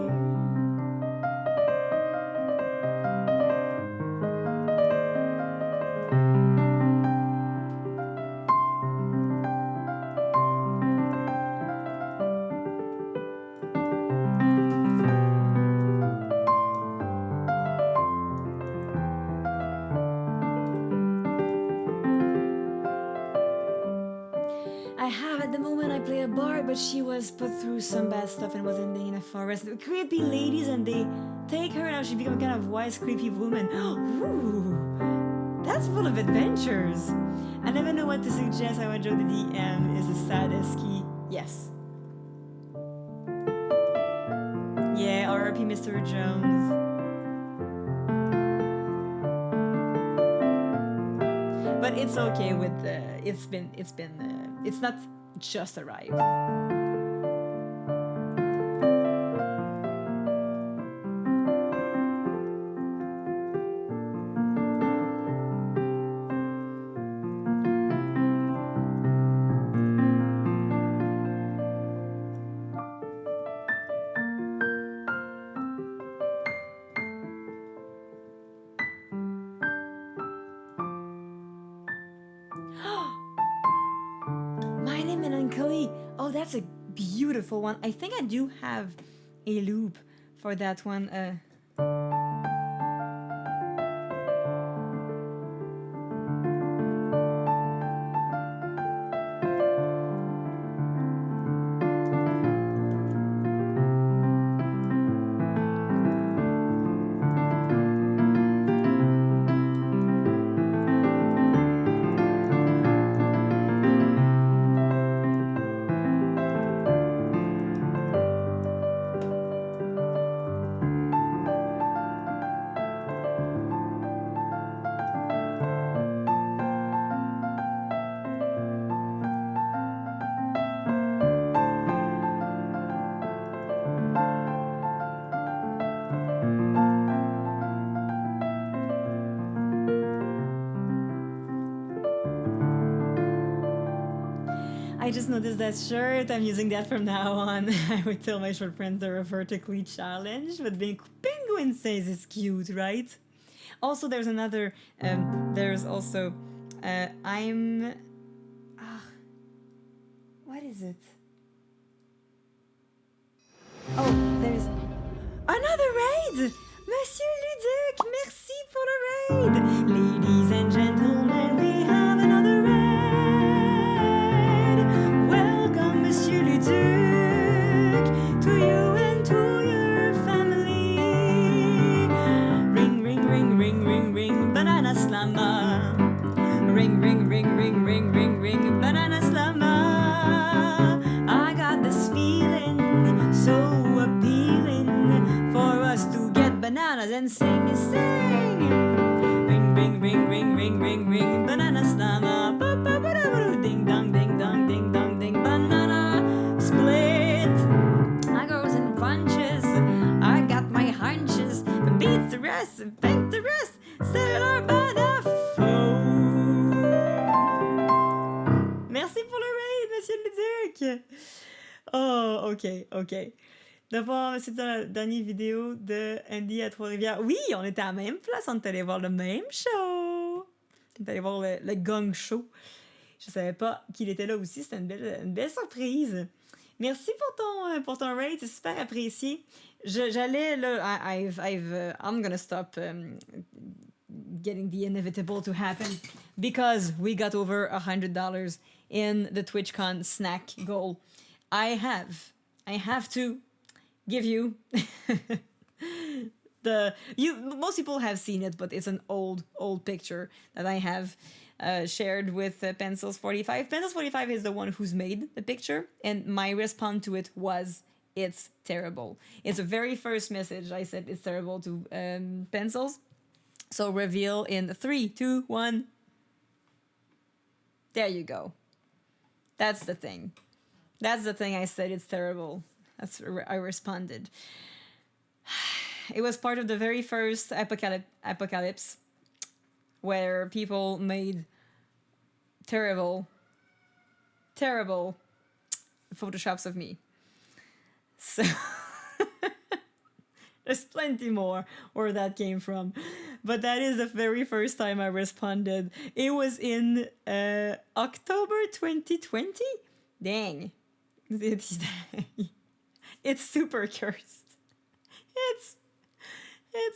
I have at the moment I play a bard, but she was put through some bad stuff and was ending in a forest. Creepy ladies, and they take her, and now she become kind of wise, creepy woman. Ooh, that's full of adventures. I never know what to suggest. I want Joe the DM is the saddest key. Yes. Yeah, RRP Mr. Jones. but it's okay with the. It's not just arrived. My name melancholy. Oh, that's a beautiful one. I think I do have a loop for that one. I just noticed that shirt. I'm using that from now on. I would tell my short friends they're vertically challenged, but being penguin says it's cute, right? Also, there's another. There's also. I'm. What is it? Oh, there's another raid. Monsieur Luduc, merci pour le raid. Ladies and gentlemen, we have another raid. Welcome, Monsieur Luduc, to you and to your family. Ring, ring, ring, ring, ring, ring, banana slammer. Ring, ring, ring, ring, ring, ring, ring, banana slammer. I got this feeling so appealing for us to get bananas and sing, sing. Ring, ring, ring, ring, ring, ring, ring, banana slammer. Ding dong, ding dong, ding dong, ding, banana split. I goes in bunches, I got my hunches, beat the rest, bank the rest, set our banana foe. Merci pour le raid, Monsieur Luduc. Oh, ok. D'abord, c'était la dernière vidéo de Andy à Trois-Rivières. Oui, on était à la même place, on est allé voir le même show. On est allé voir le Gong Show. Je savais pas qu'il était là aussi, c'était une belle surprise. Merci pour ton raid, c'est super apprécié. J'allais là, I'm gonna stop getting the inevitable to happen because we got over $100 in the TwitchCon snack goal. I have to give you most people have seen it, but it's an old picture that I have shared with Pencils 45. Pencils 45 is the one who's made the picture, and my response to it was, it's terrible. It's the very first message I said it's terrible to Pencils. So reveal in 3, 2, 1. There you go. That's the thing. I said it's terrible. I responded. It was part of the very first apocalypse where people made terrible photoshops of me. So there's plenty more where that came from. But that is the very first time I responded. It was in October 2020? Dang. It's super cursed. It's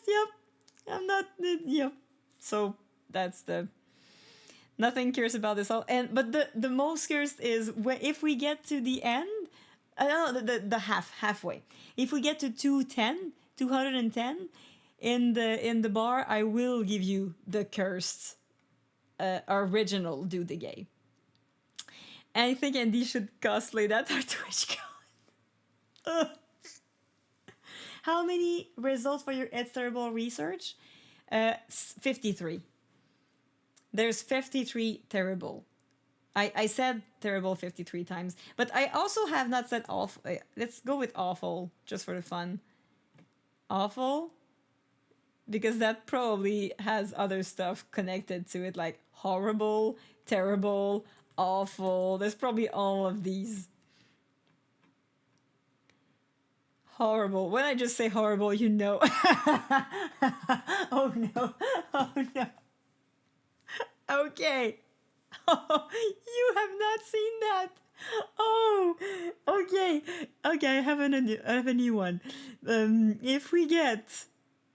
yep. I'm not yep. So that's the nothing cursed about this all. But the most cursed is if we get to the end. The halfway. If we get to 210 in the bar, I will give you the cursed original Do the Gay. And I think Andy should cosplay that our TwitchCon. How many results for your It's Terrible research? 53. There's 53 terrible. I said terrible 53 times, but I also have not said awful. Let's go with awful, just for the fun. Awful? Because that probably has other stuff connected to it, like horrible, terrible, awful. There's probably all of these. Horrible. When I just say horrible, you know. Oh no. Oh no. Okay. Oh, you have not seen that. Oh, okay. Okay, I have a new one. If we get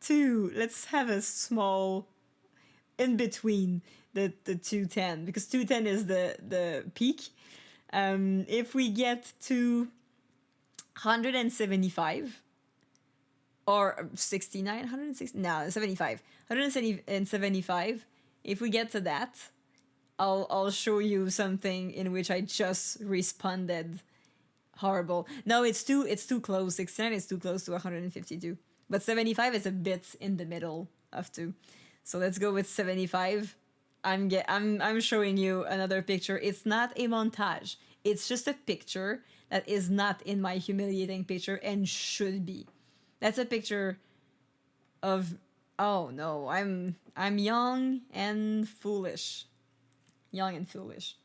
to, let's have a small in between the 210, because 210 is the peak. If we get to 175 or 69, 160, no, 75, 175. If we get to that, I'll show you something in which I just responded horrible. No, it's too close. 69 is too close to 152. But 75 is a bit in the middle of two. So let's go with 75. I'm showing you another picture. It's not a montage. It's just a picture that is not in my humiliating picture and should be. That's a picture of, oh no, I'm young and foolish. Young and foolish.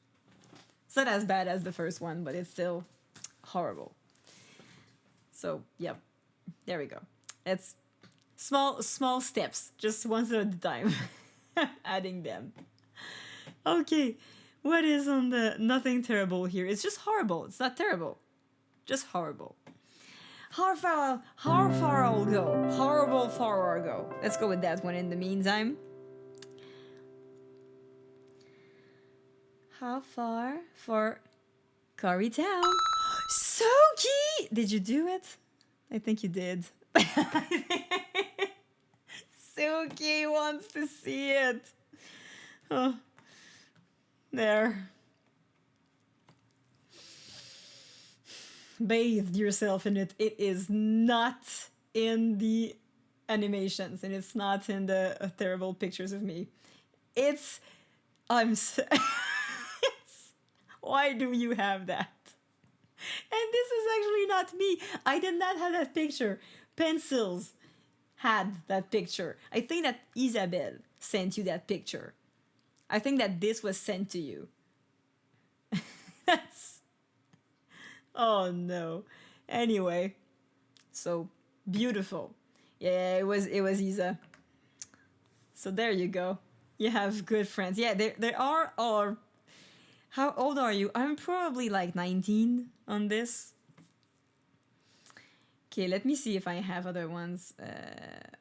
It's not as bad as the first one, but it's still horrible. So, yep. There we go. It's small steps, just one at a time. Adding them. Okay. What is on the nothing terrible here? It's just horrible. It's not terrible. Just horrible. How far I'll go? Horrible far I'll go. Let's go with that one in the meantime. How far for Currytown? Soki! Did you do it? I think you did. Soki wants to see it. Oh. There. Bathe yourself in it. It is not in the animations, and it's not in the terrible pictures of me. It's... Why do you have that? And this is actually not me. I did not have that picture. Pencils had that picture. I think that Isabelle sent you that picture. I think that this was sent to you. That's... Oh no. Anyway. So beautiful. Yeah, it was Isa. So there you go. You have good friends. Yeah, there are all... How old are you? I'm probably like 19 on this. Okay, let me see if I have other ones.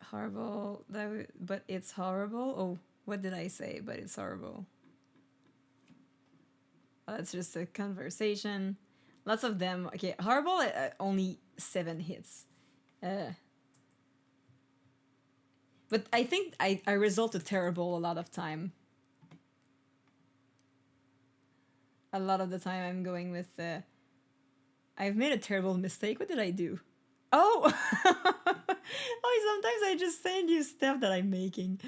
Horrible, but it's horrible. Oh, what did I say? But it's horrible. Oh, that's just a conversation. Lots of them. Okay, horrible, only 7 hits. But I think I result to terrible a lot of time. A lot of the time I'm going with... I've made a terrible mistake. What did I do? Oh! Oh, sometimes I just send you stuff that I'm making.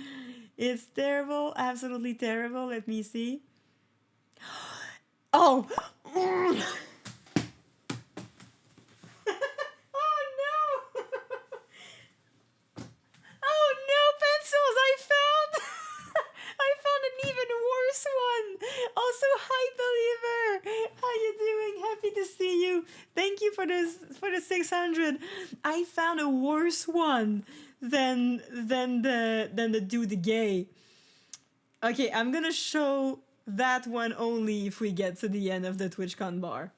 It's terrible. Absolutely terrible. Let me see. Oh! Oh no! Oh no, pencils! I found an even worse one. Also, hi Believer. How you doing? Happy to see you. Thank you for the 600. I found a worse one than the do the gay. Okay, I'm gonna show that one only if we get to the end of the TwitchCon bar.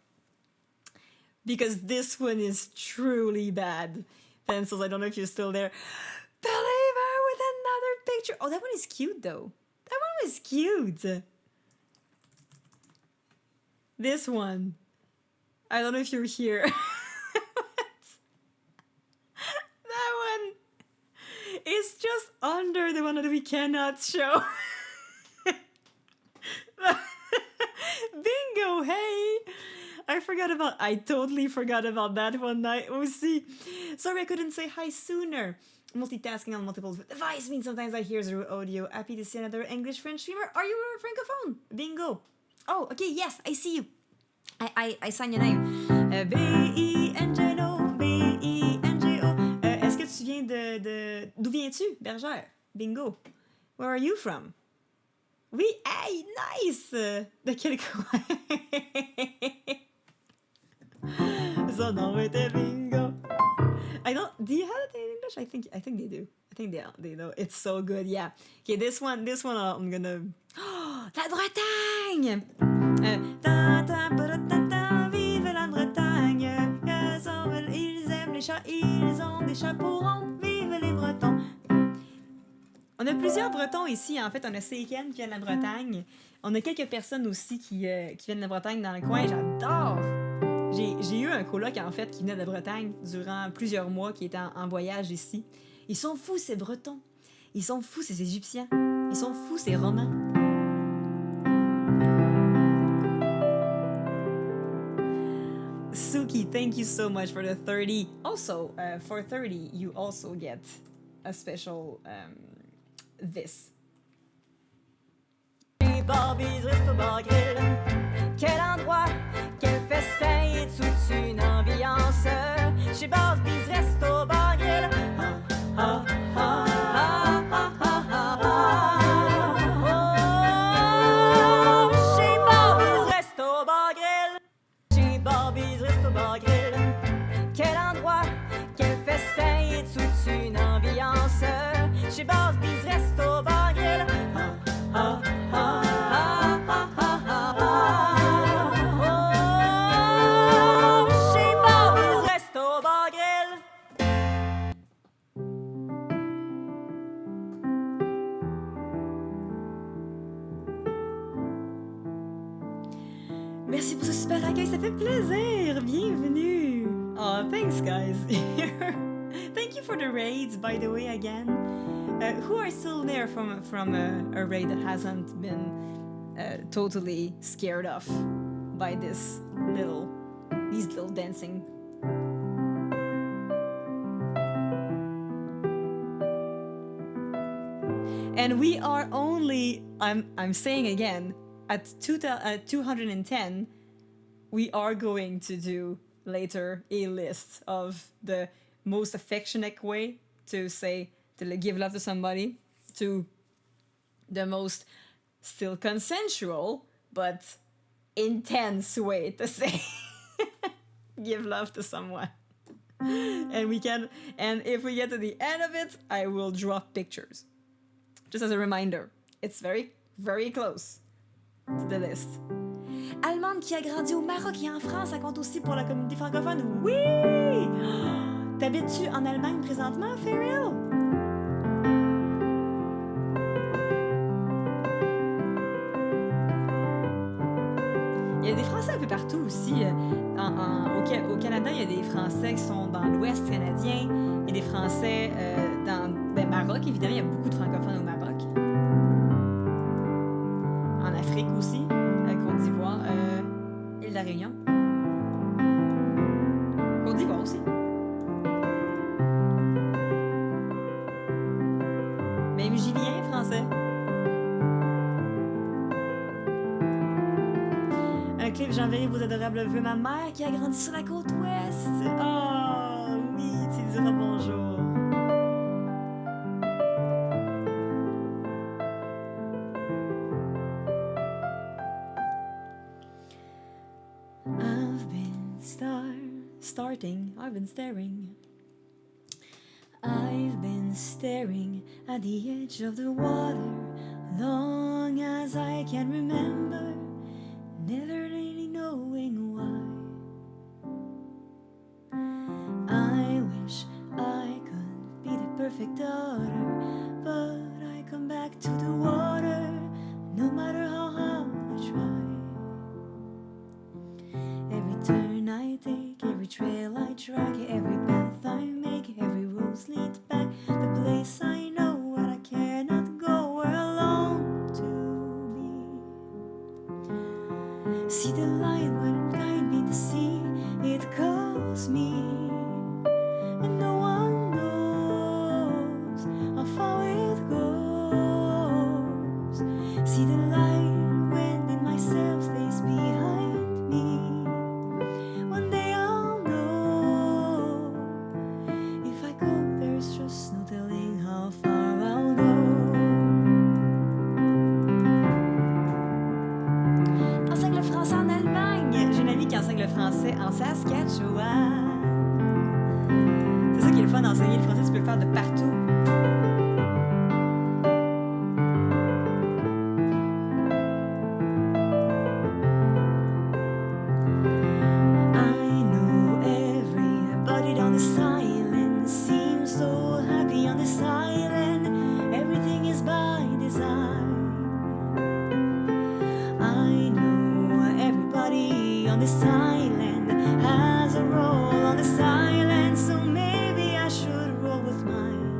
Because this one is truly bad. Pencils, I don't know if you're still there. Believer with another picture. Oh, that one is cute though. That one was cute. This one. I don't know if you're here. That one is just under the one that we cannot show. Bingo, hey! I totally forgot about that one night. Oh, see. Sorry I couldn't say hi sooner. multitasking on multiple devices means sometimes I hear zero audio. Happy to see another English-French streamer. Are you a francophone? Bingo. Oh, okay, yes, I see you. I signed your name. B-I-N-G-O, B-I-N-G-O. Est-ce que tu viens de... D'où viens-tu, Bergère? Bingo. Where are you from? Oui, hey, nice! De quel coin? Son nom était Bingo. I don't... Do you have it in English? I think they do. I think they know. It's so good, yeah. Okay, this one I'm gonna... Oh, la Bretagne! Vive la Bretagne! Ils aiment les chats, ils ont des chapeaux ronds. Vive les Bretons! On a plusieurs Bretons ici. En fait, on a Seiken qui vient de la Bretagne. On a quelques personnes aussi qui viennent de la Bretagne dans le coin. J'adore! J'ai eu un coloc, en fait, qui venait de la Bretagne durant plusieurs mois, qui était en voyage ici. Ils sont fous, ces Bretons. Ils sont fous, ces Égyptiens. Ils sont fous, ces Romains. Suki, thank you so much for the 30. Also, for 30, you also get a special this. Chez Barbie's Resto Bar Grill, quel endroit, quel festin et toute une ambiance. Chez Barbie's Resto Bar Grill, ah, ah, ah, ah, ah, ah, ah, ah. Oh, chez Barbie's Resto Bar Grill, chez Barbie's Resto Bar Grill, quel endroit, quel festin et toute une ambiance. Chez Barbie's Resto Bar Grill, ah, ah, ah. Merci pour ce super accueil, ça fait plaisir. Bienvenue. Oh, thanks, guys. Thank you for the raids, by the way, again. Who are still there from a raid that hasn't been totally scared off by these little dancing? And we are only, I'm saying again, at 210, we are going to do later a list of the most affectionate way to say, to give love to somebody, to the most still consensual but intense way to say give love to someone. And if we get to the end of it, I will drop pictures. Just as a reminder, it's very, very close to the list. Allemande qui a grandi au Maroc et en France, ça compte aussi pour la communauté francophone. Oui! T'habites-tu en Allemagne présentement, Ferrell? Il y a des Français un peu partout aussi. Au Canada, il y a des Français qui sont dans l'Ouest canadien. Il y a des Français dans Maroc, évidemment. Il y a beaucoup de francophones au Maroc. En Afrique aussi. Côte d'Ivoire. Île de la Réunion. Côte d'Ivoire aussi. Même Julien, français. Un clip, j'enverrai vos adorables vœux. Ma mère qui a grandi sur la côte ouest. Oh, oui, tu diras bonjour. I've been starting, I've been staring. I've been staring at the edge of the water long as I can remember, never really knowing why. I wish I could be the perfect daughter, but I come back to the water no matter how hard I try. Every turn I take, every trail I track, every path I make, every road leads back. The place I know where I cannot go, where I long to be. See the light when it guide me to see, it calls me, and no one knows See the light wind in my sails stays behind me. One day I'll know. If I go, there's just no telling how far I'll go. Enseigne le français en Allemagne. J'ai une amie qui enseigne le français en Saskatchewan. C'est ça qui est le fun d'enseigner le français, tu peux le faire de partout. I know everybody on this island seems so happy on this island. Everything is by design. I know everybody on this island has a role on this island, so maybe I should roll with mine.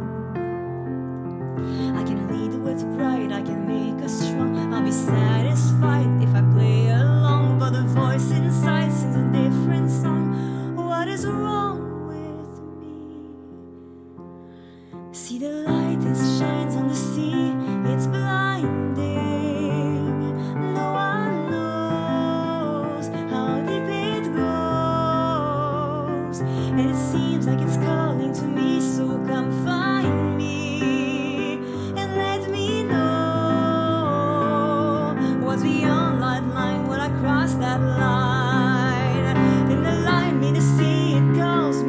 I can lead with pride, I can make us strong. I'll be satisfied if I play along, but the voice inside sings a different song. What is wrong with me? See the light, it shines on the sea, it's blinding. No one knows how deep it goes, and it seems like it's calling to me, so come find me and let me know what's beyond that line. When I cross that line, and the line mean to see, it calls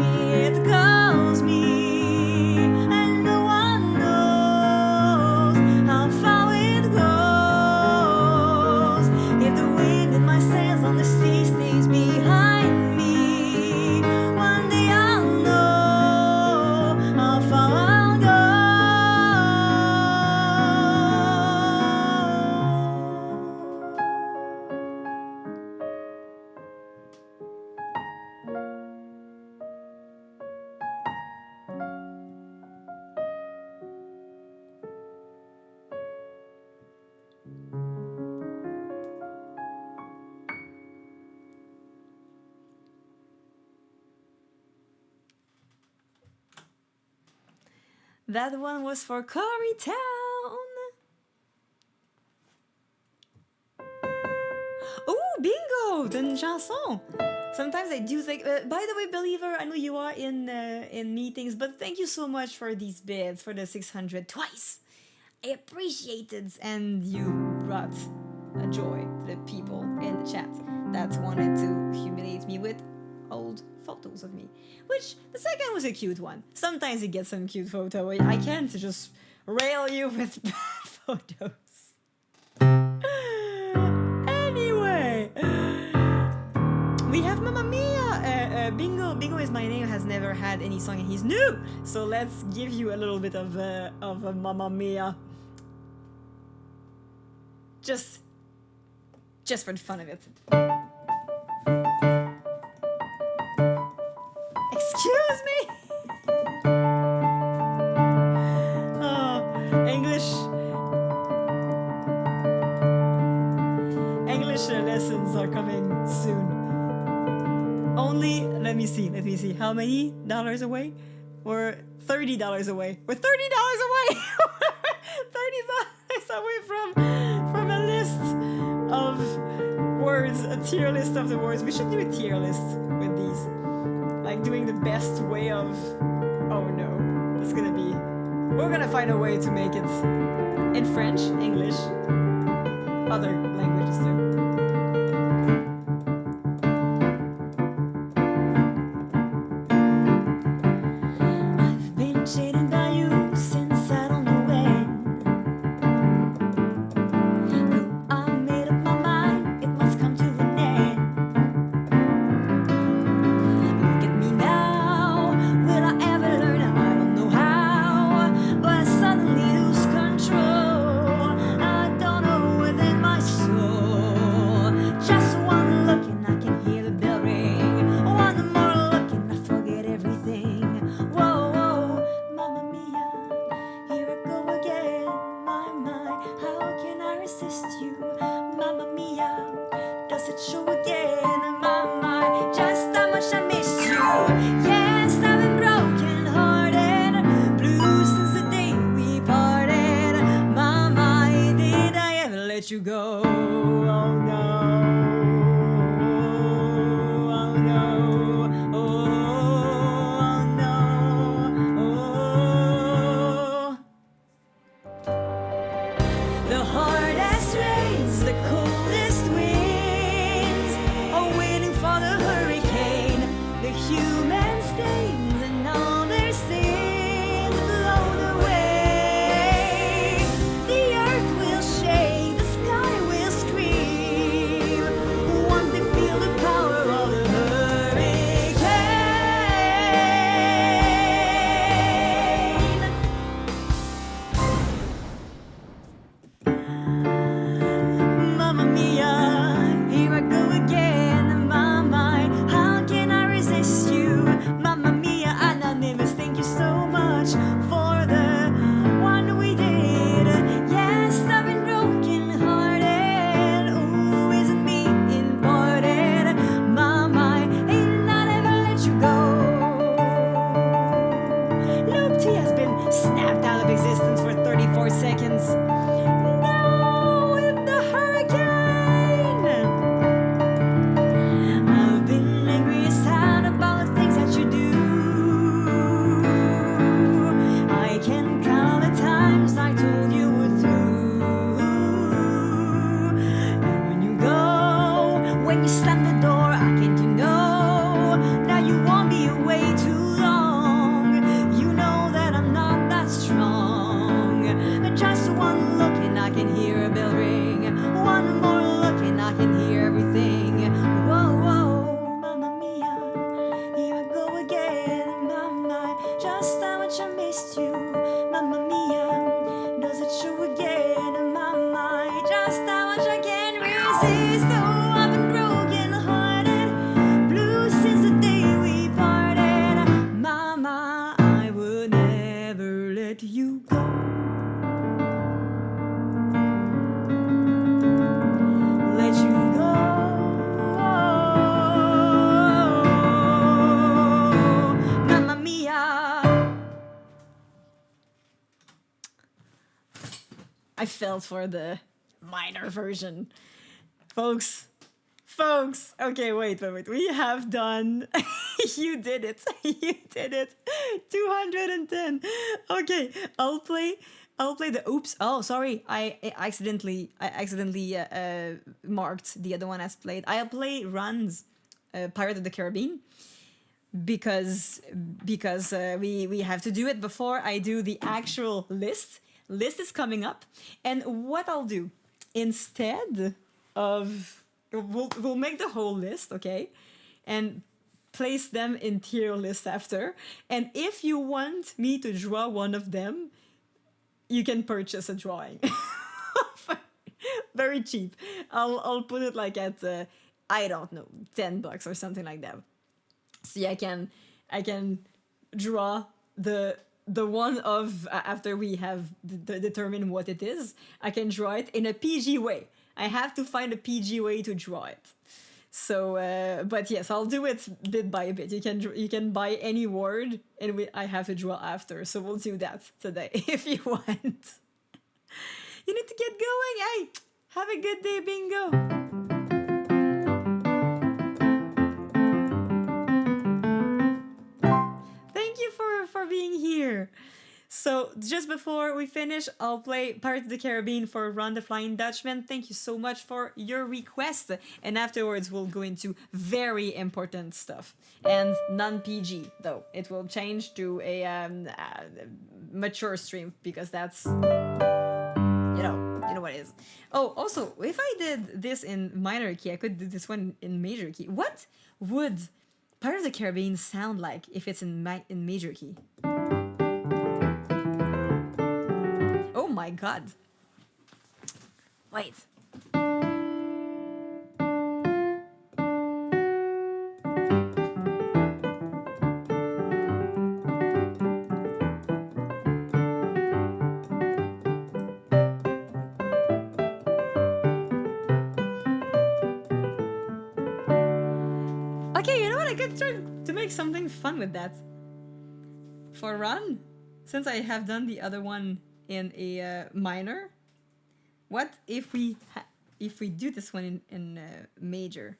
me, and no one knows how far it goes. If the wind in my sails on the sea stays behind me, one day I'll know how far I'll go. That one was for Coreytown. Oh, bingo! Une chanson. Sometimes I do think. By the way, Believer, I know you are in meetings, but thank you so much for these bids for the 600 twice. I appreciate it, and you brought a joy to the people in the chat that wanted to humiliate me with old photos of me. Which, the second was a cute one. Sometimes you get some cute photo. I can't just rail you with bad photos. Anyway, we have Mamma Mia. Bingo. Bingo is my name. Has never had any song, and he's new. So let's give you a little bit of a Mamma Mia. Just for the fun of it. Excuse me. Oh, English lessons are coming soon. Only, let me see. How many dollars away? We're $30 away. We're $30 away. $30 away from a list of words, a tier list of the words. We should do a tier list with these. Like doing the best way of, oh no, it's gonna be, we're gonna find a way to make it in French, English, other languages too. I've been shaded by you since I don't know when. Though I made up my mind, it must come to an end. Look at me now, will I ever learn? I don't know how, but I suddenly lose control. I don't know within my soul. Just one look and I can hear the bell ring. One more look and I forget everything. Whoa, whoa, Mamma Mia, here I go again. My, how can I resist you? Mamma Mia, does it show again? My, just how much I miss you. Yes, I've been broken hearted, blue since the day we parted. My, did I ever let let you go. Oh no. Oh no. Oh no. Oh. The hardest rains, the coldest winds are waiting for the hurricane. The human stains and all their sins blown away. The earth will shake, the sky will scream once they feel the power of the hurricane. Mamma mia, here I go again. My mind, how can I resist you? Mamma mia, anonymous, thank you so much for the one we did. Yes, I've been broken hearted. Ooh, isn't me important? My mind, ain't I never let you go. Loop T has been snapped out of existence for 34 seconds. No, in the hurricane! I've been angry as hell about the things that you do. I can count all the times I told you we're through. And when you go, when you slam the door, I can't you know now you won't be away too long. You know that I'm not that strong. And just one look and I can hear a bell ring. One more look and I can hear everything. Whoa, whoa, mamma mia, here I go again. Mama, just how much I missed you. Mamma mia, does it show again? Mama, just how much I can resist. Oh, I've been broken hearted, blue since the day we parted. Mama, I would never let you go. Let you go. Mamma mia. I fell for the minor version. Folks, okay, wait. We have done, you did it. You did it. 210. Okay, I'll play the oops. Oh, sorry. I accidentally marked the other one as played. I'll play Run's Pirate of the Caribbean because we have to do it before I do the actual list. List is coming up, and what I'll do instead of we'll make the whole list, okay, and place them in tier list after. And if you want me to draw one of them, you can purchase a drawing. Very cheap. I'll put it like at I don't know, $10 or something like that. See, I can draw the one of after we have determined what it is. I can draw it in a PG way. I have to find a PG way to draw it. So, but yes, I'll do it bit by bit. You can buy any word, and I have to draw after. So we'll do that today if you want. You need to get going. Hey, have a good day, Bingo. Thank you for being here. So just before we finish, I'll play Pirates of the Caribbean for Ron the Flying Dutchman. Thank you so much for your request. And afterwards, we'll go into very important stuff. And non-PG, though. It will change to a mature stream, because that's, you know what it is. Oh, also, if I did this in minor key, I could do this one in major key. What would Pirates of the Caribbean sound like if it's in major key? Oh my god. Wait. Okay, you know what? I could try to make something fun with that. For Ron, since I have done the other one in a minor, What if we do this one in major?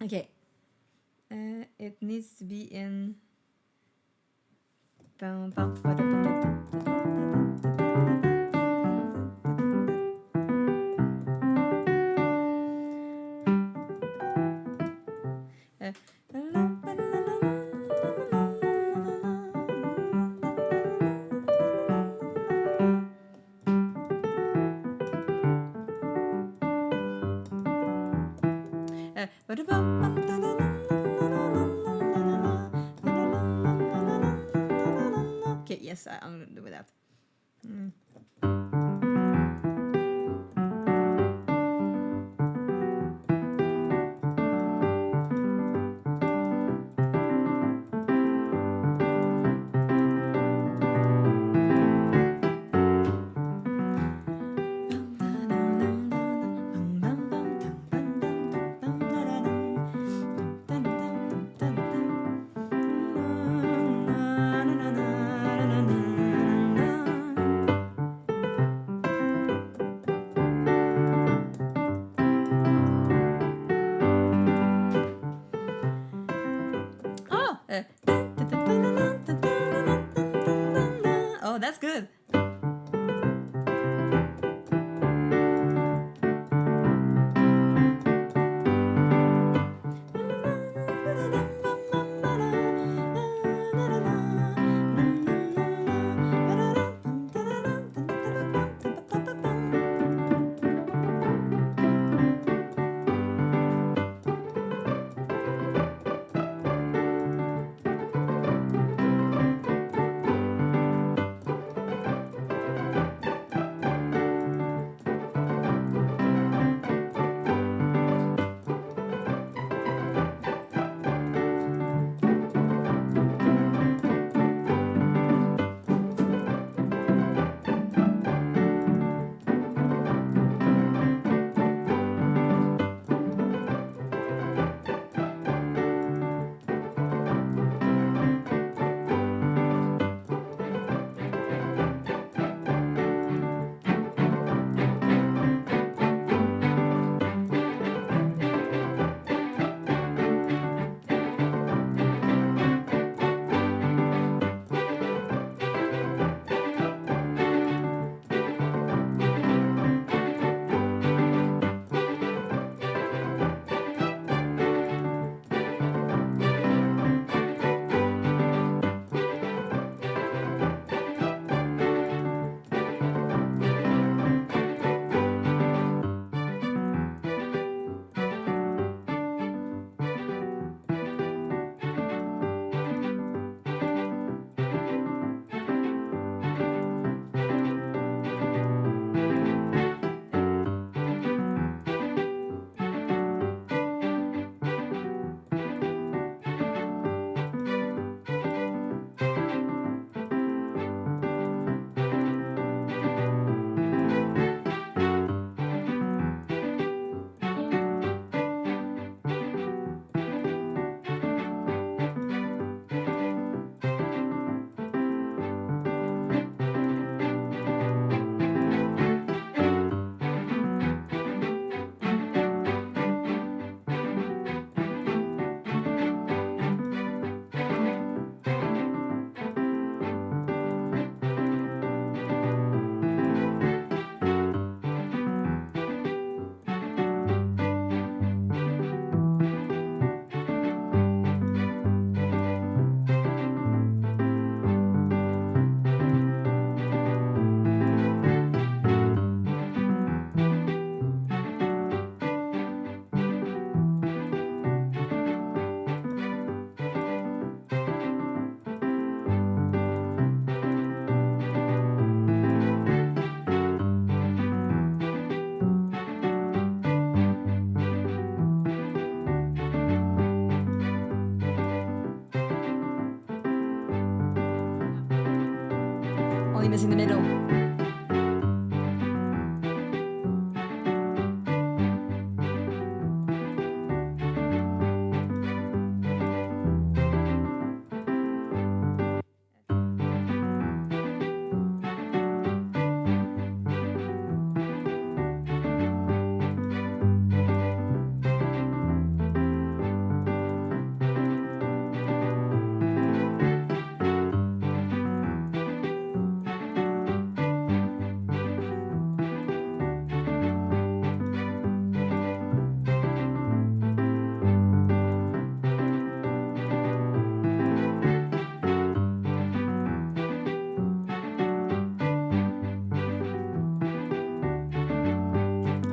Okay. It needs to be in. Okay, yes, I'm gonna do with that.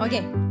OK.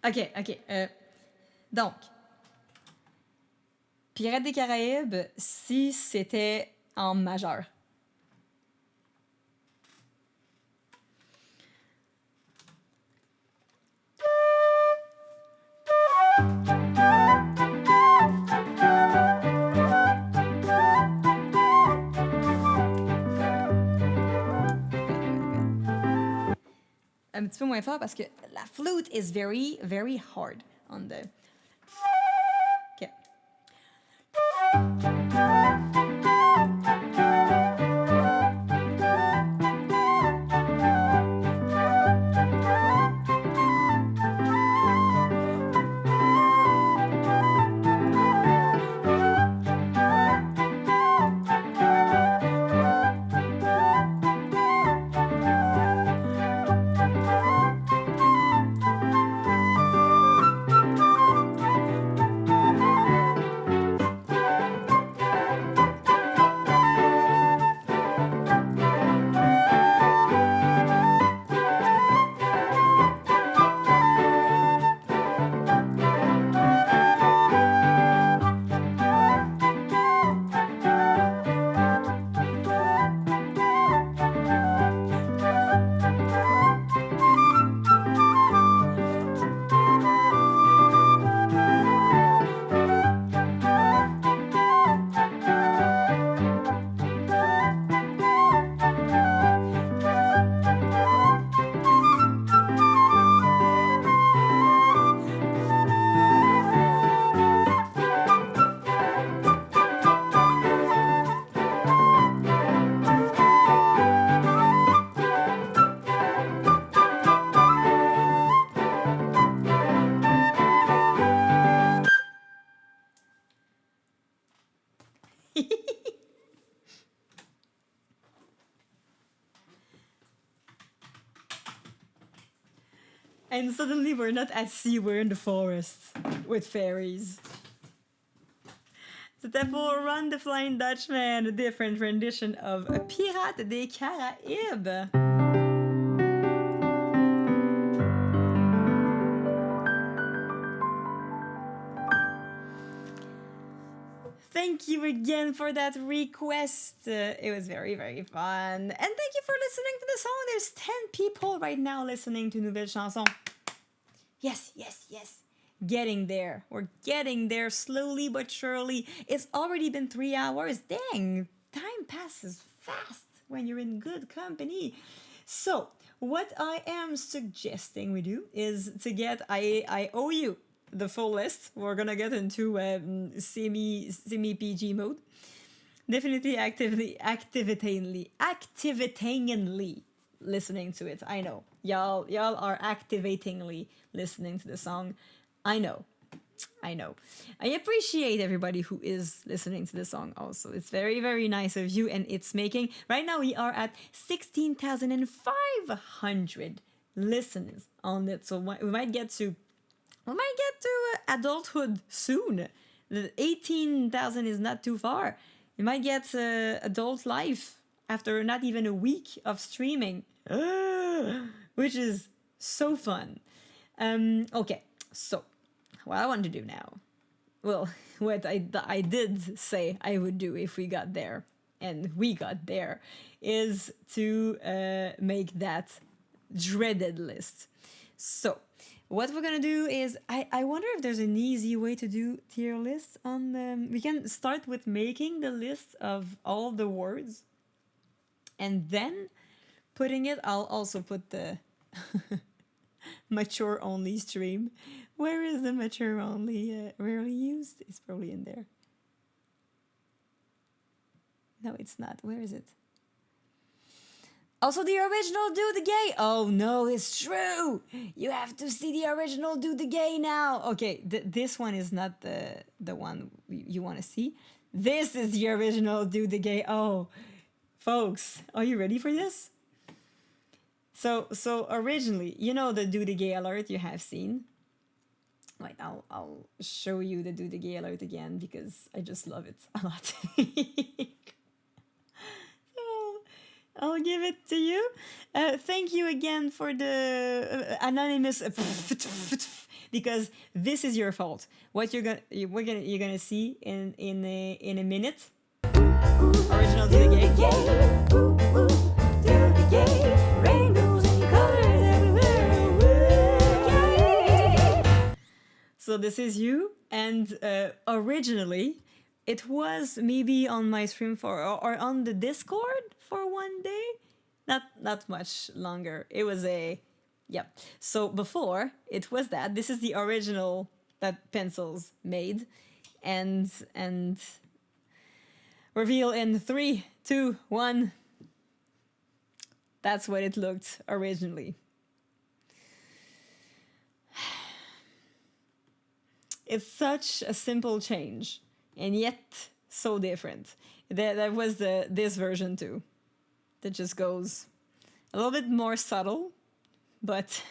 OK, OK. Donc, Pirates des Caraïbes, si c'était en majeur. Un petit peu moins fort parce que la flute is very, very hard on the... OK. And suddenly we're not at sea, we're in the forest with fairies. C'était pour Run the Flying Dutchman, a different rendition of A Pirate des Caraïbes. Thank you again for that request. It was very, very fun. And thank you for listening to the song. There's 10 people right now listening to Nouvelle Chanson. Yes, yes, yes. Getting there. We're getting there slowly but surely. It's already been 3 hours. Dang, time passes fast when you're in good company. So, what I am suggesting we do is to get, I owe you the full list. We're gonna get into semi PG mode. Definitely activatingly listening to it. I know y'all are activatingly listening to the song. I know. I appreciate everybody who is listening to the song also. It's very, very nice of you, and it's making... Right now we are at 16,500 listens on it, so we might get to adulthood soon. The 18,000 is not too far. You might get adult life after not even a week of streaming, which is so fun. Okay, so what I want to do now, well, what I did say I would do if we got there, and we got there, is to make that dreaded list. So what we're gonna do is, I wonder if there's an easy way to do tier lists on the... We can start with making the list of all the words, and then putting it... I'll also put the mature only stream. Where is the mature only rarely used? It's probably in there. No, it's not. Where is it? Also, the original Do the Gay. Oh no, it's true. You have to see the original Do the Gay now. Okay, this one is not the one you want to see. This is the original Do the Gay. Oh, folks, are you ready for this? So originally, you know the Do the Gay alert you have seen. Wait, I'll show you the Do the Gay alert again because I just love it a lot. I'll give it to you. Thank you again for the anonymous because this is your fault. What you're gonna see in a minute. Original Do the Gay. Do the Gay. Rainbows and colors everywhere. So this is you, and originally it was maybe on my stream or on the Discord for one day, not much longer. It was so before it was that. This is the original that Pencils made, and reveal in 3, 2, 1. That's what it looked originally. It's such a simple change, and yet so different. That was this version too. That just goes a little bit more subtle, but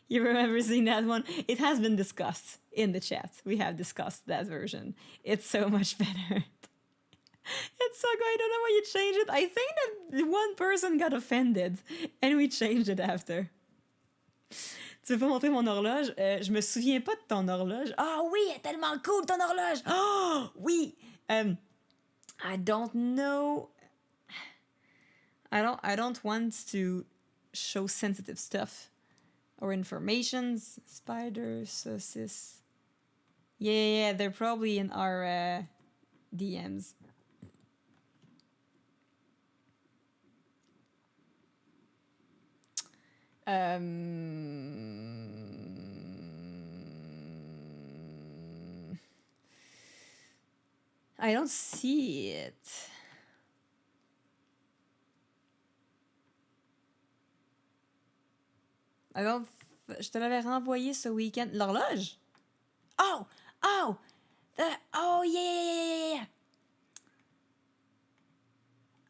you remember seeing that one? It has been discussed in the chat. We have discussed that version. It's so much better. It's so good. I don't know why you changed it. I think that one person got offended, and we changed it after. Tu veux pas montrer mon horloge? Je me souviens pas de ton horloge. Ah oui, elle est tellement cool ton horloge. Oh oui. I don't know. I don't want to show sensitive stuff or informations. Spiders, saucis. Yeah, they're probably in our DMs. I don't see it. Je te l'avais renvoyé ce week-end. L'horloge? Oh! Oh yeah.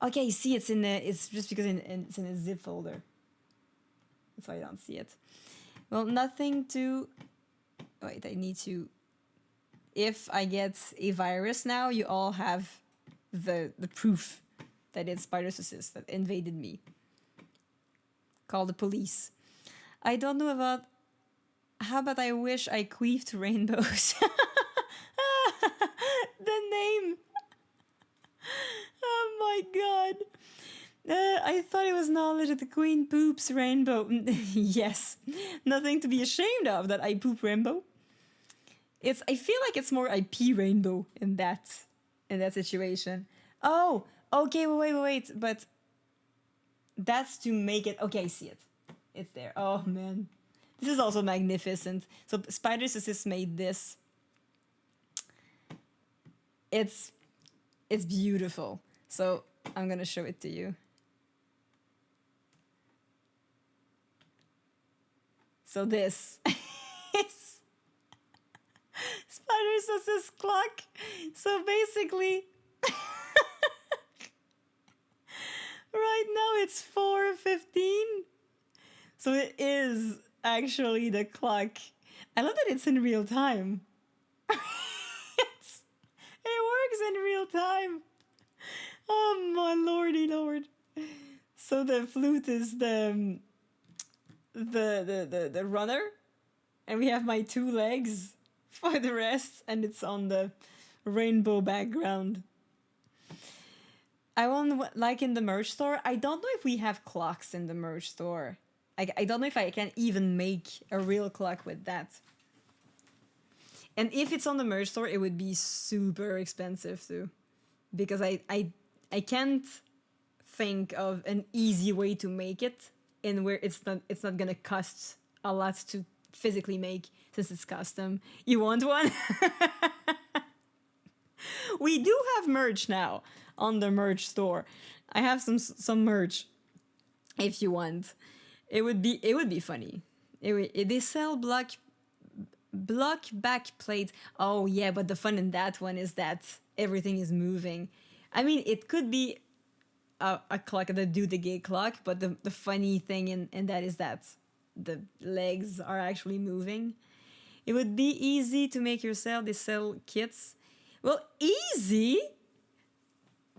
Okay, see, it's in the. It's just because it's in a zip folder. That's why I don't see it. Well, nothing to. Wait, I need to. If I get a virus now, you all have the proof that it's Spider-Sis that invaded me. Call the police. I don't know about. How about I wish I queefed rainbows? The name. Oh my god. I thought it was knowledge that the queen poops rainbow. Yes. Nothing to be ashamed of that I poop rainbow. I feel like it's more I pee rainbow in that situation. Oh, okay, wait. But that's to make it. Okay, I see it. It's there. Oh man. This is also magnificent. So Spider-Sis made this. It's beautiful. So I'm gonna show it to you. So this is Spider-Sis clock. So basically, right now it's 4:15. So it is actually the clock. I love that it's in real time. It works in real time. Oh my lordy lord. So the flute is the runner, and we have my two legs for the rest, and it's on the rainbow background. I want, like in the merch store, I don't know if we have clocks in the merch store. I don't know if I can even make a real clock with that. And if it's on the merch store, it would be super expensive too. Because I can't think of an easy way to make it in where it's not gonna cost a lot to physically make since it's custom. You want one? We do have merch now on the merch store. I have some merch if you want. It would be funny. They sell block back plates. Oh yeah, but the fun in that one is that everything is moving. I mean, it could be a clock that do the gay clock, but the funny thing in that is that the legs are actually moving. It would be easy to make yourself. They sell kits. Well, easy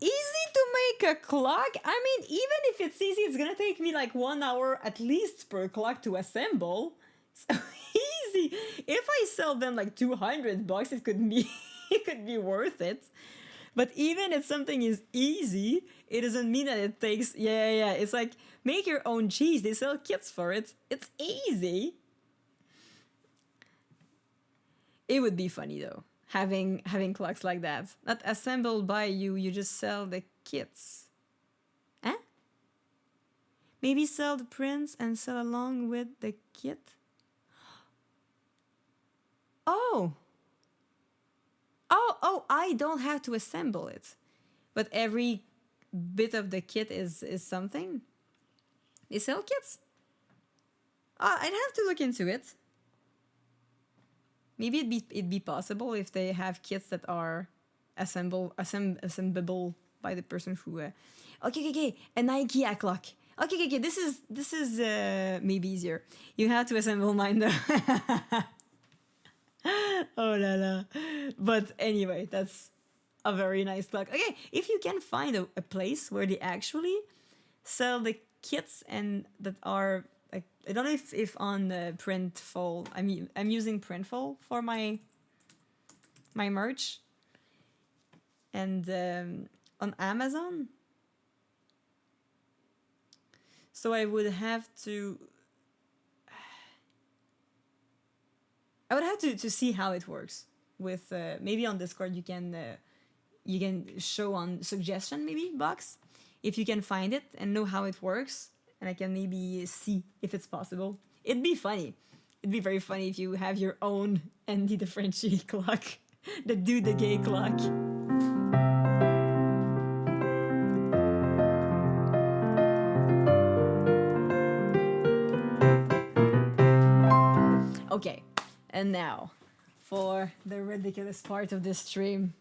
to make a clock. I mean, even if it's easy, it's gonna take me like 1 hour at least per clock to assemble. So easy. If I sell them like $200, it could be worth it. But even if something is easy, it doesn't mean that it takes. Yeah. It's like make your own cheese. They sell kits for it. It's easy. It would be funny though, having clocks like that. Not assembled by you. You just sell the kits. Eh? Maybe sell the prints and sell along with the kit. Oh, I don't have to assemble it. But every bit of the kit is something. They sell kits? I'd have to look into it. Maybe it'd be possible if they have kits that are assemblable by the person who... Okay. An IKEA clock. Okay. This is maybe easier. You have to assemble mine though. Oh la la. But anyway, that's a very nice clock. Okay, if you can find a place where they actually sell the kits and that are like, I don't know if on the Printful. I'm using Printful for my merch, and on Amazon. So I would have to see how it works with maybe on Discord you can show on suggestion maybe box if you can find it and know how it works, and I can maybe see if it's possible. It'd be funny. It'd be very funny if you have your own Andythefrenchy clock, the do the gay clock. Okay, and now for the ridiculous part of this stream.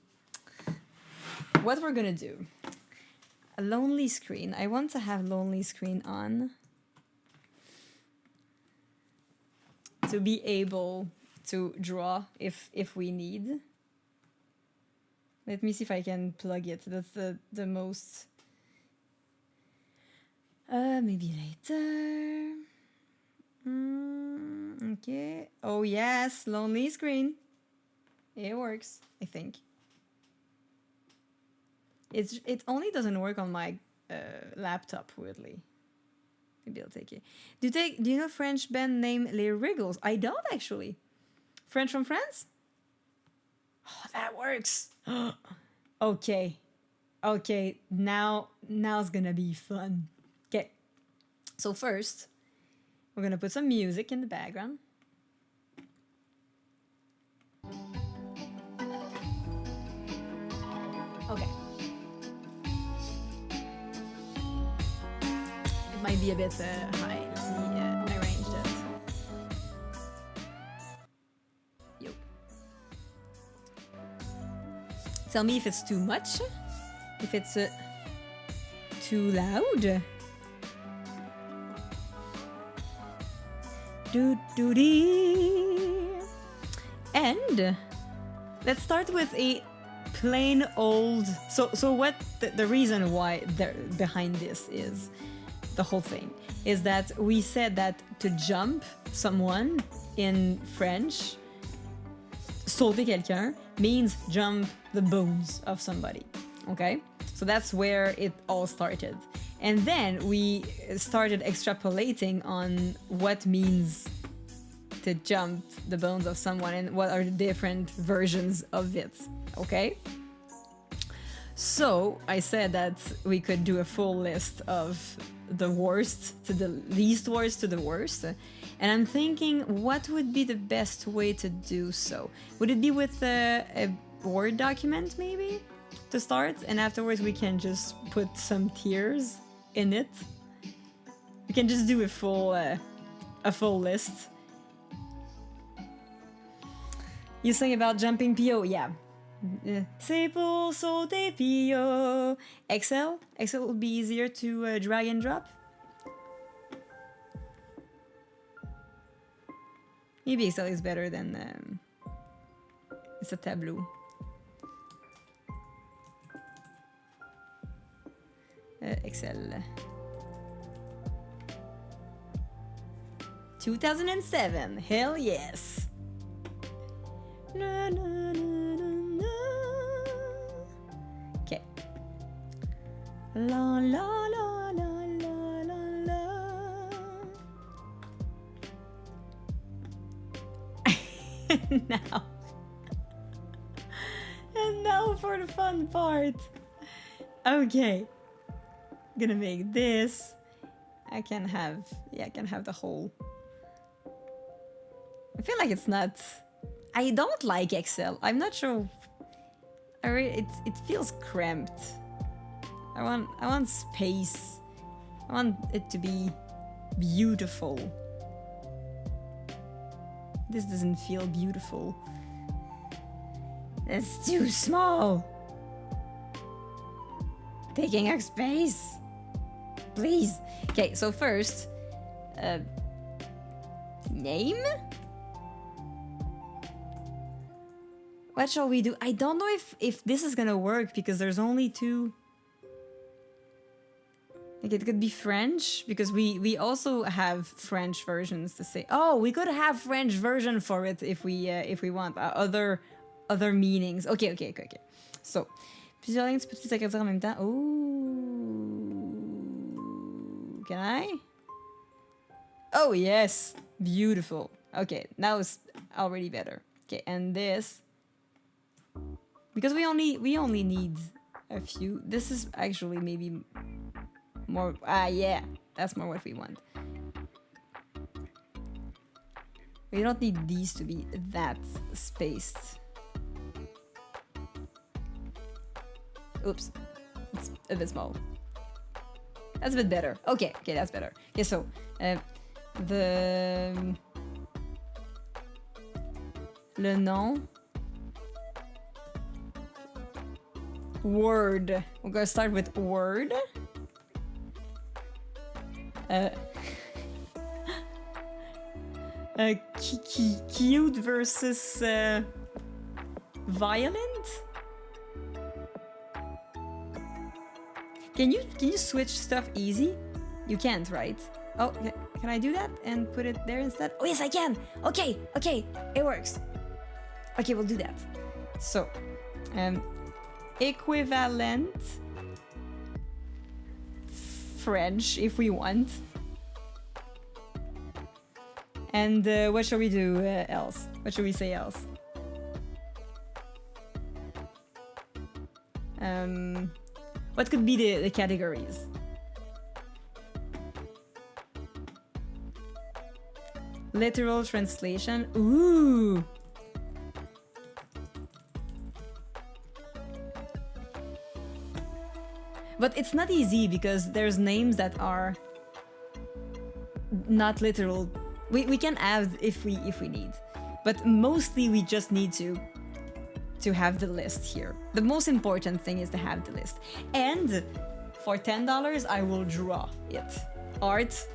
What we're gonna do. A lonely screen. I want to have lonely screen on. To be able to draw if we need. Let me see if I can plug it. That's the most... maybe later. Okay. Oh yes, lonely screen. It works, I think. It only doesn't work on my laptop, weirdly. Maybe I'll take it. Do you know French band named Les Wriggles? I don't actually. French from France? Oh, that works. Okay. Okay, now it's gonna be fun. Okay. So first, we're gonna put some music in the background. Okay. It might be a bit high. Let me arrange that. Yo. Tell me if it's too much. If it's too loud. Doo-doo-dee. And let's start with a plain old... So what the reason why behind this is, the whole thing, is that we said that to jump someone in French, sauter quelqu'un, means jump the bones of somebody, okay? So that's where it all started. And then we started extrapolating on what means to jump the bones of someone and what are the different versions of it, okay? So I said that we could do a full list of the worst to the least worst to the worst. And I'm thinking, what would be the best way to do so? Would it be with a Word document, maybe, to start? And afterwards we can just put some tears in it. We can just do a full list. You sing about jumping PO, yeah. C'est pour sauter PO. Excel would be easier to drag and drop. Maybe Excel is better than it's a tableau. Excel. 2007, hell yes. Na, na, na, na, na. Okay. La la la la la la la. And now for the fun part. Okay. Gonna make this. I can have the whole. I feel like it's not. I don't like Excel. I'm not sure. It feels cramped. I want space. I want it to be beautiful. This doesn't feel beautiful. It's too small. Taking up space. Please. Okay, so first, name? What shall we do? I don't know if this is gonna work because there's only two. Like it could be French because we also have French versions to say. Oh, we could have French version for it if we want other meanings. Okay. So, plusieurs lignes, tu peux s'agrandir en même temps. Oh, can I? Oh yes, beautiful. Okay, now it's already better. Okay, and this. Because we only need a few. This is actually maybe more. Yeah, that's more what we want. We don't need these to be that spaced. Oops, it's a bit small. That's a bit better. Okay, that's better. Okay, so le nom. Word. We're gonna start with word. Cute versus violent. Can you switch stuff easy? You can't, right? Oh, can I do that and put it there instead? Oh yes, I can. Okay, it works. Okay, we'll do that. So, equivalent French if we want. And what shall we do else? What should we say else? What could be the categories? Literal translation. Ooh. But it's not easy because there's names that are not literal. We can add if we need, but mostly we just need to have the list here. The most important thing is to have the list. And for $10, I will draw it. Art,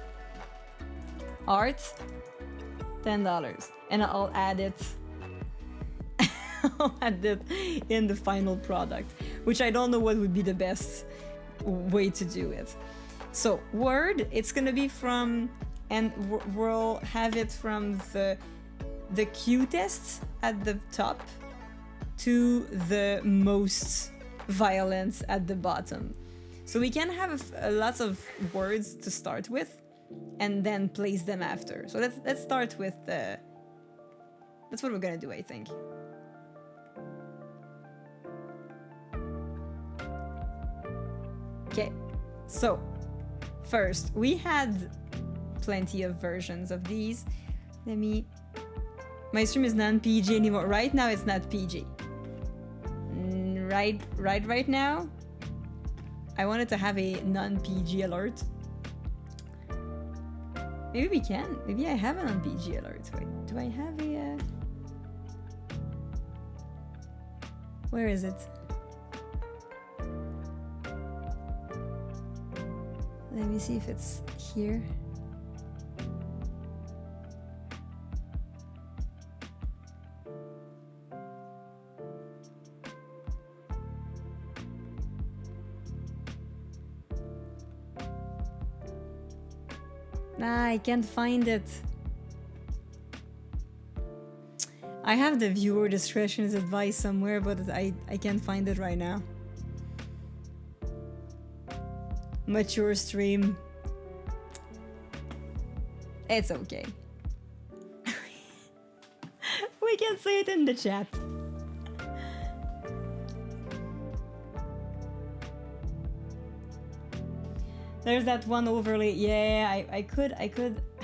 $10, and I'll add it. I'll add it in the final product, which I don't know what would be the best way to do it. So word, it's gonna be from, and we'll have it from the cutest at the top to the most violent at the bottom. So we can have lots of words to start with and then place them after. So let's start with the, that's what we're gonna do, I think. Okay, so first we had plenty of versions of these. My stream is non-PG anymore. Right now it's not PG. Right now I wanted to have a non-PG alert. Maybe we can. Maybe I have a non-PG alert. Wait, do I have a where is it? Let me see if it's here. Nah, I can't find it. I have the viewer discretion is advised somewhere, but I can't find it right now. Mature stream. It's okay. We can say it in the chat. There's that one overlay. Yeah, I could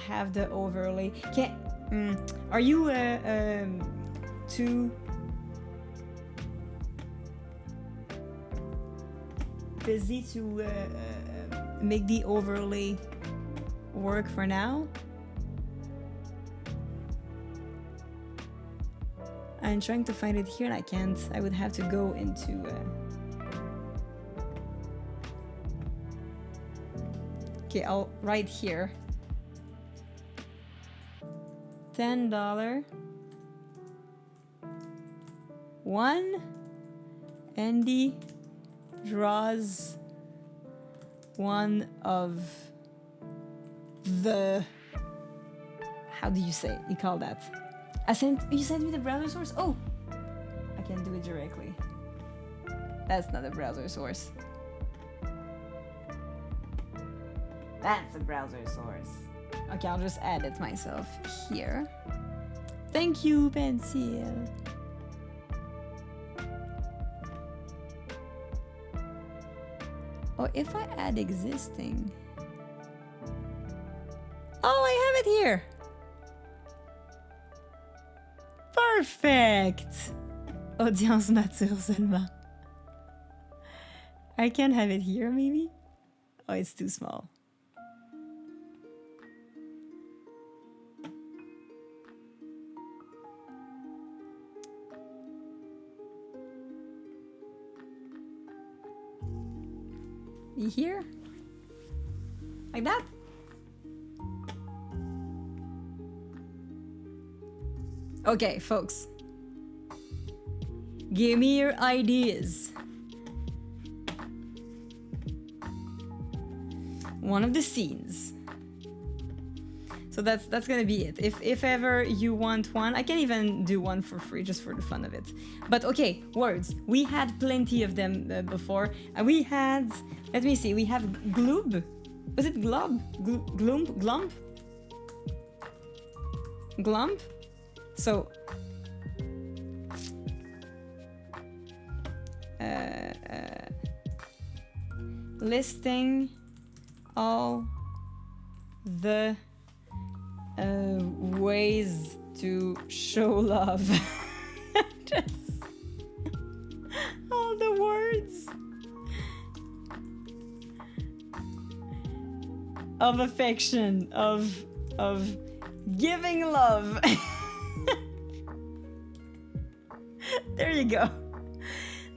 have the overlay. Are you too busy to make the overlay work for now? I'm trying to find it here and I can't. I would have to go into okay, I'll write here. $10. One Andy draws one of the, how do you say? You call that? You sent me the browser source? Oh, I can do it directly. That's not a browser source. That's a browser source. Okay, I'll just add it myself here. Thank you, Pencil. Oh, if I add existing. Oh, I have it here. Perfect. Audience mature seulement. I can have it here, maybe? Oh, it's too small. Here? Like that? Okay, folks. Give me your ideas. One of the scenes. So that's gonna be it. If ever you want one, I can even do one for free just for the fun of it. But okay, words. We had plenty of them before. We had, let me see, we have gloob. Was it glob? Gloomp? Glump? Glump? So, listing all the ways to show love. Just all the words of affection, of giving love. There you go.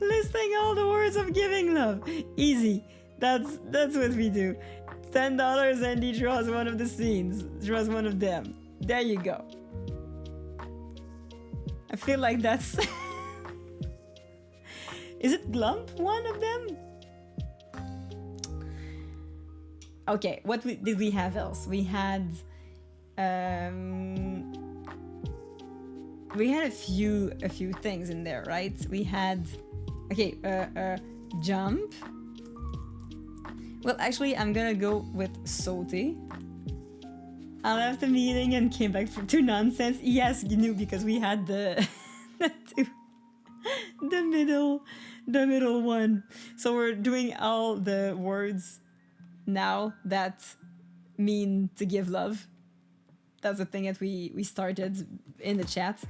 Listing all the words of giving love. Easy. That's what we do. $10 and he draws one of the scenes. Draws one of them. There you go. I feel like that's... Is it Glump, one of them? Okay, what did we have else? We had a few things in there, right? We had jump. Well, actually, I'm gonna go with sauté. I left the meeting and came back to nonsense. Yes, you knew because we had the the middle one. So we're doing all the words now that mean to give love. That's the thing that we started in the chat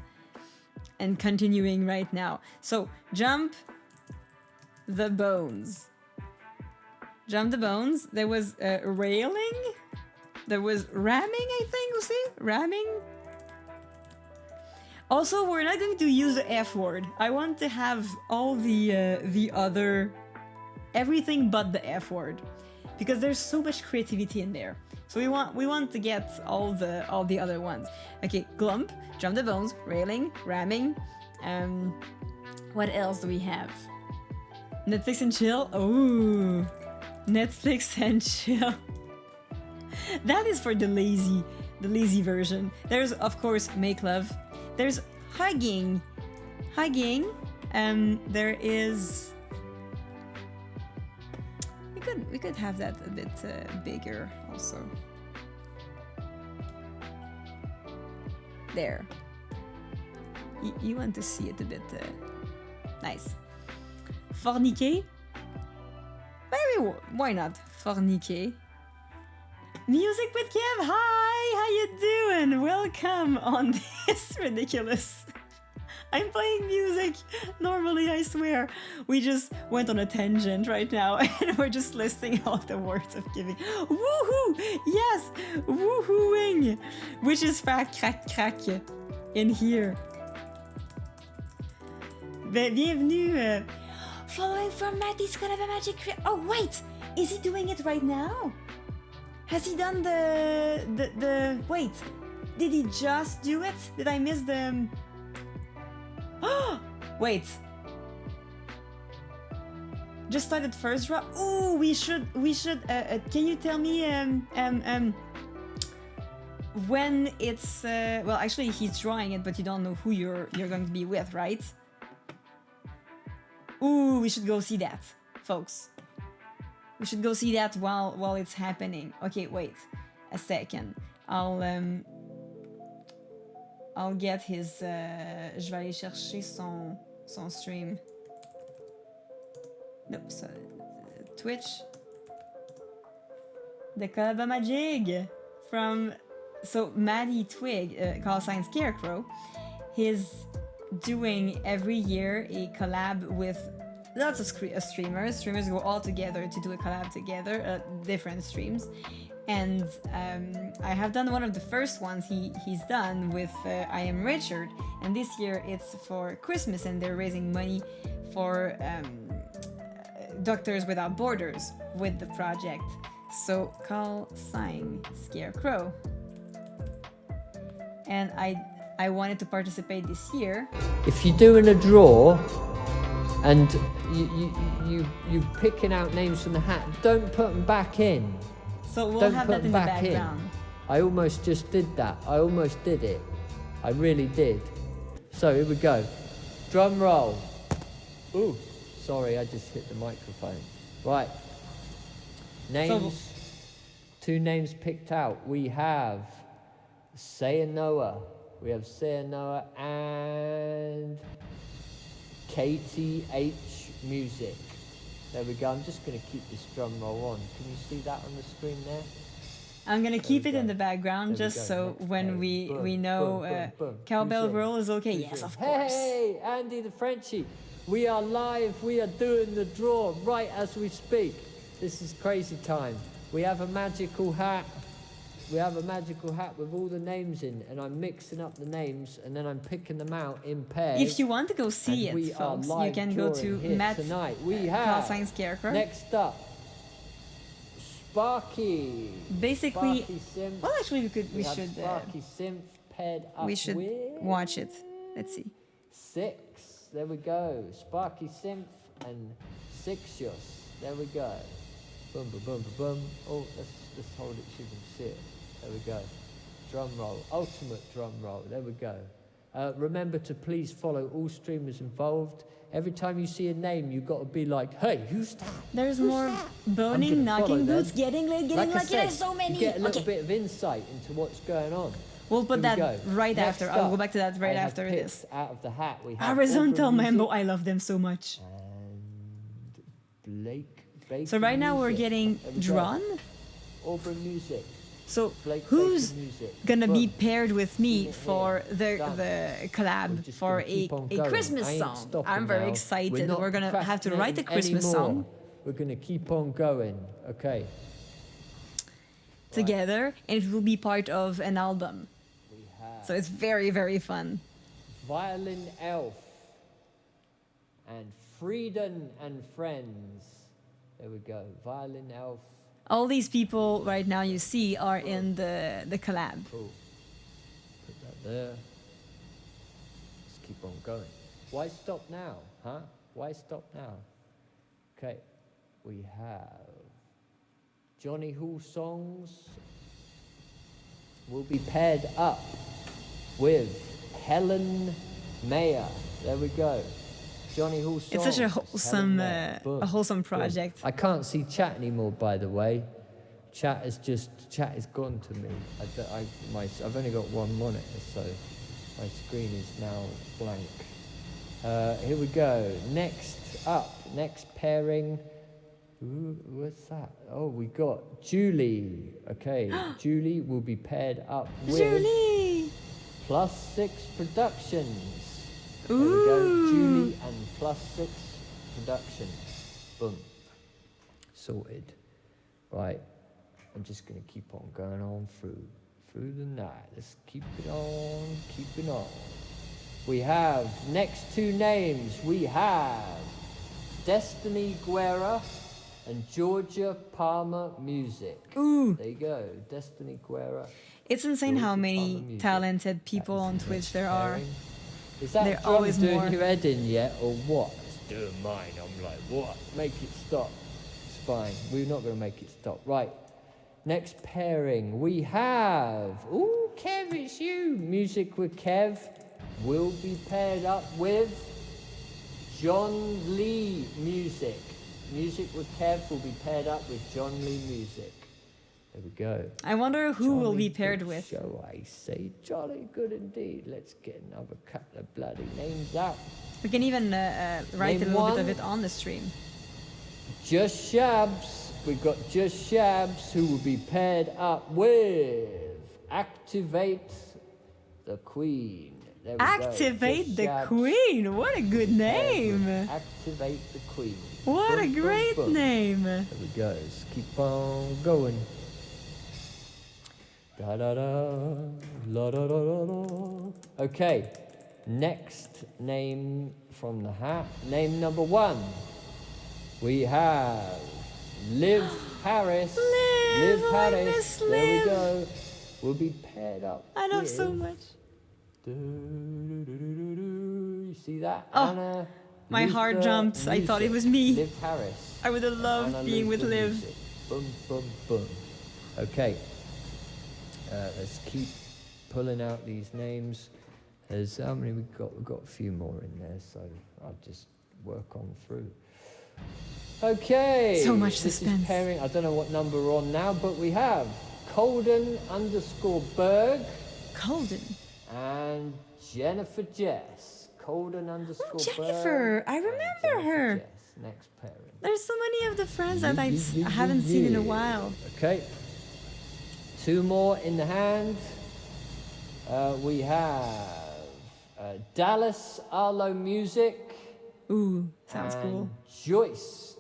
and continuing right now. So jump the bones. Jump the bones. There was railing. There was ramming, I think. You see? Ramming. Also, we're not going to use the F word. I want to have all the other... everything but the F word. Because there's so much creativity in there. So we want to get all the other ones. Okay, glump, jump the bones, railing, ramming. What else do we have? Netflix and chill. Ooh, Netflix and chill. That is for the lazy version. There's of course make love. There's hugging. There is. We could have that a bit bigger also. There. You want to see it a bit nice. Forniquer? Maybe, why not? Forniquer. Music with Kev, hi! How you doing? Welcome on this ridiculous... I'm playing music. Normally, I swear. We just went on a tangent right now and we're just listing all the words of giving. Woohoo! Yes! Woohooing! Which is crack in here. Bienvenue. Following from Matty's gonna have a magic... Oh, wait! Is he doing it right now? Has he done the... Wait. Did he just do it? Did I miss the... Wait. Just started first draw. Oh, we should. Can you tell me when it's? Well, actually, he's drawing it, but you don't know who you're going to be with, right? Ooh, we should go see that, folks. We should go see that while it's happening. Okay, wait a second. I'll get his... je vais aller chercher son stream. Nope, so, Twitch. The collab magic from... So, Maddie Twig, call sign Scarecrow, he's doing every year a collab with lots of streamers. Streamers go all together to do a collab together, different streams. And I have done one of the first ones he's done with I Am Richard, and this year it's for Christmas and they're raising money for Doctors Without Borders with the project. So call sign Scarecrow. And I wanted to participate this year. If you're doing a draw and you picking out names from the hat, don't put them back in. So we'll Don't have put that in them the back in. background. I almost just did that. I almost did it. I really did. So here we go. Drum roll. Ooh, sorry, I just hit the microphone. Right. Names. Two names picked out. We have Sayanoa. We have Sayanoa and KTH Music. There we go. I'm just going to keep this drum roll on. Can you see that on the screen there? I'm gonna keep it go. in the background There we just go. so Next when page. we Boom, know boom, boom, boom. cowbell Who's in? roll is okay. Who's Yes, in? of course. Hey, Andythefrenchy. We are live. We are doing the draw right as we speak. This is crazy time. We have a magical hat. We have a magical hat with all the names in, and I'm mixing up the names, and then I'm picking them out in pairs. If you want to go see and it, we are folks, live you can go to drawing here Matt tonight. We Call have sign Scarecrow. next up Sparky. Basically, Sparky Simp. well, actually, we have should Sparky Simp paired up with watch it. Let's see. Six. There we go. Sparky Simp and Sixios. There we go. Boom, boom, boom, boom, boom. Oh, let's hold it so you can see it. There we go. Drum roll. Ultimate drum roll. There we go. Remember to please follow all streamers involved. Every time you see a name, you've got to be like, hey, who's that? There's Who's more that? boning, I'm gonna follow knocking them. boots, getting late, getting Like I lucky. said, There's so many. you get a little Okay. bit of insight into what's going on. We'll put Here we that go. right Next after. I'll up, go back to that right I have after picked this. out of the hat, we have Horizontal Opera Mambo, Music I love them so much. and Blake Baker So right now we're Music. getting There we go. drawn. Auburn Music. So Blake who's Baker Music. gonna be Boom. paired with Seen me it for here. the Done. We're collab just for gonna keep on a going. Christmas I ain't song? stopping I'm very now. excited. not We're gonna have to write a procrastinating Christmas anymore. song We're gonna keep on going. Okay. together, and it will be part of an album. We have So it's very, very fun. Violin Elf and Frieden and Friends. There we go. Violin Elf. All these people right now you see are in the collab. Cool. Put that there. Let's keep on going. Why stop now? Huh? Why stop now? Okay. We have Johnny Hall songs will be paired up with Helen Mayer. There we go. Johnny Hall songs. It's such a Helen wholesome, Mayer. Boom. a wholesome Boom. project. I can't see chat anymore, by the way. Chat is gone to me. I've only got one monitor, so my screen is now blank. Here we go. Next up, next pairing. Ooh, what's that? Oh, we got Julie. Okay, Julie will be paired up with Julie! Plus Six Productions. There we go, Julie and Plus Six Productions. Boom. Sorted. Right. I'm just gonna keep on going on through the night. Let's keep it on, keep it on. We have next two names. We have Destiny Guerra and Georgia Palmer Music. Ooh. There you go, Destiny Guerra. It's insane how Georgia many Palmer Music. talented people That is on the Twitch next there are. pairing. Is that There drum always doing more. your head in yet, or what? It's doing mine. I'm like, what? Make it stop. It's fine. We're not going to make it stop. Right. Next pairing, we have... Ooh, Kev, it's you. Music with Kev will be paired up with John Lee Music. Music with Kev will be paired up with John Lee Music. There we go. I wonder who will Jolly be paired good with. Show, I say, jolly good indeed. Let's get another couple of bloody names out. We can even write Name a little bit one. of it on the stream. Just Shabs. We've got Just Shabs who will be paired up with Activate the Queen. There we go. Activate Just the Shabs Queen. What a good paired with name. Activate the Queen. What a Boom, boom, great boom. name. There we go. Let's keep on going. Da da da, la da da da da. Okay, next name from the hat. Name number one. We have Liv Harris. Liv, I Harris. miss There we Liv. go. We'll be paired up. I love with- so much. You see that? Oh, Anna. my heart Luther jumped. I thought it music. was me. Liv Harris. I would have loved Anna being with Luther Liv. music. Boom, boom, boom. Okay. Let's keep pulling out these names. There's how many we've got? We've got a few more in there, so I'll just work on through. Okay. So much this suspense. Is pairing. I don't know what number we're on now, but we have Colden_Berg Colden. and Jennifer Jess. Colden_Berg. Jennifer, I and remember Jennifer her. Jess. Next pairing. There's so many of the friends that I haven't seen in a while. Okay. Two more in the hand. We have Dallas Arlo Music. Ooh, sounds and cool. Joyce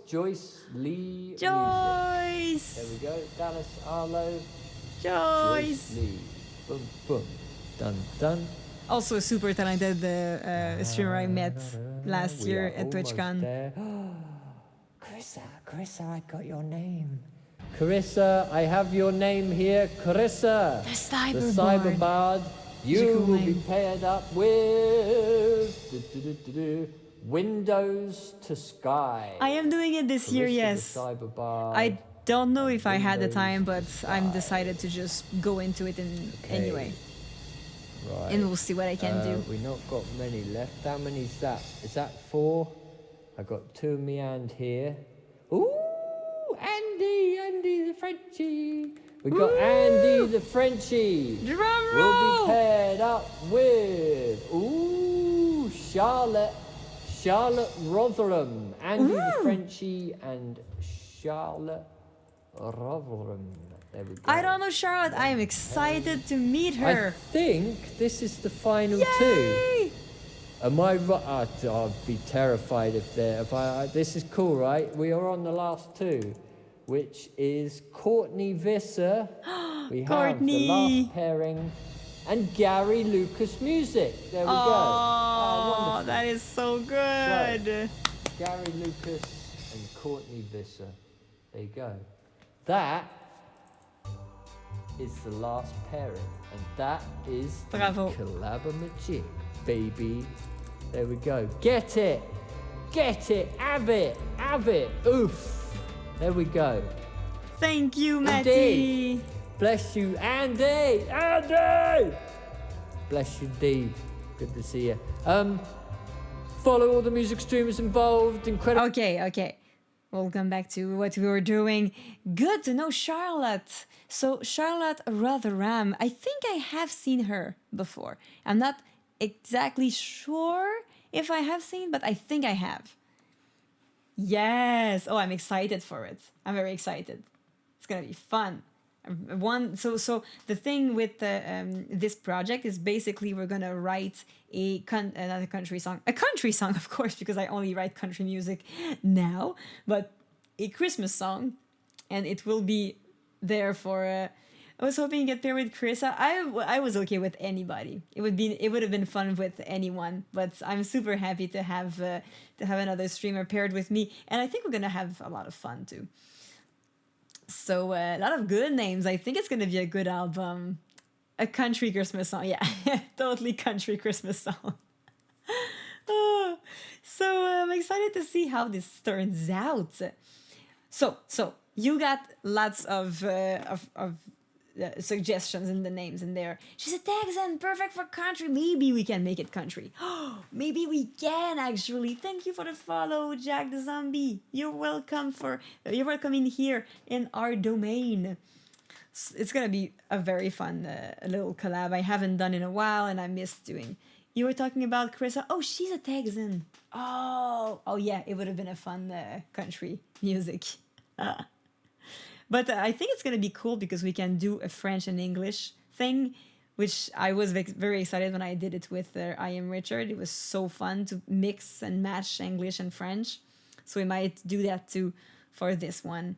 Lee. Music. Joyce! There we go. Dallas Arlo. Joyce! Lee. Boom, boom. Dun, dun. Also a super talented streamer I met last We year are at almost TwitchCon. there. Carissa, I got your name. Carissa, I have your name here. Carissa, The Cyber the Cyber Bard. Bard. a You cool will be name. paired up with Windows to Sky. I am doing it this year, Carissa, yes. The Cyber Bard. I don't know if I had the Windows time, but I'm Sky. decided to just go into it anyway. Right. And we'll see what I can do. We've not got many left. How many is that? Is that 4? I got 2 in my hand here. Ooh, Andy the Frenchy. We got Andy the Frenchy. Drum We'll be roll! paired up with Charlotte Rotherham. Andy the Frenchy and Charlotte Rotherham. There we go. I don't know Charlotte. I am excited to meet I her. think this is the final 2. Yay! Am I right? I'd be terrified if there. This is cool, right? We are on the last 2, which is Courtney Visser. We have the Courtney. last pairing, and Gary Lucas Music. There we go. Oh, wonderful. that is so good. Gary Lucas and Courtney Visser. There you go. That is the last pairing, and that is Bravo. Collab-O-Matic, baby. There we go. Get it, have it. Oof. There we go. Thank you, Matty. Indeed. Bless you, Andy. Bless you, indeed. Good to see you. Follow all the music streamers involved. Incredible. Okay. We'll come back to what we were doing. Good to know Charlotte. So Charlotte Rotherham, I think I have seen her before. I'm not exactly sure if I have seen, but I think I have. Yes. Oh, I'm excited for it. I'm very excited. It's gonna be fun. So the thing with this project is basically we're gonna write another country song, of course, because I only write country music now, but a Christmas song, and it will be there for. I was hoping to get paired with Carissa. I was okay with anybody. It would have been fun with anyone, but I'm super happy to have another streamer paired with me, and I think we're gonna have a lot of fun too. So a lot of good names. I think it's gonna be a good album. A country Christmas song, yeah, totally country Christmas song. So I'm excited to see how this turns out. So you got lots of suggestions in the names in there. She's a Texan, perfect for country. Maybe we can make it country. Maybe we can actually. Thank you for the follow, Jack the Zombie. You're welcome in here in our domain. It's gonna be a very fun little collab I haven't done in a while, and I miss doing. You were talking about Carissa. Oh, she's a Texan. Oh yeah, it would have been a fun country music. But I think it's gonna be cool because we can do a French and English thing, which I was very excited when I did it with I Am Richard. It was so fun to mix and match English and French. So we might do that too for this one.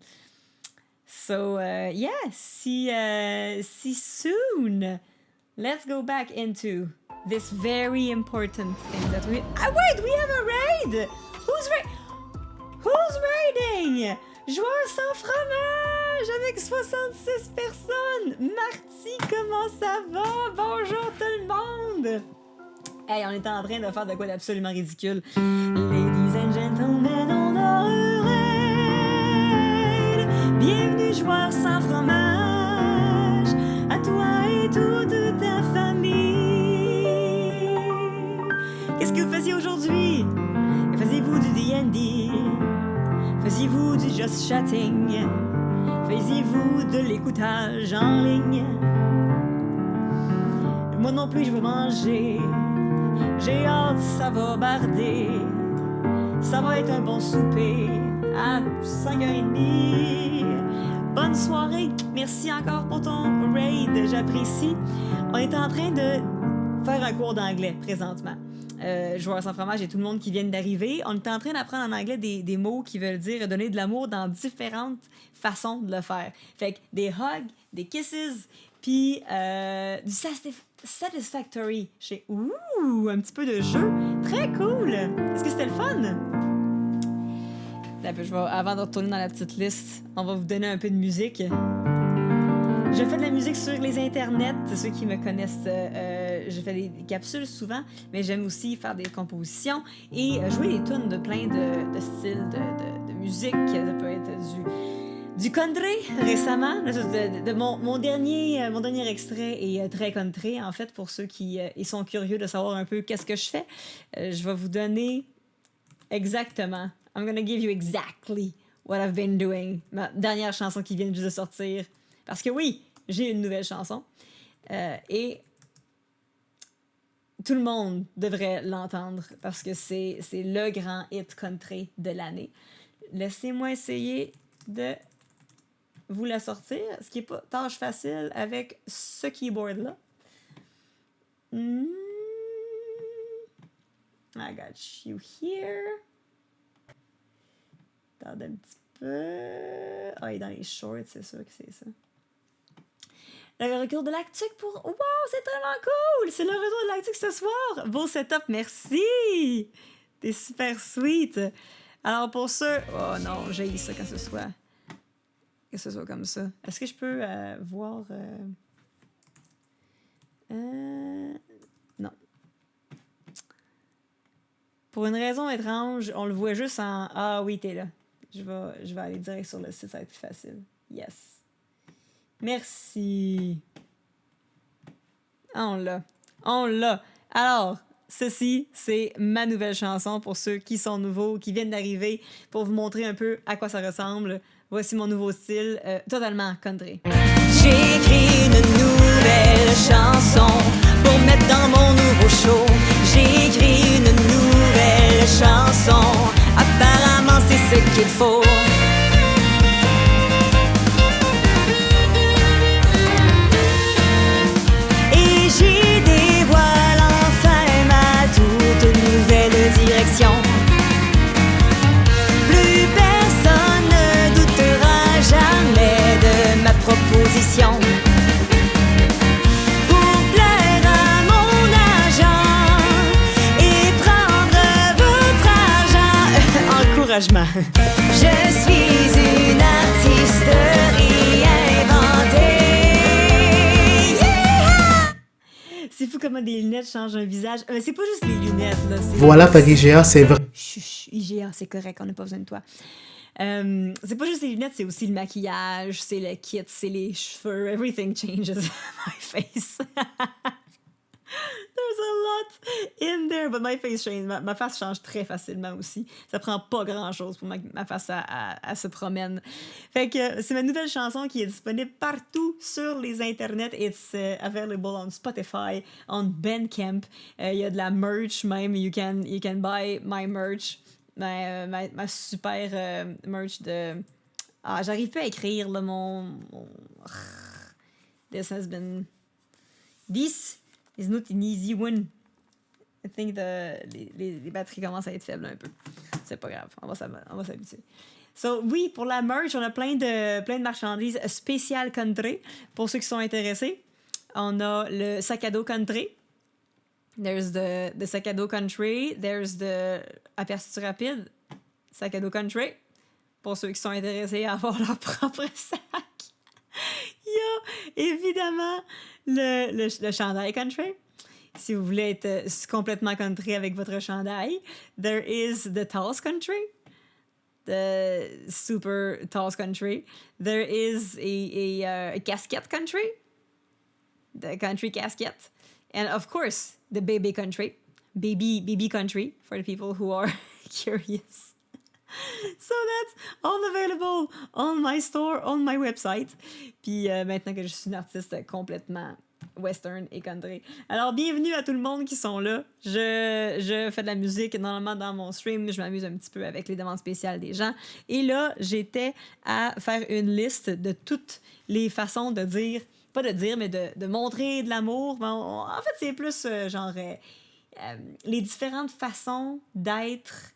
So yeah, see soon. Let's go back into this very important thing that we. Wait, we have a raid. Who's raiding? Joueur sans fromage avec 66 personnes. Marty, comment ça va? Bonjour tout le monde. Hey, on est en train de faire de quoi d'absolument ridicule. Ladies and gentlemen, on a un raid. Bienvenue joueur sans fromage. À toi et toute ta famille. Qu'est-ce que vous faisiez aujourd'hui? Faisiez-vous du D&D? Faisiez-vous du just chatting? Faisiez-vous de l'écoutage en ligne? Moi non plus, je veux manger. J'ai hâte, ça va barder. Ça va être un bon souper à 5h30. Bonne soirée. Merci encore pour ton raid. J'apprécie. On est en train de faire un cours d'anglais présentement. Joueurs sans fromage et tout le monde qui viennent d'arriver. On est en train d'apprendre en anglais des mots qui veulent dire donner de l'amour dans différentes façons de le faire. Fait que des hugs, des kisses, puis du satisfactory. Un petit peu de jeu. Très cool. Est-ce que c'était le fun? Avant de retourner dans la petite liste, on va vous donner un peu de musique. Je fais de la musique sur les internets. Ceux qui me connaissent, je fais des capsules souvent, mais j'aime aussi faire des compositions et jouer des tunes de plein de styles de musique. Ça peut être du country récemment. Mon dernier extrait est très country, en fait, pour ceux qui ils sont curieux de savoir un peu qu'est-ce que je fais. Je vais vous donner exactement. I'm gonna give you exactly what I've been doing. Ma dernière chanson qui vient juste de sortir. Parce que oui, j'ai une nouvelle chanson. Et tout le monde devrait l'entendre parce que c'est le grand hit country de l'année. Laissez-moi essayer de vous la sortir, ce qui n'est pas tâche facile avec ce keyboard-là. I got you here. Attendez un petit peu. Ah, il est dans les shorts, c'est sûr que c'est ça. Le retour de Lactique pour... Wow, c'est tellement cool! C'est le retour de Lactique ce soir! Beau setup, merci! T'es super sweet! Alors pour ceux... Oh non, j'ai ça quand ce soit... Que ce soit comme ça. Est-ce que je peux voir... Non. Pour une raison étrange, on le voit juste en... Ah oui, t'es là. Je vais aller direct sur le site, ça va être plus facile. Yes. Merci. On l'a. Alors, ceci, c'est ma nouvelle chanson pour ceux qui sont nouveaux, qui viennent d'arriver, pour vous montrer un peu à quoi ça ressemble. Voici mon nouveau style, totalement country. J'ai écrit une nouvelle chanson pour mettre dans mon nouveau show. J'ai écrit une nouvelle chanson. Apparemment, c'est ce qu'il faut. Et j'y dévoile enfin ma toute nouvelle direction. Plus personne ne doutera jamais de ma proposition. Pour plaire à mon agent et prendre votre argent. Encouragement. Je suis une artiste réinventée. Yeah! C'est fou comment des lunettes changent un visage. C'est pas juste les lunettes, là. Voilà, par IGA, c'est vrai. Chut, IGA, c'est correct, on n'a pas besoin de toi. C'est pas juste les lunettes, c'est aussi le maquillage, c'est le kit, c'est les cheveux. Everything changes my face. There's a lot in there, but my face change. Ma face change très facilement aussi. Ça prend pas grand-chose pour ma face à se promène. Fait que c'est ma nouvelle chanson qui est disponible partout sur les internets. It's available on Spotify, on Bandcamp. Il y a de la merch même. You can buy my merch. Ma super merch de... Ah, j'arrive pas à écrire, là, mon... This is not an easy one. I think les batteries commencent à être faibles un peu. C'est pas grave, on va s'habituer. So, oui, pour la merch, on a plein de marchandises spéciales country. Pour ceux qui sont intéressés, on a le sac à dos country. There's the sac à dos country. There's the aperçu rapide. sac à dos country, pour ceux qui sont intéressés à avoir leur propre sac. Il y a évidemment le chandail country. Si vous voulez être complètement country avec votre chandail, there is the Tall's country, the super Tall's country. There is a casquette country, the country casquette, and of course the baby country, baby country for the people who are curious. So that's all available on my store, on my website. Puis maintenant que je suis une artiste complètement western et country. Alors, bienvenue à tout le monde qui sont là. Je fais de la musique normalement dans mon stream. Je m'amuse un petit peu avec les demandes spéciales des gens. Et là, j'étais à faire une liste de toutes les façons de dire, pas de dire, mais de montrer de l'amour. En fait, c'est plus les différentes façons d'être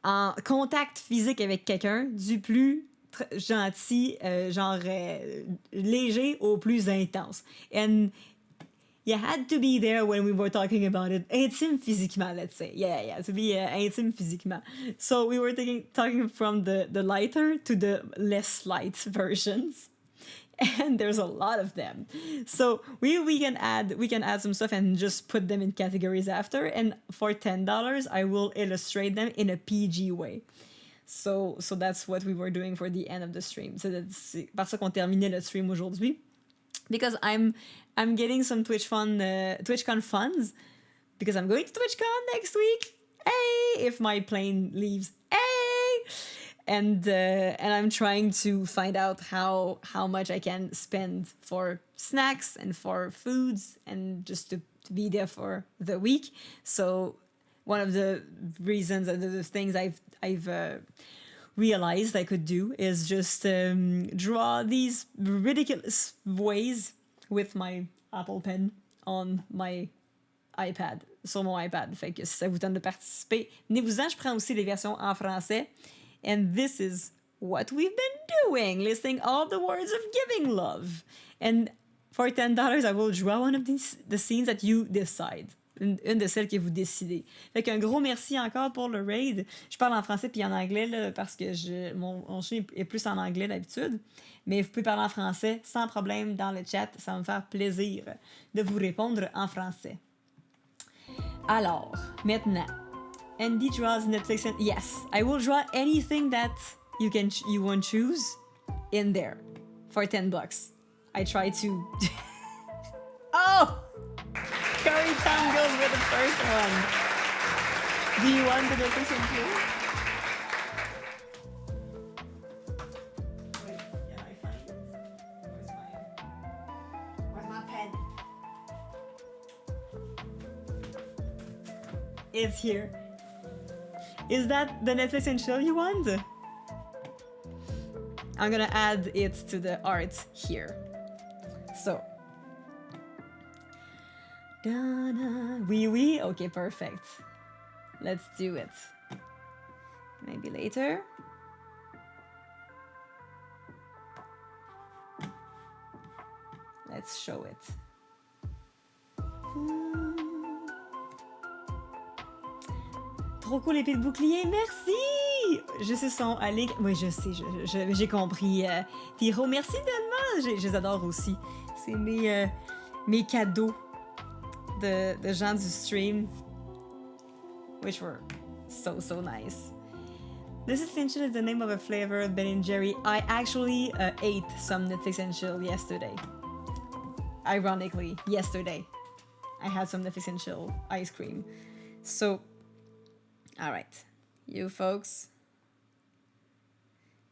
en contact physique avec quelqu'un, du plus gentil, léger au plus intense. And you had to be there when we were talking about it. Intime physiquement, let's say. Yeah, to be intime physiquement. So we were talking from the lighter to the less light versions. And there's a lot of them. So we can add some stuff and just put them in categories after. And for $10, I will illustrate them in a PG way. So that's what we were doing for the end of the stream. C'est par ça qu'on terminait le stream aujourd'hui. Because I'm getting some TwitchCon funds. Because I'm going to TwitchCon next week. Hey! If my plane leaves. Hey! And I'm trying to find out how much I can spend for snacks and for foods and just to be there for the week. So one of the reasons and the things I've realized I could do is just draw these ridiculous ways with my Apple Pen on my iPad, sur mon iPad. Fait que si ça vous tente de participer, venez-vous-en, je prends aussi les versions en français. And this is what we've been doing, listing all the words of giving love. And for $10, I will draw one of the scenes that you decide. Une de celles que vous décidez. Fait qu'un gros merci encore pour le raid. Je parle en français puis en anglais là, parce que mon stream est plus en anglais d'habitude. Mais vous pouvez parler en français sans problème dans le chat. Ça va me faire plaisir de vous répondre en français. Alors, maintenant... Andy draws Netflix and yes, I will draw anything that you want to choose in there for $10. I try to. Oh, Curry Tom goes with the first one. Do you want the Netflix and chill? Wait, can I find it? Where's my pen? It's here. Is that the Netflix and chill you want? I'm gonna add it to the art here. So. Oui. Okay, perfect. Let's do it. Maybe later. Let's show it. Trop cool l'épée de bouclier, merci! Je sais son Alec. Oui, je sais, j'ai compris. Tiro, merci tellement! Je les adore aussi. C'est mes cadeaux de gens du stream. Which were so nice. Netflix and chill is the name of a flavor of Ben & Jerry. I actually ate some Netflix and chill yesterday. Ironically, yesterday. I had some Netflix and chill ice cream. So... all right, you folks,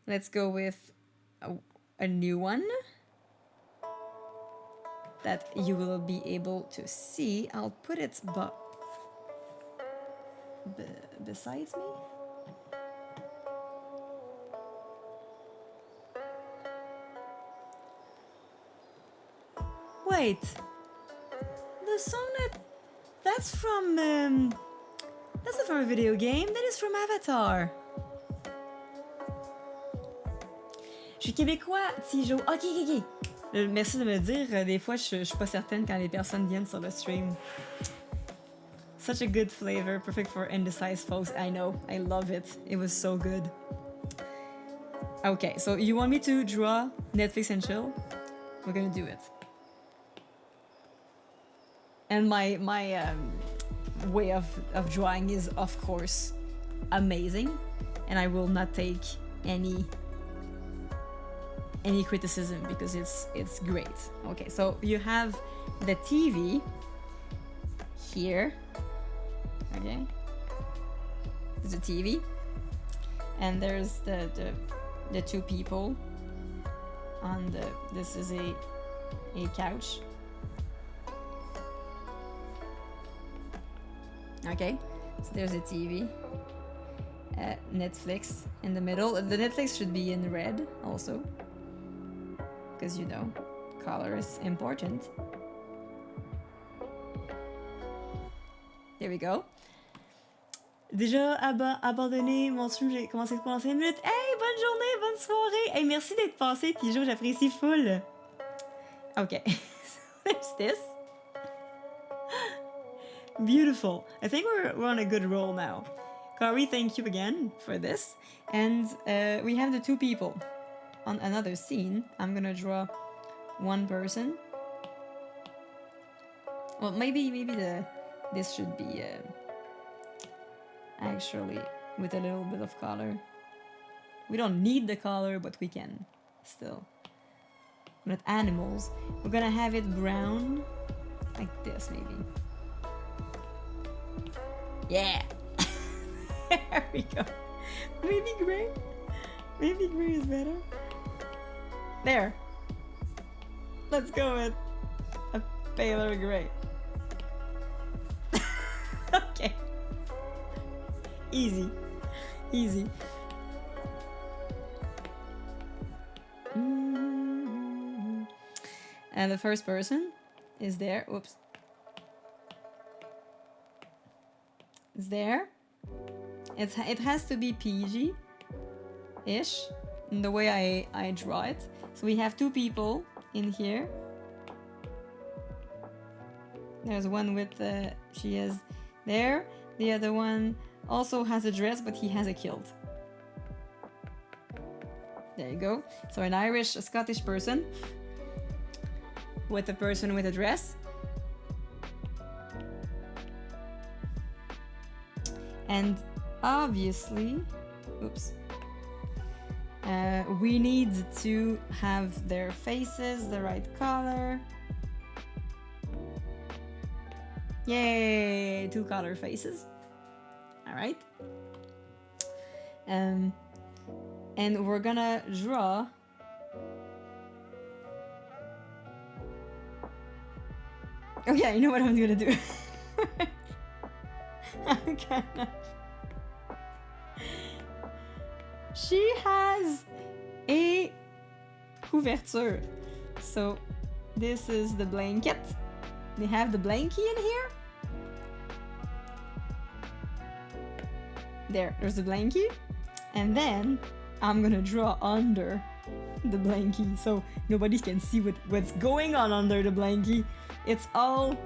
let's go with a new one that you will be able to see. I'll put it besides me. Wait, the song that's from... That's not from a video game, that is from Avatar. Je suis québécois, Tijo. Ok. Merci de me le dire. Des fois, je suis pas certaine quand les personnes viennent sur le stream. Such a good flavor, perfect for indecisive folks. I know, I love it. It was so good. Okay, so you want me to draw Netflix and chill? We're gonna do it. And my way of drawing is, of course, amazing, and I will not take any criticism because it's great. Okay, so you have the TV here. Okay, there's a TV, and there's the two people on the. This is a couch. Okay, so there's a TV. Netflix in the middle. The Netflix should be in red also, because you know, color is important. There we go. Déjà abandonné mon stream, j'ai commencé pendant 5 minutes. Hey, bonne journée, bonne soirée. Hey, merci d'être passé, Tijo, j'apprécie full. Okay, there's this. Beautiful. I think we're on a good roll now. Kari, thank you again for this. And we have the two people on another scene. I'm gonna draw one person. Well, maybe this should be actually with a little bit of color. We don't need the color, but we can still. But animals, we're gonna have it brown, like this maybe. Yeah. There we go. Maybe gray. Maybe gray is better. There. Let's go with a paler gray. Okay. Easy. Easy. And the first person is there. Oops. Is there. It has to be PG-ish in the way I draw it. So we have two people in here. There's one with she is there. The other one also has a dress, but he has a kilt. There you go. So an Irish, a Scottish person with a person with a dress. And obviously, oops, we need to have their faces the right color. Yay, 2 color faces. All right. And we're gonna draw okay, you know what I'm gonna do. I'm gonna... She has a couverture. So this is the blanket. They have the blankie in here. There's the blankie. And then I'm gonna draw under the blankie so nobody can see what's going on under the blankie. It's all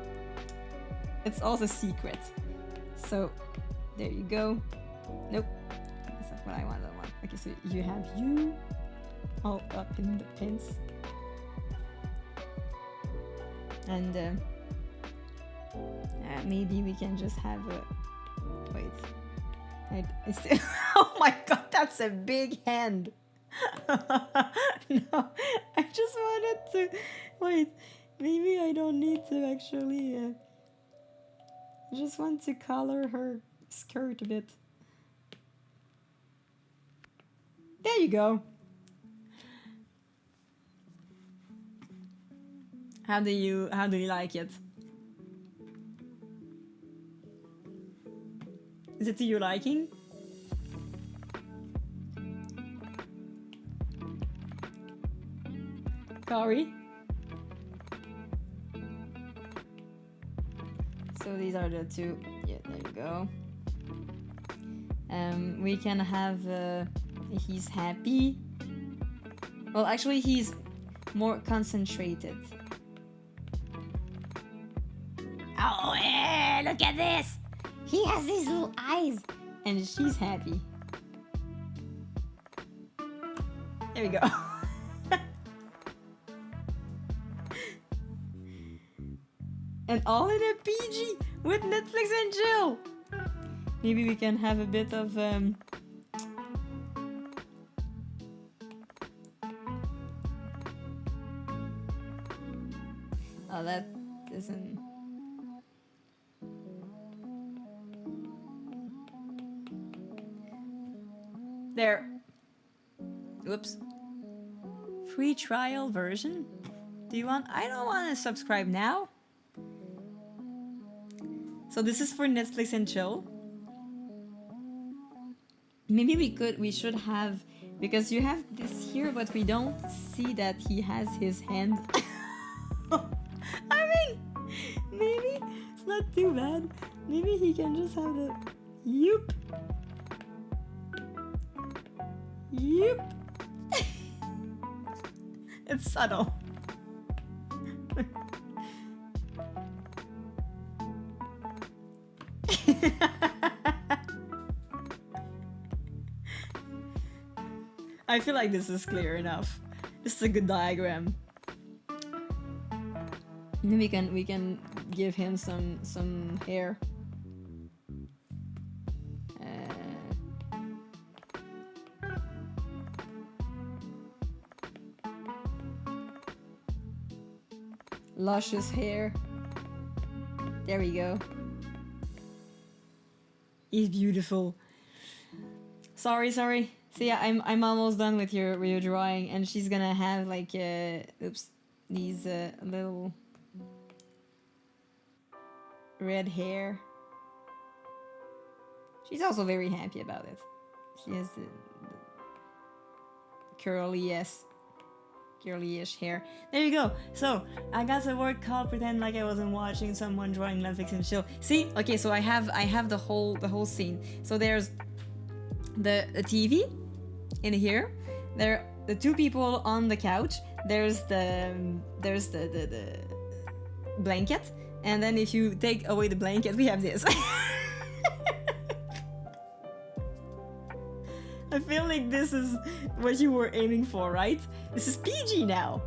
the secret. So there you go. Nope, that's not what I want. Okay, so you have you all up in the pins, and maybe we can just have a wait. Oh my god, that's a big hand. No, I just wanted to wait. Maybe I don't need to actually. I just want to color her skirt a bit. There you go. How do you like it? Is it to your liking? Kari? So these are the two. Yeah, there you go. We can have he's happy. Well, actually he's more concentrated. Oh, yeah, look at this. He has these little eyes. And she's happy. There we go. And all in a PG with Netflix and chill. Maybe we can have a bit of oh, that isn't. There. Oops. Free trial version? Do you want? I don't want to subscribe now. So this is for Netflix and chill. Maybe we should have, because you have this here, but we don't see that he has his hand. I mean, maybe it's not too bad. Maybe he can just have the, yoop. Yoop. It's subtle. I feel like this is clear enough. This is a good diagram. We can give him some hair. Luscious hair. There we go. He's beautiful. Sorry. So yeah, I'm almost done with your drawing, and she's gonna have like these little red hair. She's also very happy about it. She has the curly-ish hair. There you go. So I got a word called pretend like I wasn't watching someone drawing Netflix and chill. See? Okay, so I have the whole scene. So there's the TV in here. There the two people on the couch. There's the blanket, and then if you take away the blanket, we have this. I feel like this is what you were aiming for, right? This is PG now.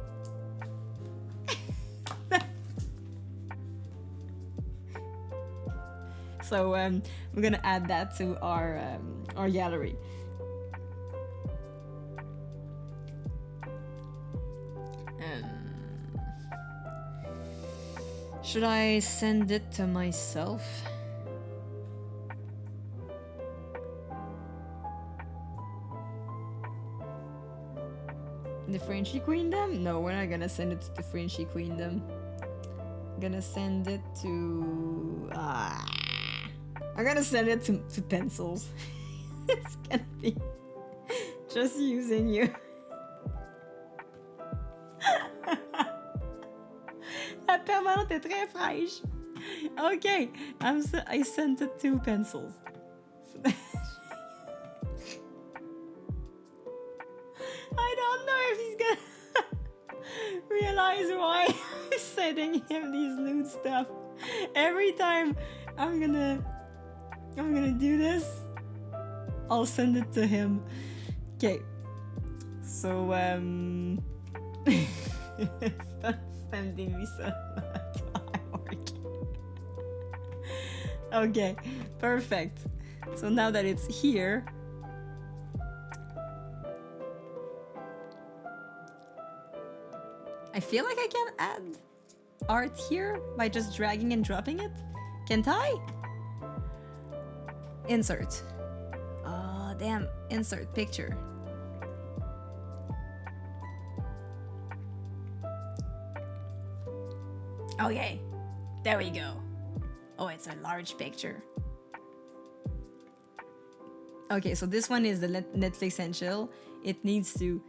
So we're gonna add that to our gallery. Should I send it to myself? The Frenchy Queendom? No, we're not gonna send it to the Frenchy Queendom. I'm gonna send it to... I'm gonna send it to pencils. It's gonna be just using you. La permanente est très fraîche. Okay, I sent it to pencils. I don't know if he's gonna realize why I'm sending him these nude stuff. Every time I'm gonna do this, I'll send it to him. Okay. So stop sending me so much. Okay, perfect. So now that it's here, I feel like I can add art here by just dragging and dropping it. Can't I? Insert. Oh, damn. Insert picture. Okay. There we go. Oh, it's a large picture. Okay, so this one is the Netflix and chill. It needs to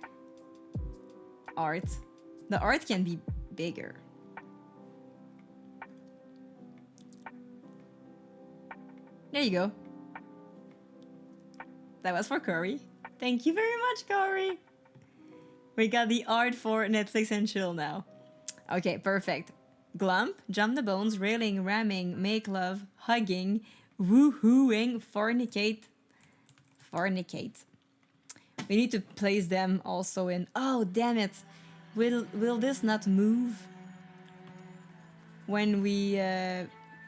art. The art can be bigger. There you go. That was for Corey. Thank you very much, Corey. We got the art for Netflix and chill now. Okay, perfect. Glump, jump the bones, railing, ramming, make love, hugging, Woohooing, fornicate. Fornicate. We need to place them also in... Oh, damn it. Will this not move? When we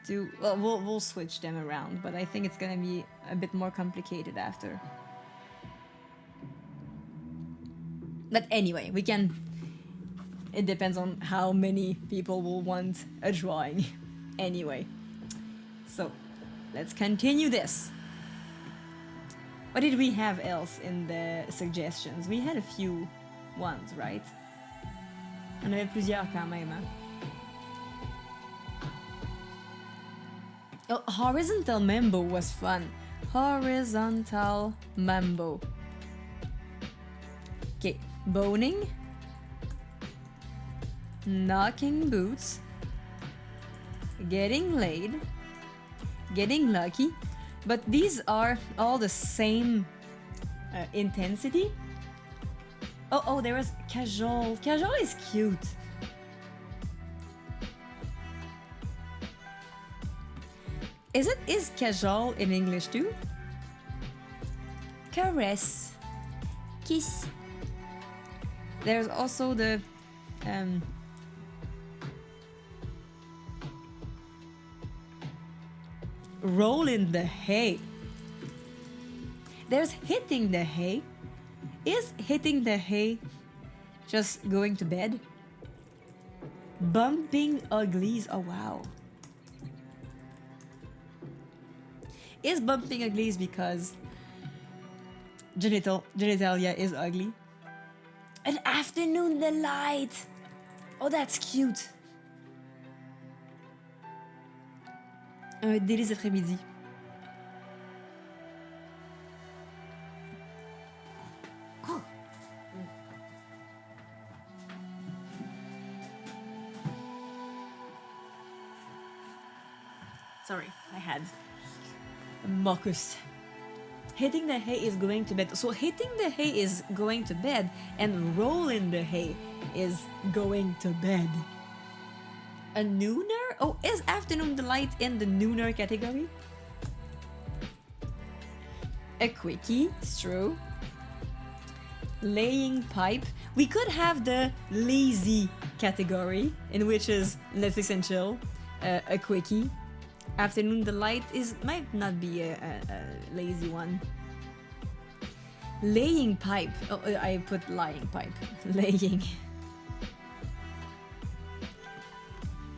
do... Well, we'll switch them around, but I think it's gonna be a bit more complicated after. But anyway, we can... It depends on how many people will want a drawing. Anyway. So, let's continue this. What did we have else in the suggestions? We had a few ones, right? On avait plusieurs quand même. Hein? Oh, horizontal mambo was fun. Horizontal mambo. Okay, boning. Knocking boots. Getting laid. Getting lucky. But these are all the same intensity. Oh, there was casual. Casual is cute. Is casual in English too? Caress. Kiss. There's also the roll in the hay. There's hitting the hay. Is hitting the hay just going to bed? Bumping uglies. Oh wow. Is bumping uglies because genitalia is ugly? An afternoon delight. Oh, that's cute. Un délice après-midi. Oh. Sorry, I had a mucus. Hitting the hay is going to bed. So hitting the hay is going to bed, and rolling the hay is going to bed. A nooner? Oh, is afternoon delight in the nooner category? A quickie, it's true. Laying pipe. We could have the lazy category, in which is Netflix and chill. A quickie. Afternoon delight might not be a lazy one. Laying pipe. Oh, I put lying pipe. Laying.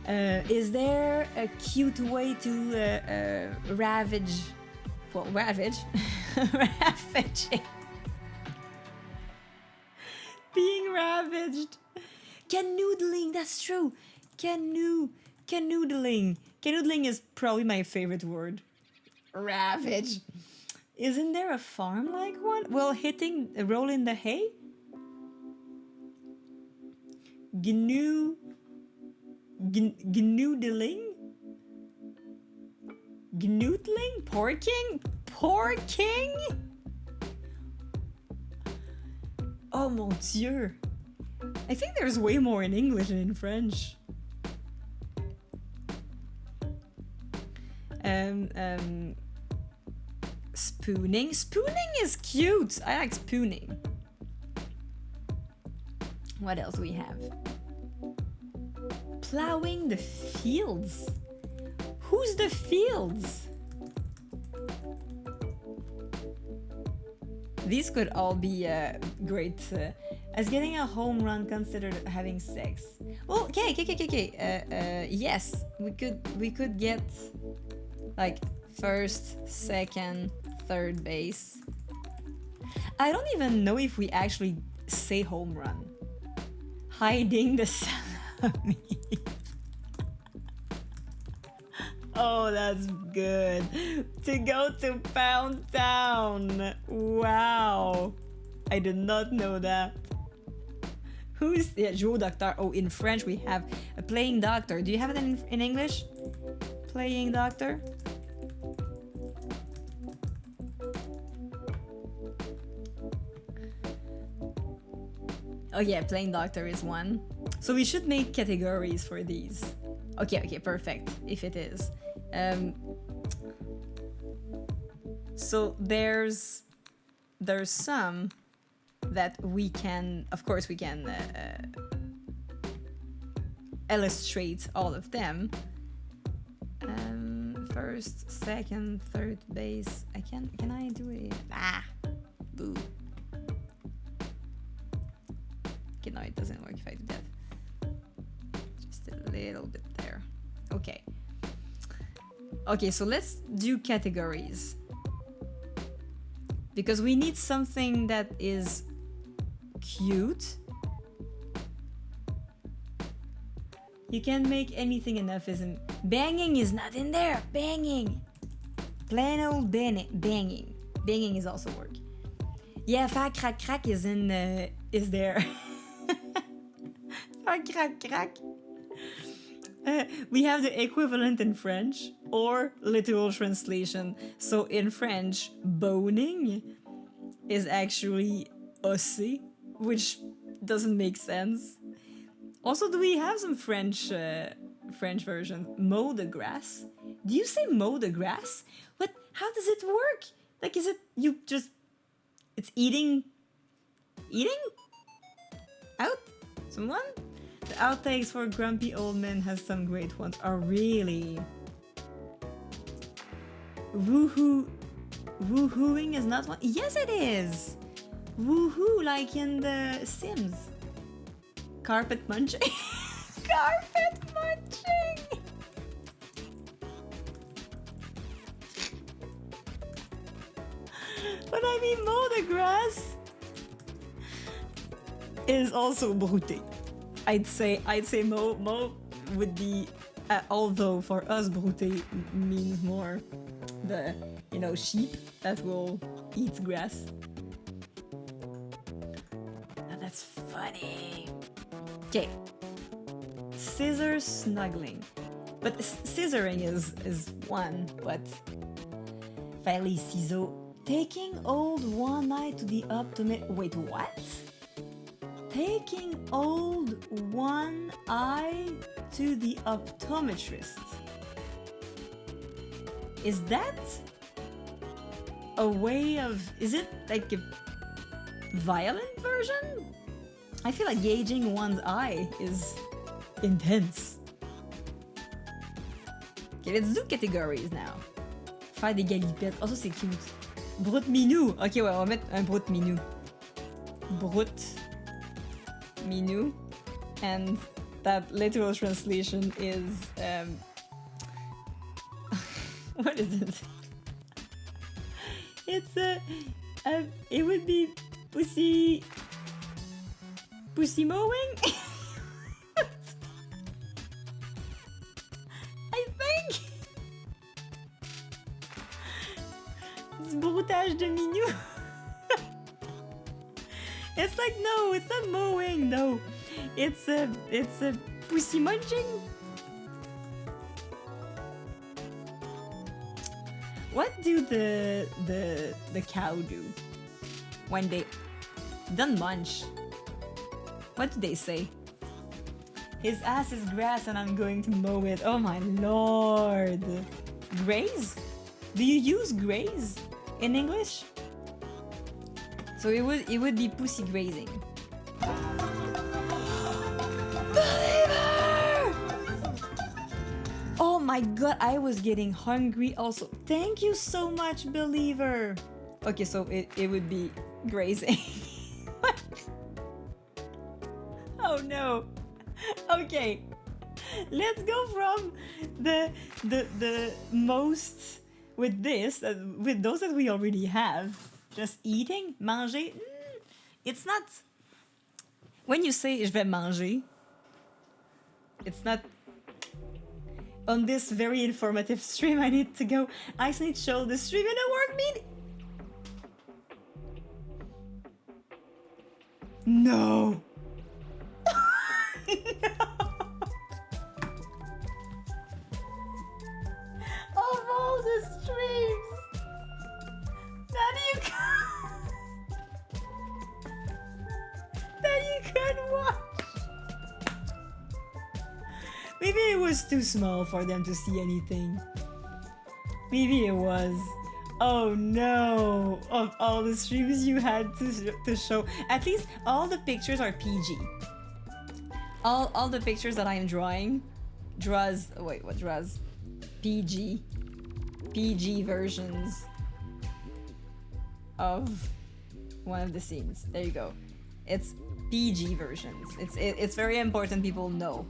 Is there a cute way to ravage? Well, ravage? Ravaging. Being ravaged. Canoodling, that's true. Canoodling. Canoodling is probably my favorite word. Ravage. Isn't there a farm-like one? Well, rolling the hay? Gnoodling? Gnoodling? Porking? Porking? Oh mon dieu. I think there's way more in English than in French. Spooning. Spooning is cute. I like spooning. What else we have? Plowing the fields. Who's the fields? These could all be great. As getting a home run considered having sex. Well, okay. Yes, we could get like first, second, third base. I don't even know if we actually say home run. Hiding the salami. Oh, that's good. To go to Pound Town. Wow. I did not know that. Who's the Joe Doctor? Oh, in French we have a playing doctor. Do you have it in English? Playing doctor? Oh yeah, playing doctor is one. So we should make categories for these. Okay, perfect. If it is. So there's some that we can, of course, we can illustrate all of them. First, second, third base. Can I do it? Boo. Okay, no, it doesn't work if I do that. Just a little bit there. Okay. Okay, so let's do categories. Because we need something that is cute. You can't make anything enough, isn't banging is not in there. Banging. Plain old banging. Banging is also work. Yeah, fa crack crack is in is there. Fa crack crack. We have the equivalent in French or literal translation. So in French, boning is actually osser, which doesn't make sense. Also, do we have some French version? Mow the grass? Do you say mow the grass? What? How does it work? Like, is it you just... It's eating out? Someone? The outtakes for Grumpy Old Men has some great ones. Oh, really? Woohooing is not one? Yes, it is! Woohoo, like in the Sims. Carpet munching? Carpet munching! But I mean, mow the grass is also brouter. I'd say mow would be, although for us brouter means more the, sheep that will eat grass. Now that's funny. Okay. Scissors snuggling. But scissoring is one, but faire les ciseaux. Taking old one eye to the optometrist. Wait, what? Taking old one eye to the optometrist. Is that a way of... Is it like a violent version? I feel like gauging one's eye is intense. Okay, let's do categories now. Faire des galipettes. Oh, ça c'est cute. Brut minou. Ok, ouais, on va mettre un brut minou. Brut minou. And that literal translation is... what is it? It's it would be pussy mowing? I think it's broutage de minou. It's like, no, it's not mowing, no. It's a pussy munching. What do the cow do when they don't munch? What do they say? His ass is grass and I'm going to mow it. Oh my lord. Graze? Do you use graze in English? So it would be pussy grazing. Believer! Oh my god, I was getting hungry also. Thank you so much, Believer. Okay, so it would be grazing. Oh no. Okay. Let's go from the most with this, with those that we already have. Just eating, manger. It's not... When you say je vais manger, it's not... On this very informative stream, I need to go. I need to show the stream in a work meeting. No. No. Of all the streams that you could watch. Maybe it was too small for them to see anything. Maybe it was. Oh no! Of all the streams you had to show, at least all the pictures are PG. All the pictures that I am drawing, draws PG versions of one of the scenes. There you go. It's PG versions. It's very important people know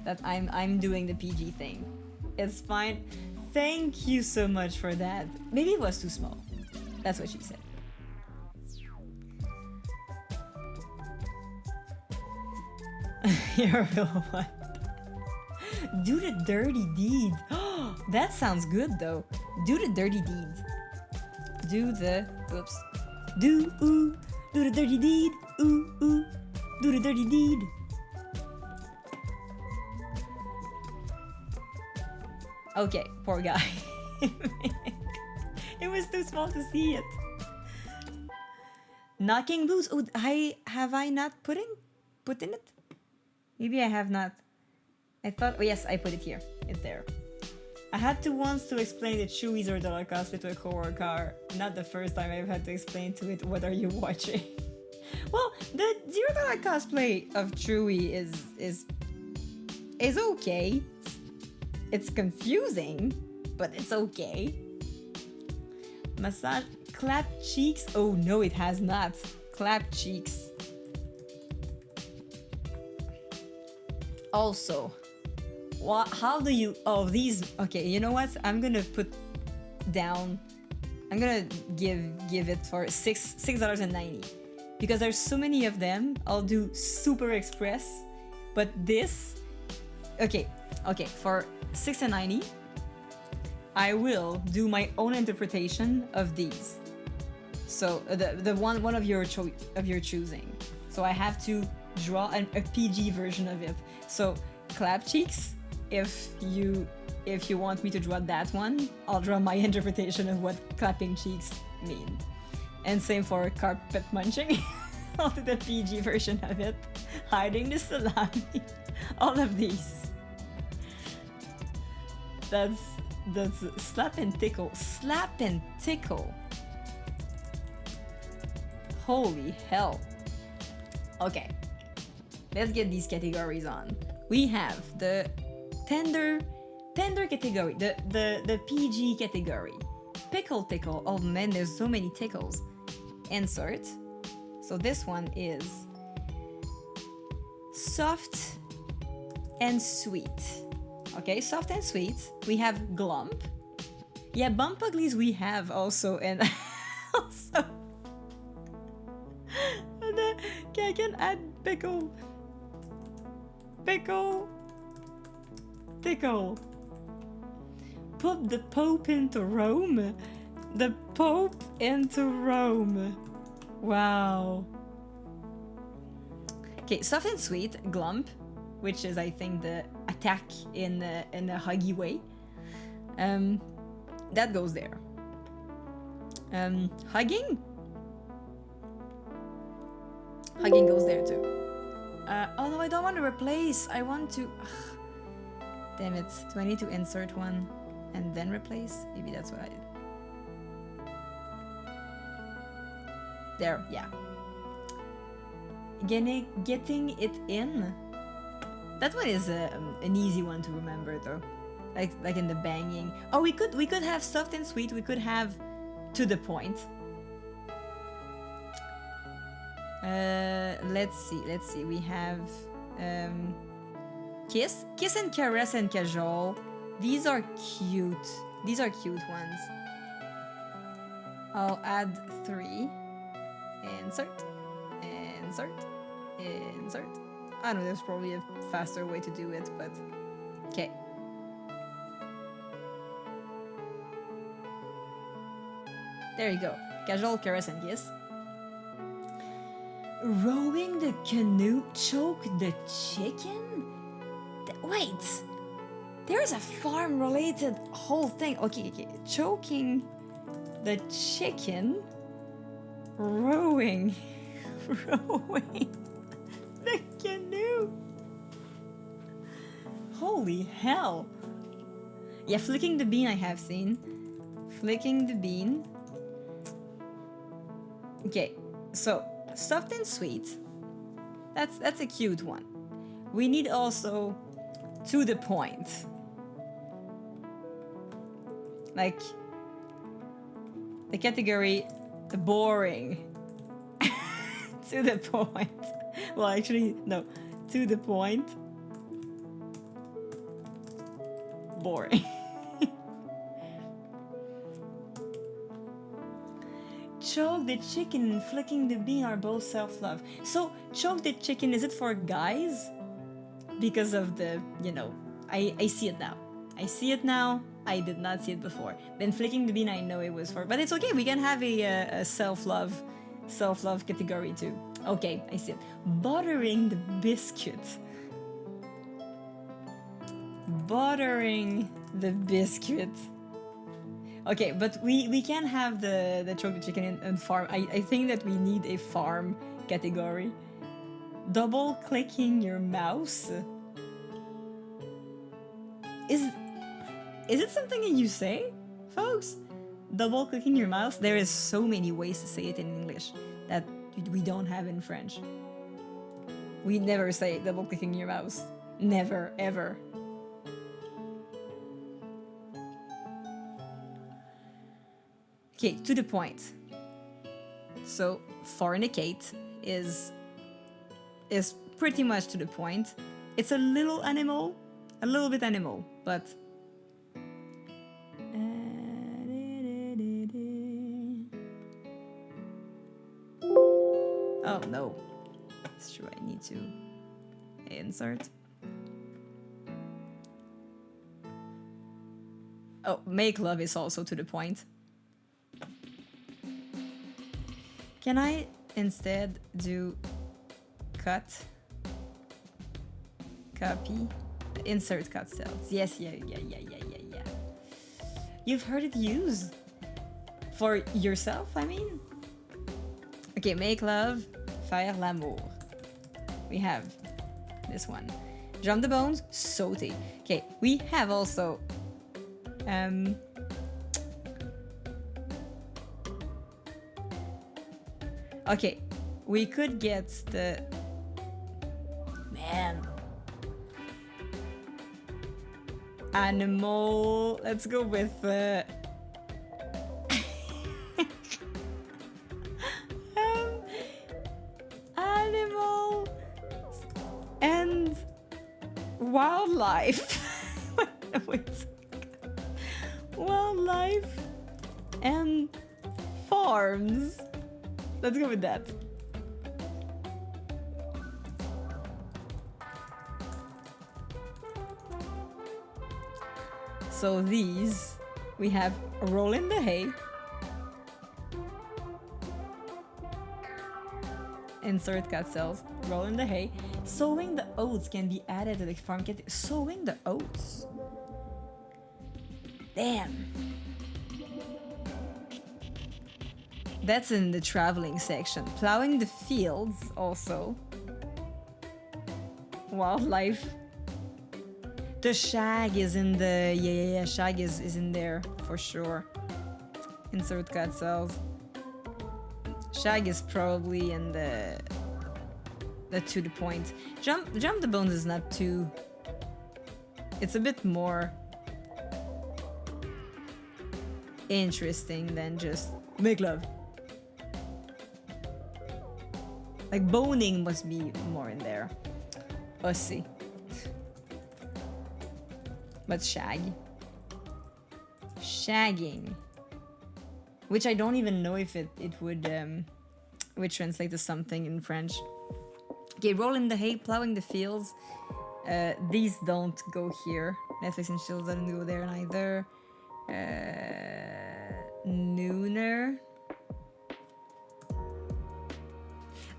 that I'm doing the PG thing. It's fine. Thank you so much for that. Maybe it was too small. That's what she said. You're a real one. Do the dirty deed. That sounds good though. Do the dirty deed. Do the the dirty deed. Do the dirty deed. Okay, poor guy. It was too small to see it. Knocking boots. Oh, have I not put in it? Maybe I have not. I thought. Oh yes, I put it here. It's there. I had to once to explain the Chewy $0 cosplay to a coworker. Not the first time I've had to explain to it. What are you watching? Well, the $0 cosplay of Chewy is okay. It's confusing, but it's okay. Massage, clap cheeks. Oh no, it has not. Clap cheeks. Also, how do you? Oh, these. Okay, you know what? I'm gonna put down. I'm gonna give it for $6.90 because there's so many of them. I'll do Super Express, but this. Okay, for $6.90, I will do my own interpretation of these. So the one of your choosing. So I have to draw a PG version of it. So clap cheeks. If you want me to draw that one, I'll draw my interpretation of what clapping cheeks mean. And same for carpet munching. I'll do the PG version of it. Hiding the salami. All of these. That's slap and tickle. Slap and tickle. Holy hell. Okay. Let's get these categories on. We have the tender category, the PG category. Pickle tickle. Oh man, there's so many tickles. Insert. So this one is soft and sweet. Okay, soft and sweet. We have glump. Yeah, bump uglies we have also, and also okay, I can add pickle, tickle. Put the Pope into Rome. The Pope into Rome. Wow. Okay, soft and sweet, glump, which is I think the attack in a huggy way. That goes there. Hugging goes there too. Oh no, I don't want to replace. I want to. Damn it! Do I need to insert one and then replace? Maybe that's what I did. There, yeah. Getting it in. That one is an easy one to remember though, like in the banging. Oh, we could have soft and sweet. We could have to the point. Let's see. We have kiss and caress and cajole. These are cute. These are cute ones. I'll add 3. Insert. I know there's probably a faster way to do it, but okay. There you go. Casual caress and kiss. Rowing the canoe, choke the chicken? Wait, there's a farm-related whole thing. Okay. Choking the chicken, rowing the canoe. Holy hell. Yeah, Flicking the Bean I have seen. Flicking the Bean. Okay, so soft and sweet. That's a cute one. We need also to the point. Like the category boring. To the point. Well, actually, no. To the point. Boring. Choke the chicken and flicking the bean are both self-love. So, choke the chicken, is it for guys? Because of the, I see it now. I see it now. I did not see it before. Then flicking the bean, I know it was for, but it's okay. We can have a self-love category too. Okay, I see it. Buttering the biscuit. Buttering the biscuit. Okay, but we can have the chocolate chicken and farm. I think that we need a farm category. Double clicking your mouse. Is it something that you say, folks? Double clicking your mouse? There is so many ways to say it in English that we don't have in French. We never say double clicking your mouse. Never, ever. Okay, to the point. So, fornicate is pretty much to the point. It's a little bit animal, but oh no, it's true. I need to insert. Oh, make love is also to the point. Can I instead do cut, copy, insert cut cells? Yes, yeah. You've heard it used for yourself, I mean? Okay, make love, faire l'amour. We have this one. Jump the bones, sauté. Okay, we have also okay, we could get the animal. Let's go with animal and wildlife. Wait. Wildlife and farms. Let's go with that. So these, we have roll in the hay, insert cut cells, roll in the hay. Sowing the oats can be added to the farm kit. Sowing the oats. Damn. That's in the traveling section. Plowing the fields also. Wildlife. The shag is in the... Yeah. Shag is in there for sure. Insert cut cells. Shag is probably in the to the point. Jump the bones is not too... It's a bit more interesting than just make love. Like boning must be more in there. Pussy. But shag. Shagging. Which I don't even know if it would translate to something in French. Okay, roll in the hay, plowing the fields. These don't go here. Netflix and chill doesn't go there neither. Nooner.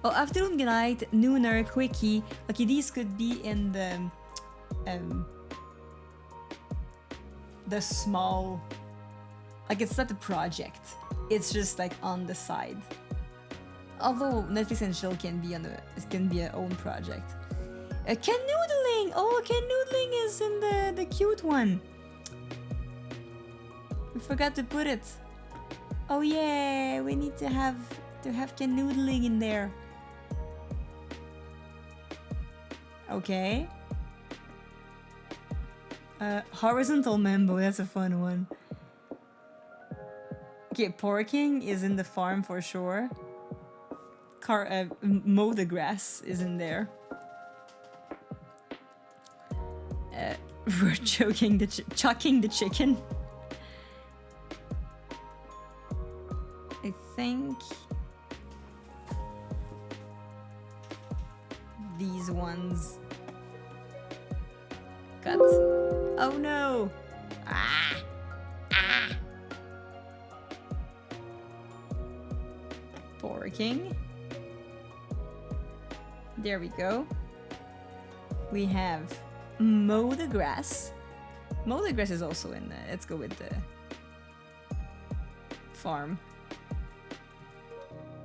Oh, afternoon delight, nooner, quickie. Okay, these could be in the small, like it's not a project. It's just like on the side. Although Netflix and chill can be an own project. Canoodling. Oh, canoodling is in the cute one. Forgot to put it. Oh yeah, we need to have canoodling in there. Okay. Horizontal mambo, that's a fun one. Okay, porking is in the farm for sure. Mow the grass is in there. We're chucking the chicken. I think these ones cut. Oh no! Ah! Ah! Porking. There we go. We have mow the grass. Mow the grass is also in the... Let's go with the farm.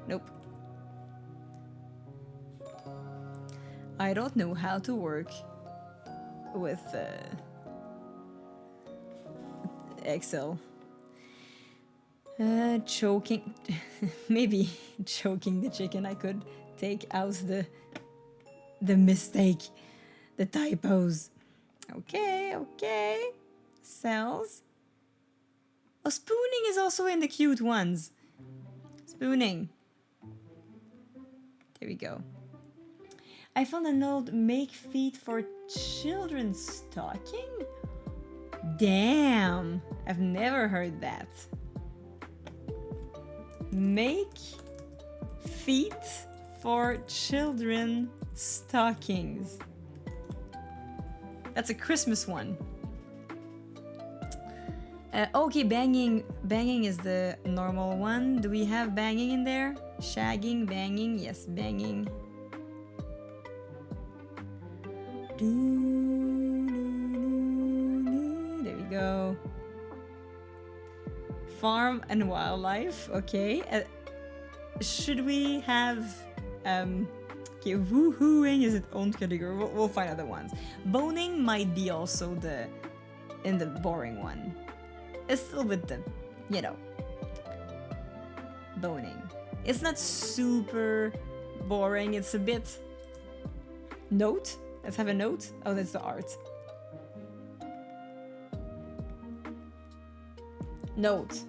Nope. I don't know how to work with Excel. Choking... Maybe choking the chicken. I could take out the mistake. The typos. Okay, okay. Cells. Oh, spooning is also in the cute ones. Spooning. There we go. I found an old make feet for children stocking? Damn! I've never heard that. Make feet for children stockings. That's a Christmas one. Okay, banging is the normal one. Do we have banging in there? Shagging, banging, yes, banging. There we go. Farm and wildlife, okay. Should we have okay, woohooing is its own category. We'll find other ones. Boning might be also in the boring one. It's still with the, you know, boning. It's not super boring. It's a bit... Note? Let's have a note. Oh, that's the art. Note.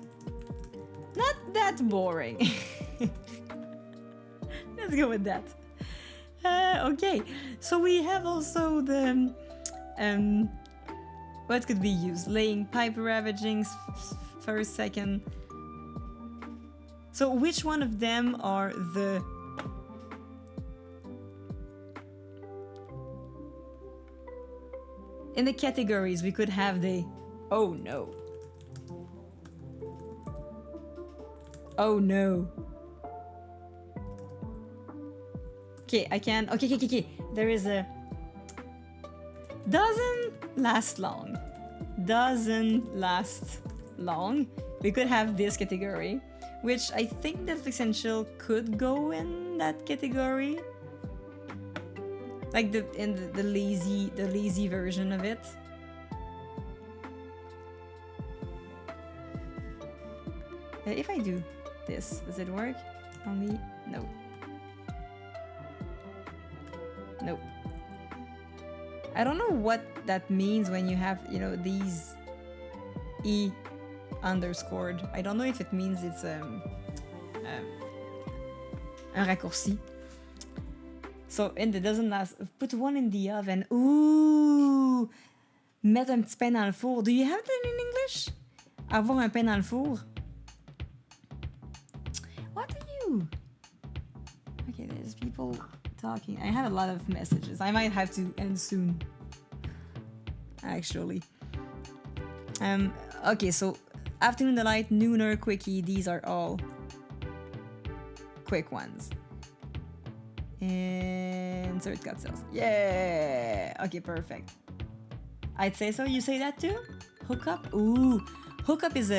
Not that boring. Let's go with that. Okay, so we have also the what could be used? Laying pipe ravaging first, second. So which one of them are the in the categories? We could have the oh no. Oh no. Okay, I can. Okay. There is a. Doesn't last long. Doesn't last long. We could have this category, which I think Netflix and chill could go in that category. Like the lazy version of it. If I do this, does it work? Only no. Nope. I don't know what that means when you have, you know, these E underscored. I don't know if it means it's un raccourci. So, in the doesn't last, put one in the oven. Ooh! Mettre un petit pain dans le four. Do you have that in English? Avoir un pain dans le four. What do you... Okay, there's people talking. I have a lot of messages. I might have to end soon. Actually. Okay, so afternoon delight, nooner, quickie, these are all quick ones. And third cut cells. Yeah! Okay, perfect. I'd say so. You say that too? Hookup? Ooh. Hookup is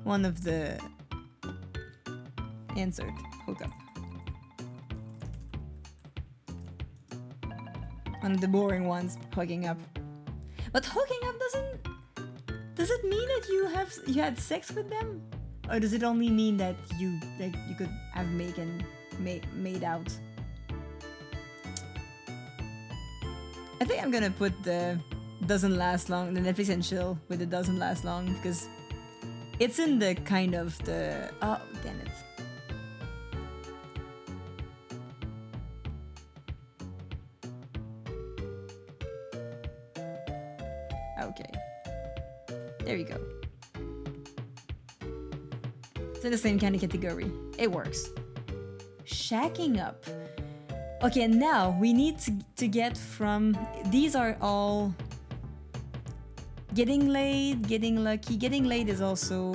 one of the... Insert. Hookup. One of the boring ones. Hooking up. But hooking up Does it mean that you had sex with them, or does it only mean that you could have made out? I think I'm gonna put the doesn't last long, the Netflix and chill with the doesn't last long, because it's in the kind of the oh damn it. Okay. There you go. It's in the same kind of category. It works. Shacking up. Okay, now we need to get from... These are all... Getting laid, getting lucky. Getting laid is also...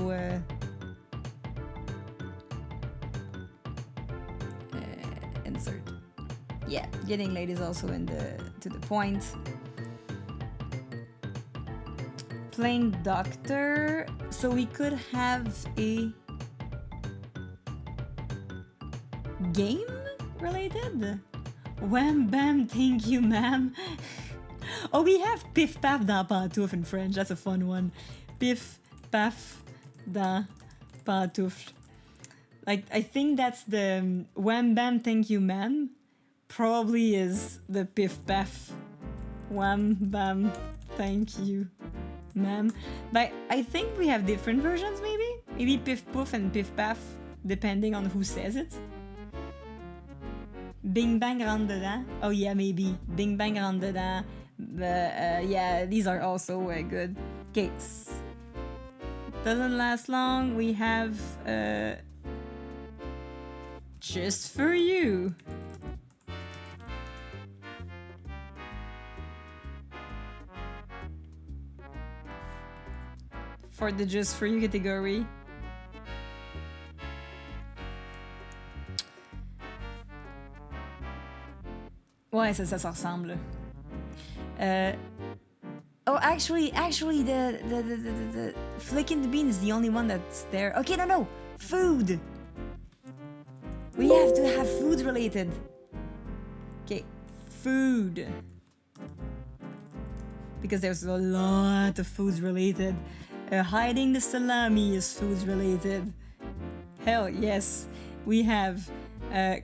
insert. Yeah, getting laid is also in the to the point. Playing doctor, so we could have a game related. Wham bam, thank you, ma'am. Oh, we have Pif Paf da Pantoufle in French. That's a fun one. Pif Paf da Pantoufle. Like, I think that's the wham bam, thank you, ma'am. Probably is the Pif Paf. Wham bam, thank you, ma'am. But I think we have different versions, maybe? Maybe Pif Poof and Pif Paf, depending on who says it. Bing bang rentre dedans. Oh yeah, maybe. Bing bang rentre dedans. Yeah, these are also good. Okay. Doesn't last long. We have Just For You. For the Just For You category. Ouais, ça ressemble. Oh, actually, the Flicking the Bean is the only one that's there. Okay, no, food. We have to have food related. Okay, food. Because there's a lot of foods related. Hiding the salami is foods related. Hell yes. We have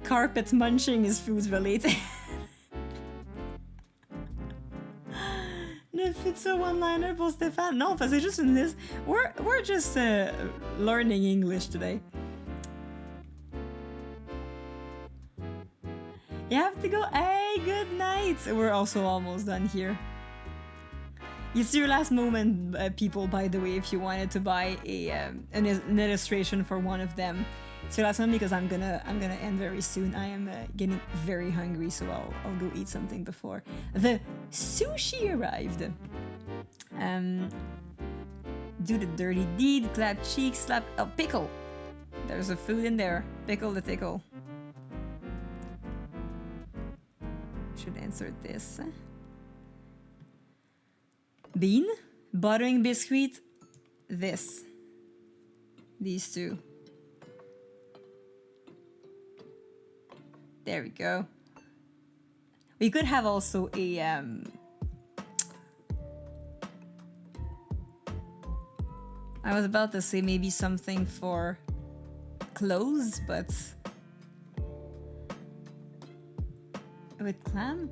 carpet munching is foods related. Ne faites ça one-liner pour Stéphane. Non, c'est juste une liste. We're just learning English today. You have to go. Hey, good night. We're also almost done here. It's your last moment, people, by the way, if you wanted to buy an illustration for one of them. It's your last one because I'm gonna end very soon. I am getting very hungry, so I'll go eat something before the sushi arrived. Do the dirty deed, clap cheeks, slap a pickle. There's a food in there. Pickle the tickle. Should insert this. Bean, buttering biscuit, this. These two. There we go. We could have also a I was about to say maybe something for clothes, but with clam?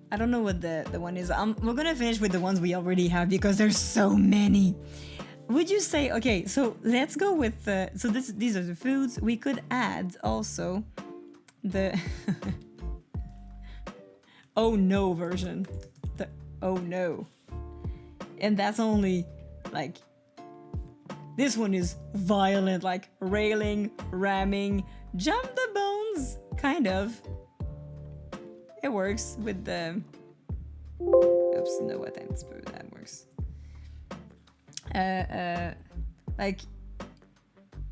I don't know what the one is. We're gonna finish with the ones we already have because there's so many. Would you say, okay, so let's go with so these are the foods. We could add also the oh no version. The oh no. And that's only like this one is violent, like railing, ramming, jump the bones, kind of. It works with the oops, no what time spoon that works. Like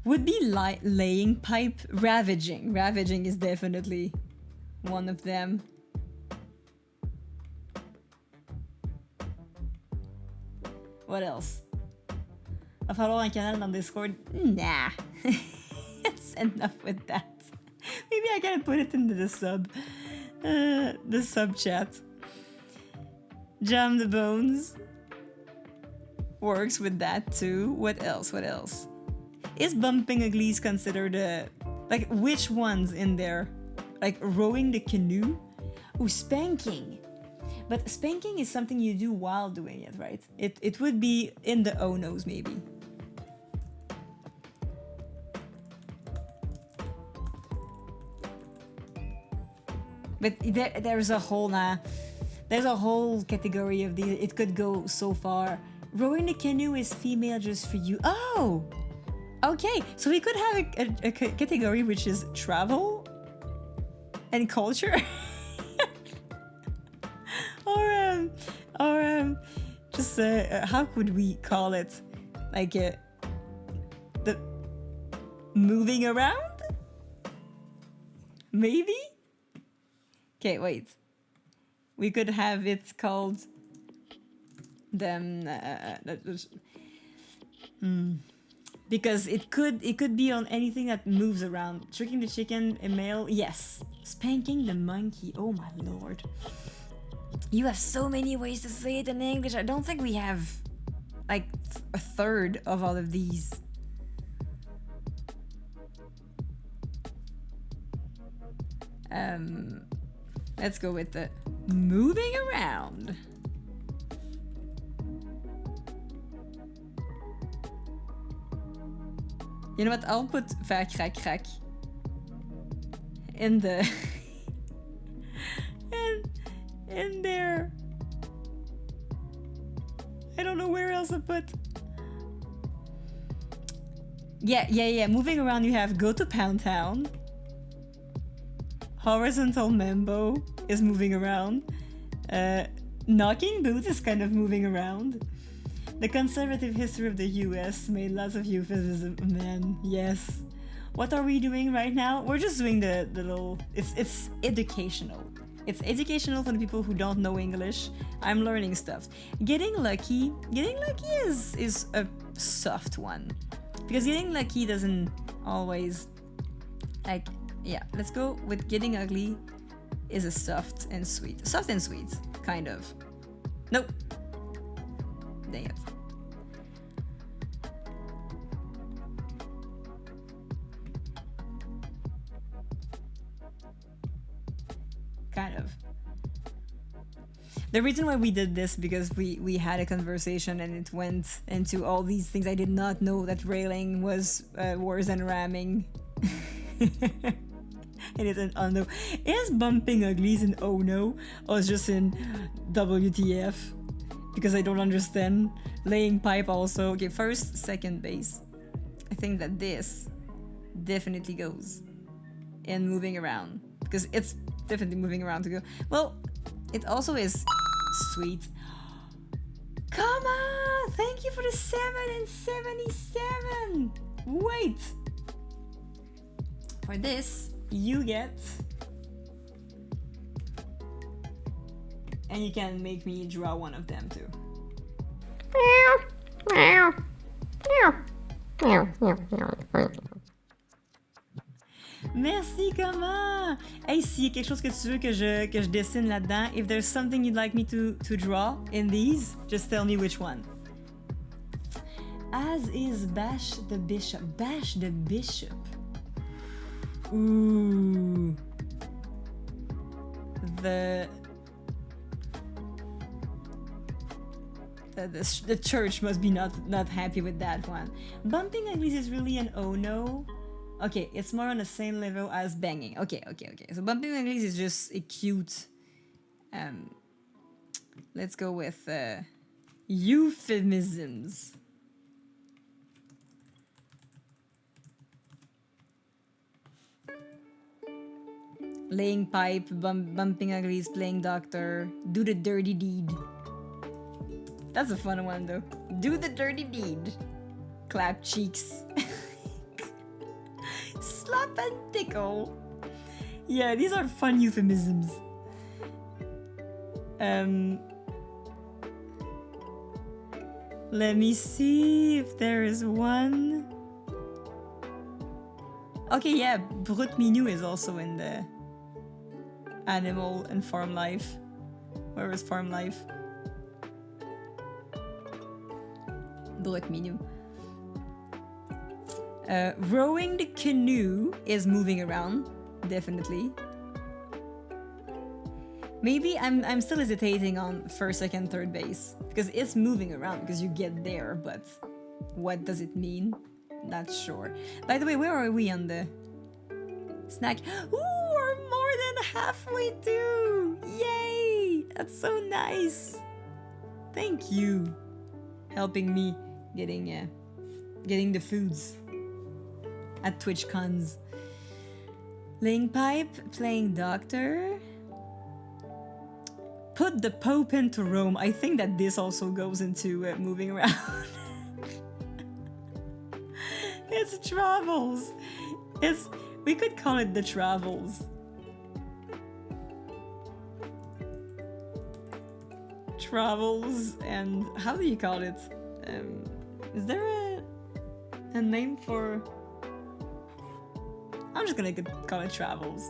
would be laying pipe, ravaging. Ravaging is definitely one of them. What else? Va falloir un canal dans Discord? Nah. It's enough with that. Maybe I can put it into the sub chat. Jam the bones. works with that too. What else? What else? Is bumping uglies considered like which ones in there? Like rowing the canoe? Ooh, spanking. But spanking is something you do while doing it, right? It would be in the oh-nos maybe. But there's a whole category of these. It could go so far. Rowing the canoe is female just for you. Oh, okay. So we could have a category which is travel and culture, or just how could we call it? Like the moving around, maybe. Okay, wait. We could have it called them because it could be on anything that moves around. Tricking the chicken, a male, yes. Spanking the monkey. Oh my lord. You have so many ways to say it in English. I don't think we have like a third of all of these. Let's go with the moving around. You know what? I'll put faire crack crack in the in there. I don't know where else to put. Yeah. Moving around, you have go to Pound Town. Horizontal Mambo is moving around. Knocking boots is kind of moving around. The conservative history of the US made lots of euphemism. Man, yes. What are we doing right now? We're just doing the little... It's educational. It's educational for the people who don't know English. I'm learning stuff. Getting lucky is a soft one. Because getting lucky doesn't always... like... Yeah, let's go with getting ugly is a soft and sweet. Soft and sweet, kind of. Nope. Dang it. Kind of. The reason why we did this because we had a conversation and it went into all these things. I did not know that railing was worse than ramming. It is an unknown. Is bumping uglies in oh no or is just in WTF? Because I don't understand. Laying pipe also. Okay, first, second base. I think that this definitely goes in moving around. Because it's definitely moving around to go. Well, it also is sweet. Come on! Thank you for the 7 and 77! Wait! For this, you get... And you can make me draw one of them too. Merci, comment? Hey, s'il y a quelque chose que tu veux que je dessine là-dedans, if there's something you'd like me to draw in these, just tell me which one. As is Bash the Bishop. Bash the Bishop. Ooh. The church must be not happy with that one. Bumping uglies is really an oh no. Okay, it's more on the same level as banging. Okay. So bumping uglies is just a cute. Let's go with euphemisms. Laying pipe, bumping uglies, playing doctor, do the dirty deed. That's a fun one though. Do the dirty deed. Clap cheeks. Slap and tickle. Yeah, these are fun euphemisms. Let me see if there is one. Okay, yeah, brut minou is also in the animal and farm life. Where is farm life? Druk minou. Rowing the canoe is moving around, definitely. Maybe I'm still hesitating on first, second, third base because it's moving around because you get there, but what does it mean? Not sure. By the way, where are we on the snack? Ooh, we're more than halfway through! Yay! That's so nice. Thank you, helping me getting the foods at TwitchCons. Laying pipe, playing doctor. Put the Pope into Rome. I think that this also goes into moving around. It's travels. We could call it the travels. Travels and how do you call it? Is there a name for? I'm just gonna call it travels.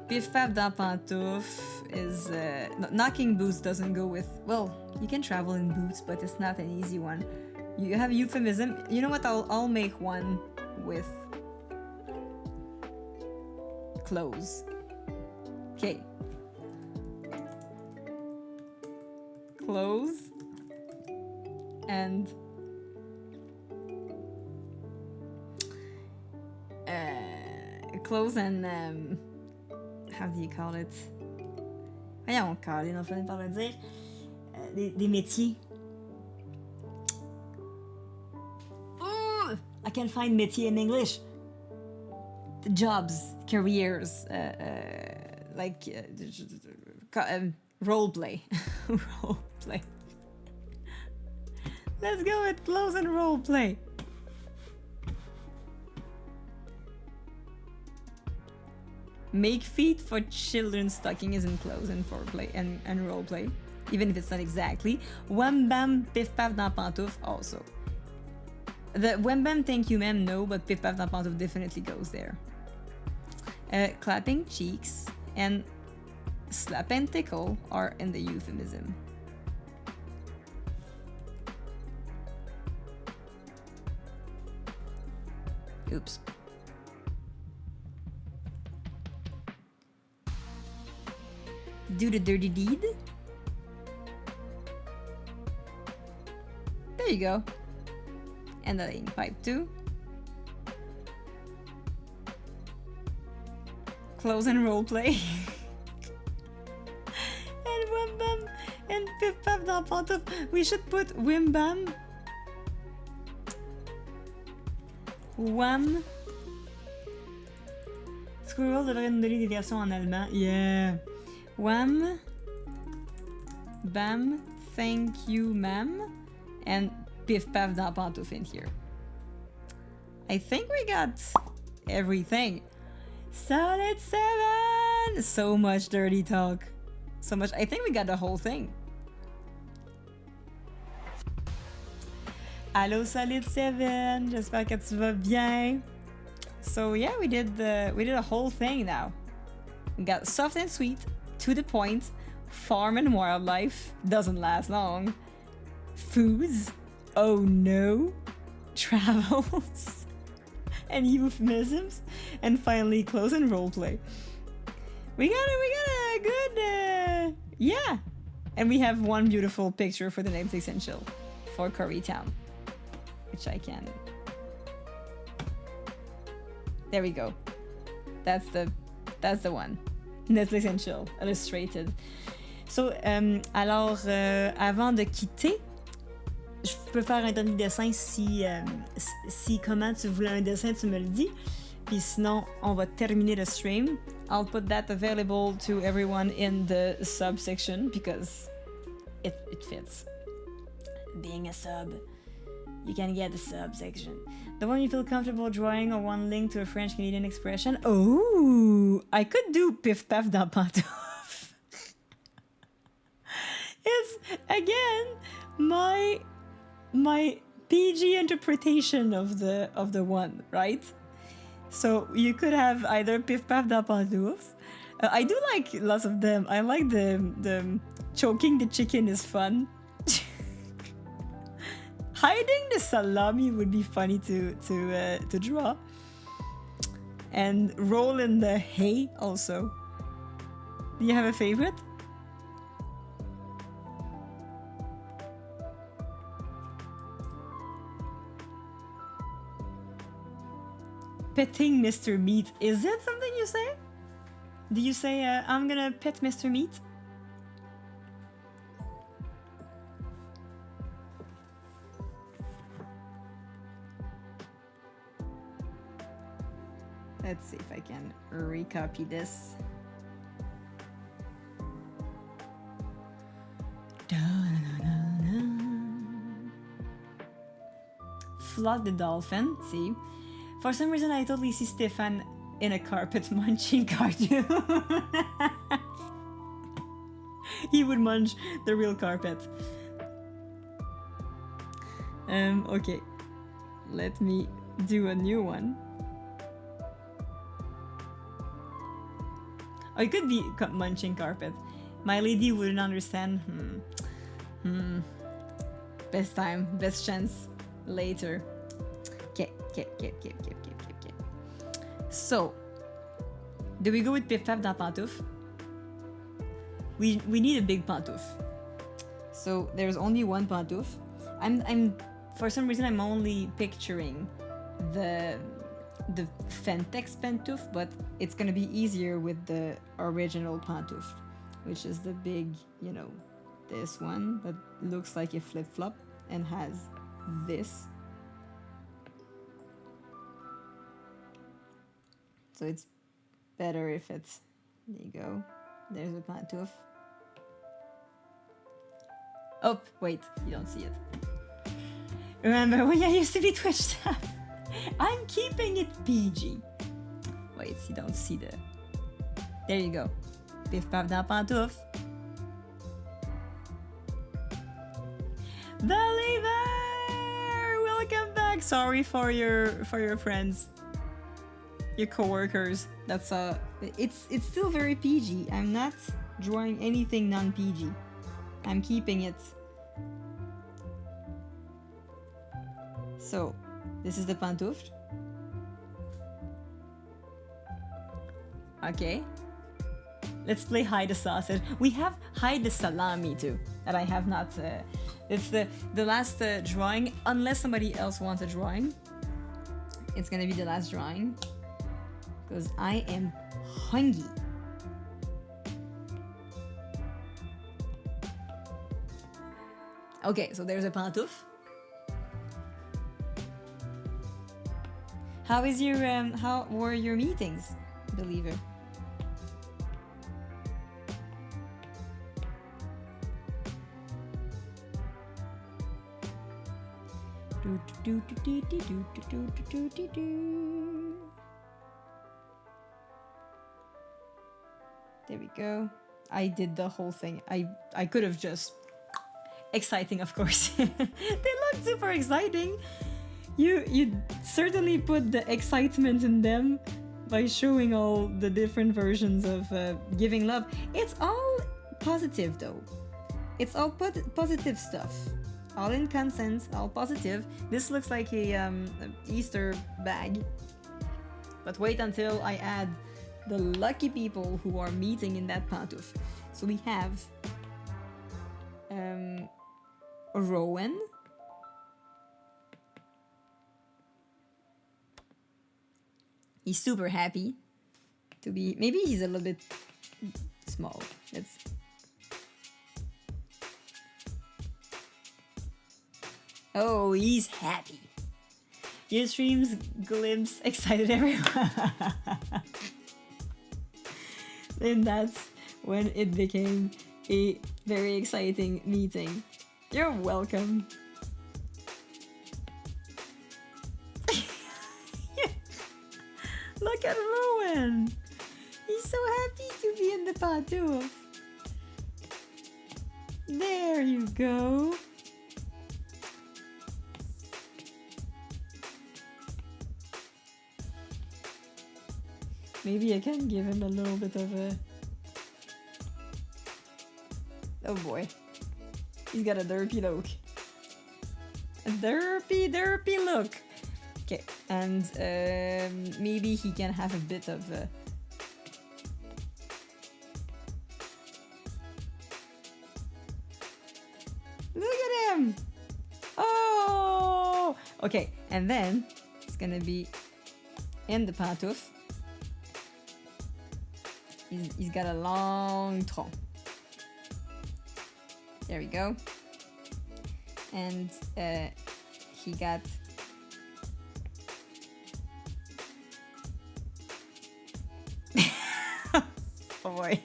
Biff Paf dans pantouf is knocking boots doesn't go with. Well, you can travel in boots, but it's not an easy one. You have euphemism. You know what? I'll make one with clothes. Okay. Clothes and clothes and how do you call it? Voyons, Colin, on finit par le dire. Des métiers. Ooh, I can't find métier in English. The jobs, careers, like role play. Role play. Let's go with clothes and role play. Make feet for children's stocking is in clothes and foreplay and role play, even if it's not exactly. Wham bam piff paf dans pantouf also. The wham bam thank you ma'am no, but piff paf dans pantouf definitely goes there. Clapping cheeks and slap and tickle are in the euphemism. Oops. Do the dirty deed. There you go. And the laying pipe too. Close and role play. And Wham Bam and Piff Paf dans pantouf. We should put Wham Bam. Wham. Squirrel devrait nous donner des versions en allemand. Yeah. Wham, bam, thank you ma'am, and piff paf dans pantouf in here. I think we got everything. Solid 7! So much dirty talk. So much. I think we got the whole thing. Allô Solid 7, j'espère que tu vas bien. So yeah, we did a whole thing now. We got soft and sweet. To the point, farm and wildlife doesn't last long. Foods, oh no, travels, and euphemisms, and finally clothes and roleplay. We got a good, yeah. And we have one beautiful picture for the Netflix and chill for Koreatown, which I can. There we go. That's the one. Netflix and chill, illustrated. So, alors, avant de quitter, je peux faire un dernier dessin si comment tu voulais un dessin, tu me le dis. Puis sinon, on va terminer le stream. I'll put that available to everyone in the subsection because it fits. Being a sub, you can get the subsection. The one you feel comfortable drawing or one link to a French-Canadian expression. Oh, I could do piff paf dans pantouf. It's, again, my PG interpretation of the one, right? So you could have either piff paf dans pantouf. I do like lots of them. I like the Choking the chicken is fun. Hiding the salami would be funny to draw. And roll in the hay also. Do you have a favorite? Petting Mr. Meat. Is it something you say? Do you say, I'm gonna pet Mr. Meat? Let's see if I can recopy this. Flood the dolphin. See? For some reason, I totally see Stefan in a carpet munching cartoon. He would munch the real carpet. Okay. Let me do a new one. Oh, it could be munching carpet. My lady wouldn't understand. Best time, best chance later. Okay. So, do we go with Pif Paf dans Pantouf? We need a big pantouf. So there's only one pantouf. I'm for some reason I'm only picturing the Fentex pantouf, but it's gonna be easier with the original pantouf, which is the big, you know, this one that looks like a flip-flop and has this. So it's better if it's, there you go, there's a pantouf. Oh, wait, you don't see it. Remember when I used to be Twitch staff? I'm keeping it PG. Wait, you don't see the... There you go. Pif Paf dans Pantouf. Believer! Welcome back! Sorry for your friends. Your co-workers. That's it's still very PG. I'm not drawing anything non-PG. I'm keeping it. So, this is the pantouf. Okay. Let's play hide the sausage. We have hide the salami too, that I have not... it's the last drawing, unless somebody else wants a drawing. It's gonna be the last drawing. Because I am hungry. Okay, so there's a pantouf. How is your how were your meetings, Believer? There we go. I did the whole thing. I could have just... Exciting, of course. They look super exciting. You certainly put the excitement in them by showing all the different versions of giving love. It's all positive though. It's all positive stuff. All in consent, all positive. This looks like a Easter bag. But wait until I add the lucky people who are meeting in that pantouf. So we have Rowan. He's super happy to be... Maybe he's a little bit small. Let's... Oh, he's happy. Your streams glimpse excited everyone. Then that's when it became a very exciting meeting. You're welcome. Look at Rowan. He's so happy to be in the pantouf. There you go. Maybe I can give him a little bit of a... Oh boy. He's got a derpy look. A derpy look. Okay, and maybe he can have a bit of Look at him! Oh! Okay, and then it's gonna be in the pantoufle. He's got a long tronc. There we go. And he got oh boy.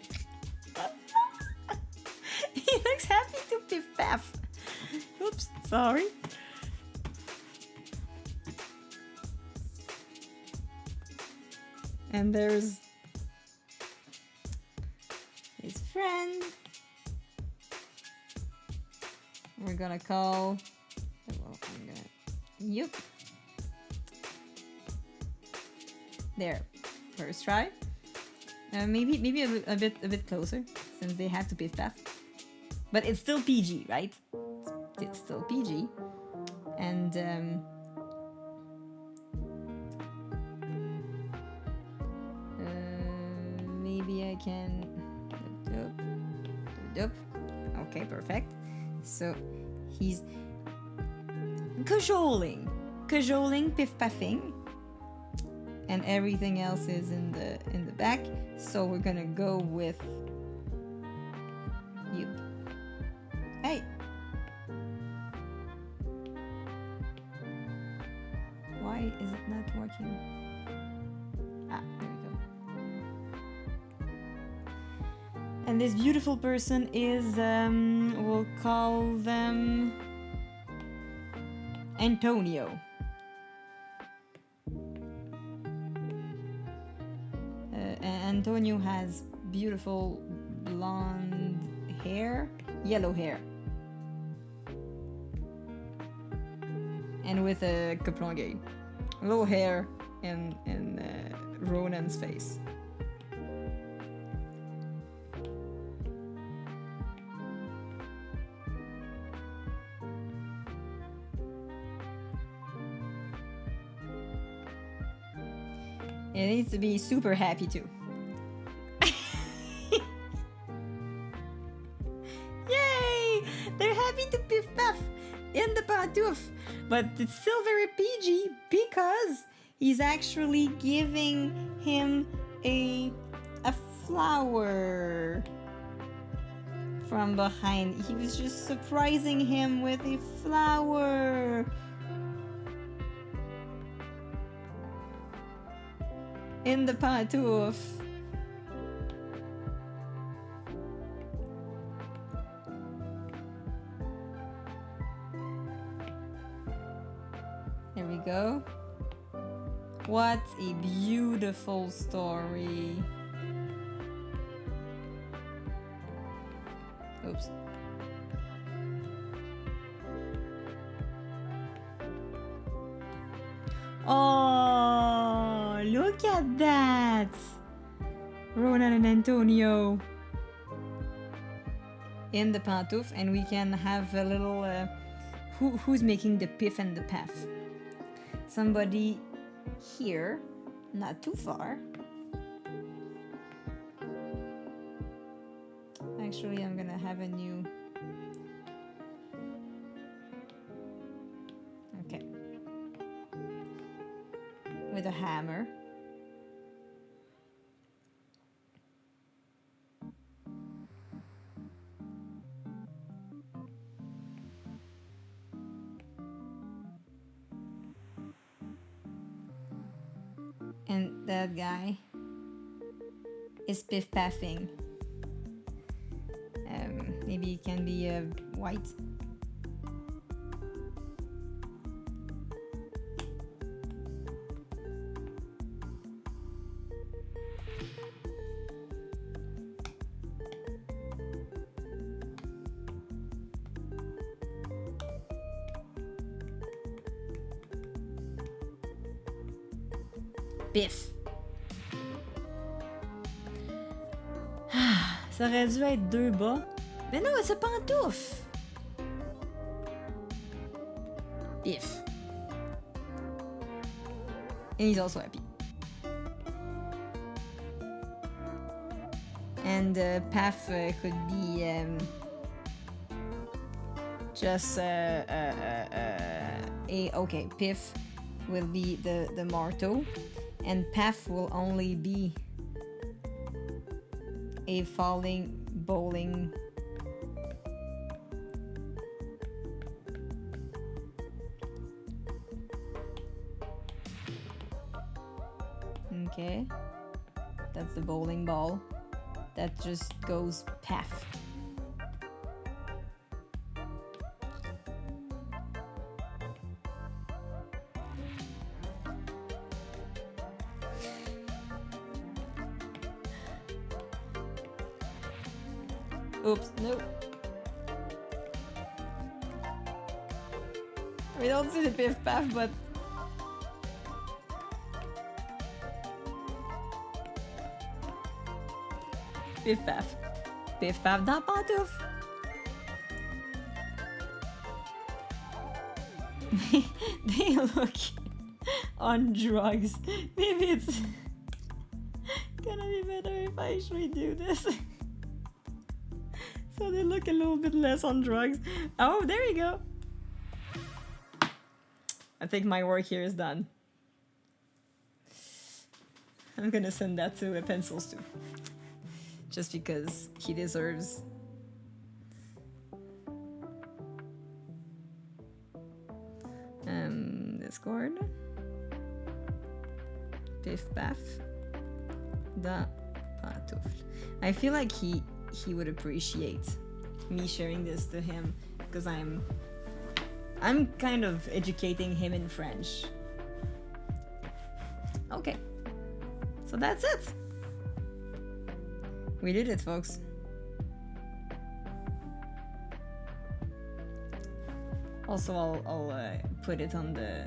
He looks happy to piff paff. Oops, sorry. And there's his friend. We're gonna call. Well, I'm gonna. Yep. There. First try. Maybe a bit closer since they have to piff paff. But it's still PG, right? It's still PG. And maybe I can. Okay, perfect. So he's cajoling, piff paffing, and everything else is in the back. So we're gonna go with you. Hey. Why is it not working? Ah, there we go. And this beautiful person is, we'll call them Antonio. Antonio has beautiful blonde hair, yellow hair. And with a caplongue. Low hair in Ronan's face. It needs to be super happy too. Yay! They're happy to piff paff in the pantoufle. But it's still very PG because he's actually giving him a flower from behind. He was just surprising him with a flower. In the pantoufle. There we go. What a beautiful story. Oops. Oh, look at that! Ronan and Antonio in the pantoufle, and we can have a little. Who's making the piff and the paff? Somebody here, not too far. Actually, I'm gonna have a new. Okay. With a hammer. And that guy is piff paffing. Maybe it can be white. Piff. Ça aurait dû être deux bas, Mais no, it's a pantoufle. Biff. And he's also happy. And Path could be just okay. Piff will be the marteau, and Path will only be a falling bowling. Okay, that's the bowling ball that just goes Path. Oops, no. We don't see the Piff Path, but Piff Path. Piff Path dans pantoufle. They look on drugs. Maybe it's gonna be better if I actually do this. So they look a little bit less on drugs. Oh, there you go. I think my work here is done. I'm gonna send that to Pencils too. Just because he deserves. Discord. Piff Paff. Da pantoufle. I feel like he would appreciate me sharing this to him because I'm kind of educating him in French. Okay. So that's it. We did it, folks. Also, I'll put it on the...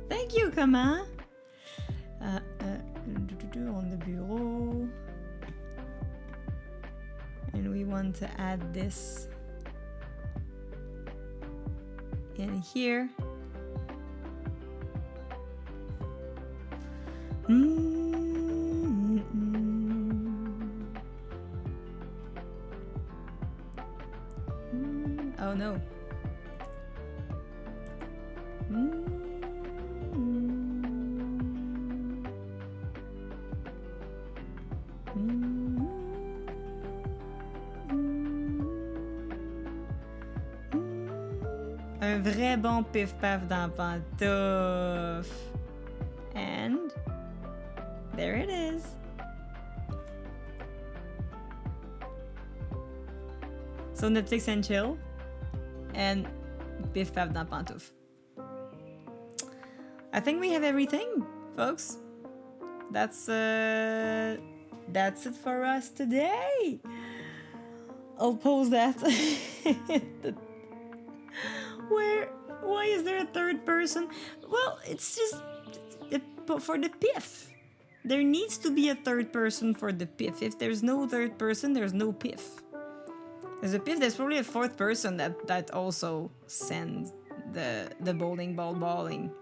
Thank you, comment. On the bureau. And we want to add this in here. Oh no. Un vrai bon pif-paf dans pantoufle. And there it is. So Netflix and chill. And Biff Paf dans pantoufle. I think we have everything, folks. That's it for us today. I'll pause that. Why is there a third person? Well, it's just for the Piff. There needs to be a third person for the Piff. If there's no third person, there's no Piff. There's a Piff, there's probably a fourth person that also sends the bowling ball balling.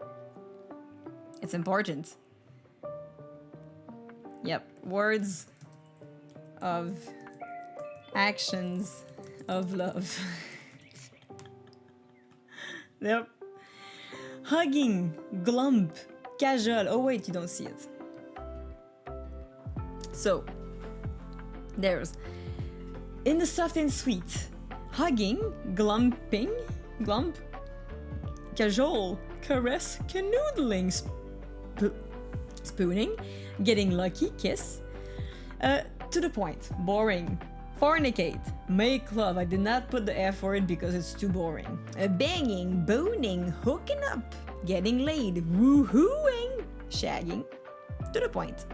It's important. Yep, words of actions of love. Yep. Hugging, glump, casual. Oh wait, you don't see it. So, there's in the soft and sweet, hugging, glumping, glump, casual, caress, canoodling, spooning, getting lucky, kiss, to the point, boring, fornicate, make love. I did not put the F word because it's too boring. Banging, boning, hooking up, getting laid, woohooing, shagging, to the point.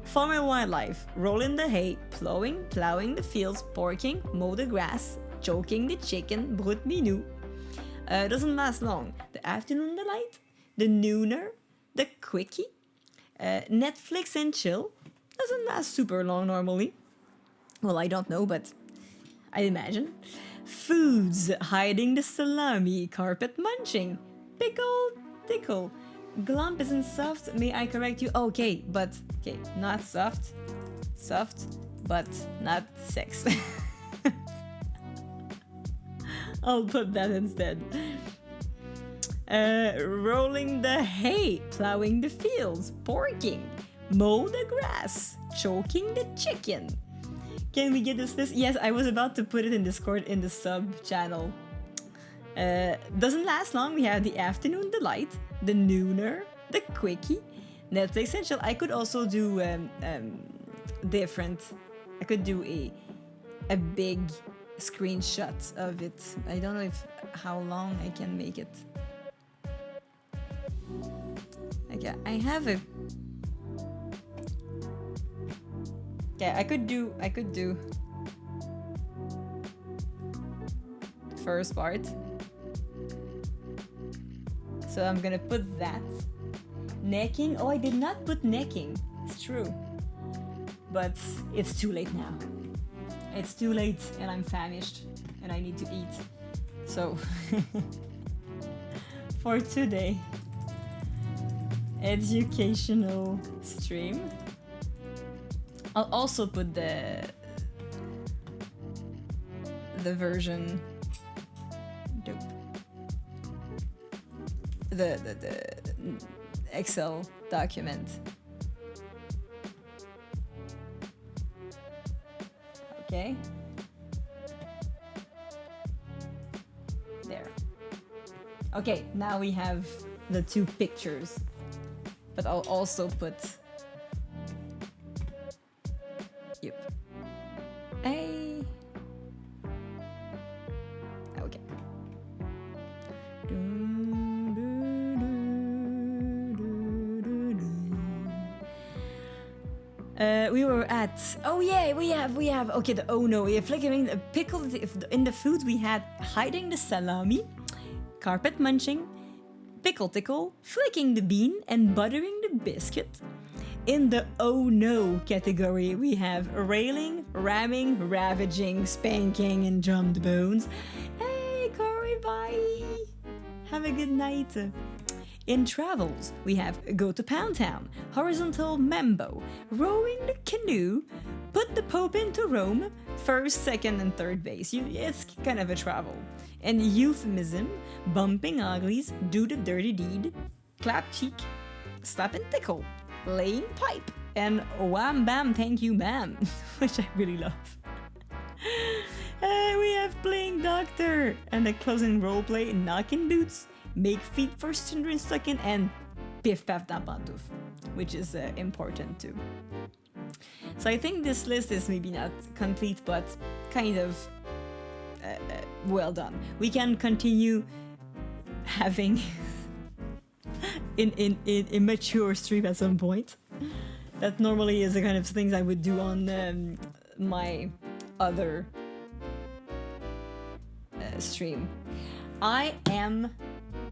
Farming wildlife, rolling the hay, plowing the fields, porking, mow the grass, choking the chicken, brut minou. Doesn't last long. The afternoon delight, the nooner, the quickie, Netflix and chill. Doesn't last super long normally. Well, I don't know, but I imagine. Foods, hiding the salami, carpet munching, pickle, tickle. Glump isn't soft, may I correct you? Okay, but, okay, not soft. Soft, but not sex. I'll put that instead. Rolling the hay, plowing the fields, porking, mow the grass, choking the chicken. Can we get this list? Yes, I was about to put it in Discord in the sub channel. Doesn't last long. We have the afternoon delight, the nooner, the quickie, Netflix and chill. I could also do different. I could do a big screenshot of it. I don't know how long I can make it. Okay, I have a. Yeah, I could do first part. So I'm gonna put that. Necking. Oh, I did not put necking. It's true. But it's too late now. It's too late and I'm famished and I need to eat. So for today, educational stream. I'll also put the version. Dope. The Excel document. Okay. There. Okay, now we have the two pictures. But I'll also put. Yep. Hey. Okay. We were at. Oh yeah, we have. Okay, the oh no, we have flickering a pickle in the foods. We had hiding the salami, carpet munching, pickle tickle, flicking the bean, and buttering the biscuit. In the oh no category, we have railing, ramming, ravaging, spanking, and drummed bones. Hey, Corey, bye. Have a good night. In travels, we have go to Pound Town, horizontal mambo, rowing the canoe, put the Pope into Rome, first, second, and third base. It's kind of a travel. And euphemism, bumping uglies, do the dirty deed, clap cheek, slap and tickle, laying pipe, and wham bam thank you ma'am, which I really love. We have playing doctor and a closing roleplay, knocking boots, make feet for children stuck in, and piff paff da pantouf, which is important too. So I think this list is maybe not complete, but kind of well done. We can continue having in immature stream at some point. That normally is the kind of things I would do on my other stream. I am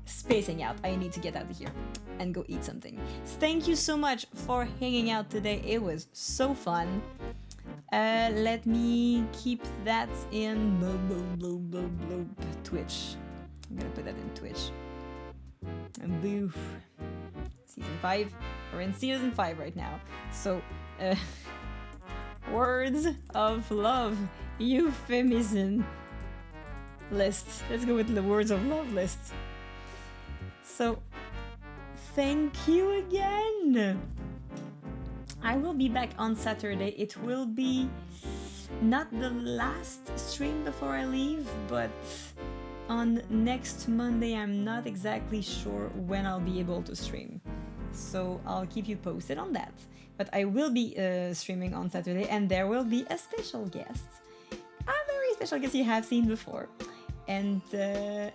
spacing out. I need to get out of here and go eat something. Thank you so much for hanging out today. It was so fun. Let me keep that in Twitch. I'm gonna put that in Twitch. And boof. Season 5. We're in season 5 right now. So, words of love. Euphemism list. Let's go with the words of love list. So, thank you again. I will be back on Saturday. It will be not the last stream before I leave, but on next Monday. I'm not exactly sure when I'll be able to stream. So I'll keep you posted on that. But I will be streaming on Saturday, and there will be a special guest. A very special guest you have seen before. And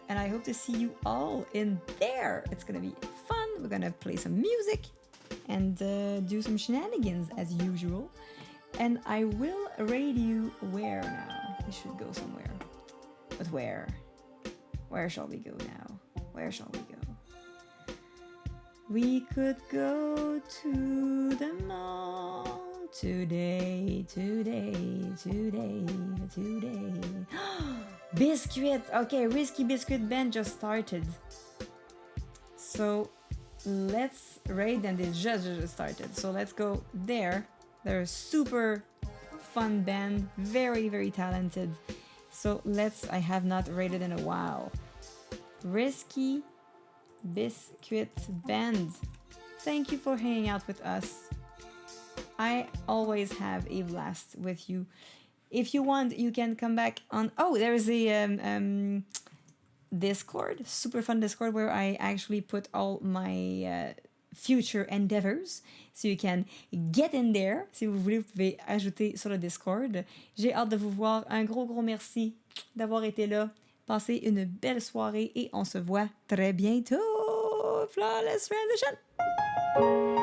I hope to see you all in there. It's gonna be fun. We're gonna play some music and do some shenanigans as usual. And I will raid you where now? We should go somewhere. But where? Where shall we go now? Where shall we go? We could go to the mall. Today. Biscuit. Okay, Risky Biscuit Band just started. So let's rate them. They just started. So let's go there. They're a super fun band, very, very talented. So I have not rated in a while. Risky Biscuit Band. Thank you for hanging out with us. I always have a blast with you. If you want, you can come back on... Oh, there is a Discord, super fun Discord, where I actually put all my future endeavors. So you can get in there. Si vous voulez, vous pouvez ajouter sur le Discord. J'ai hâte de vous voir. Un gros merci d'avoir été là. Passez une belle soirée et on se voit très bientôt. Flawless Transition!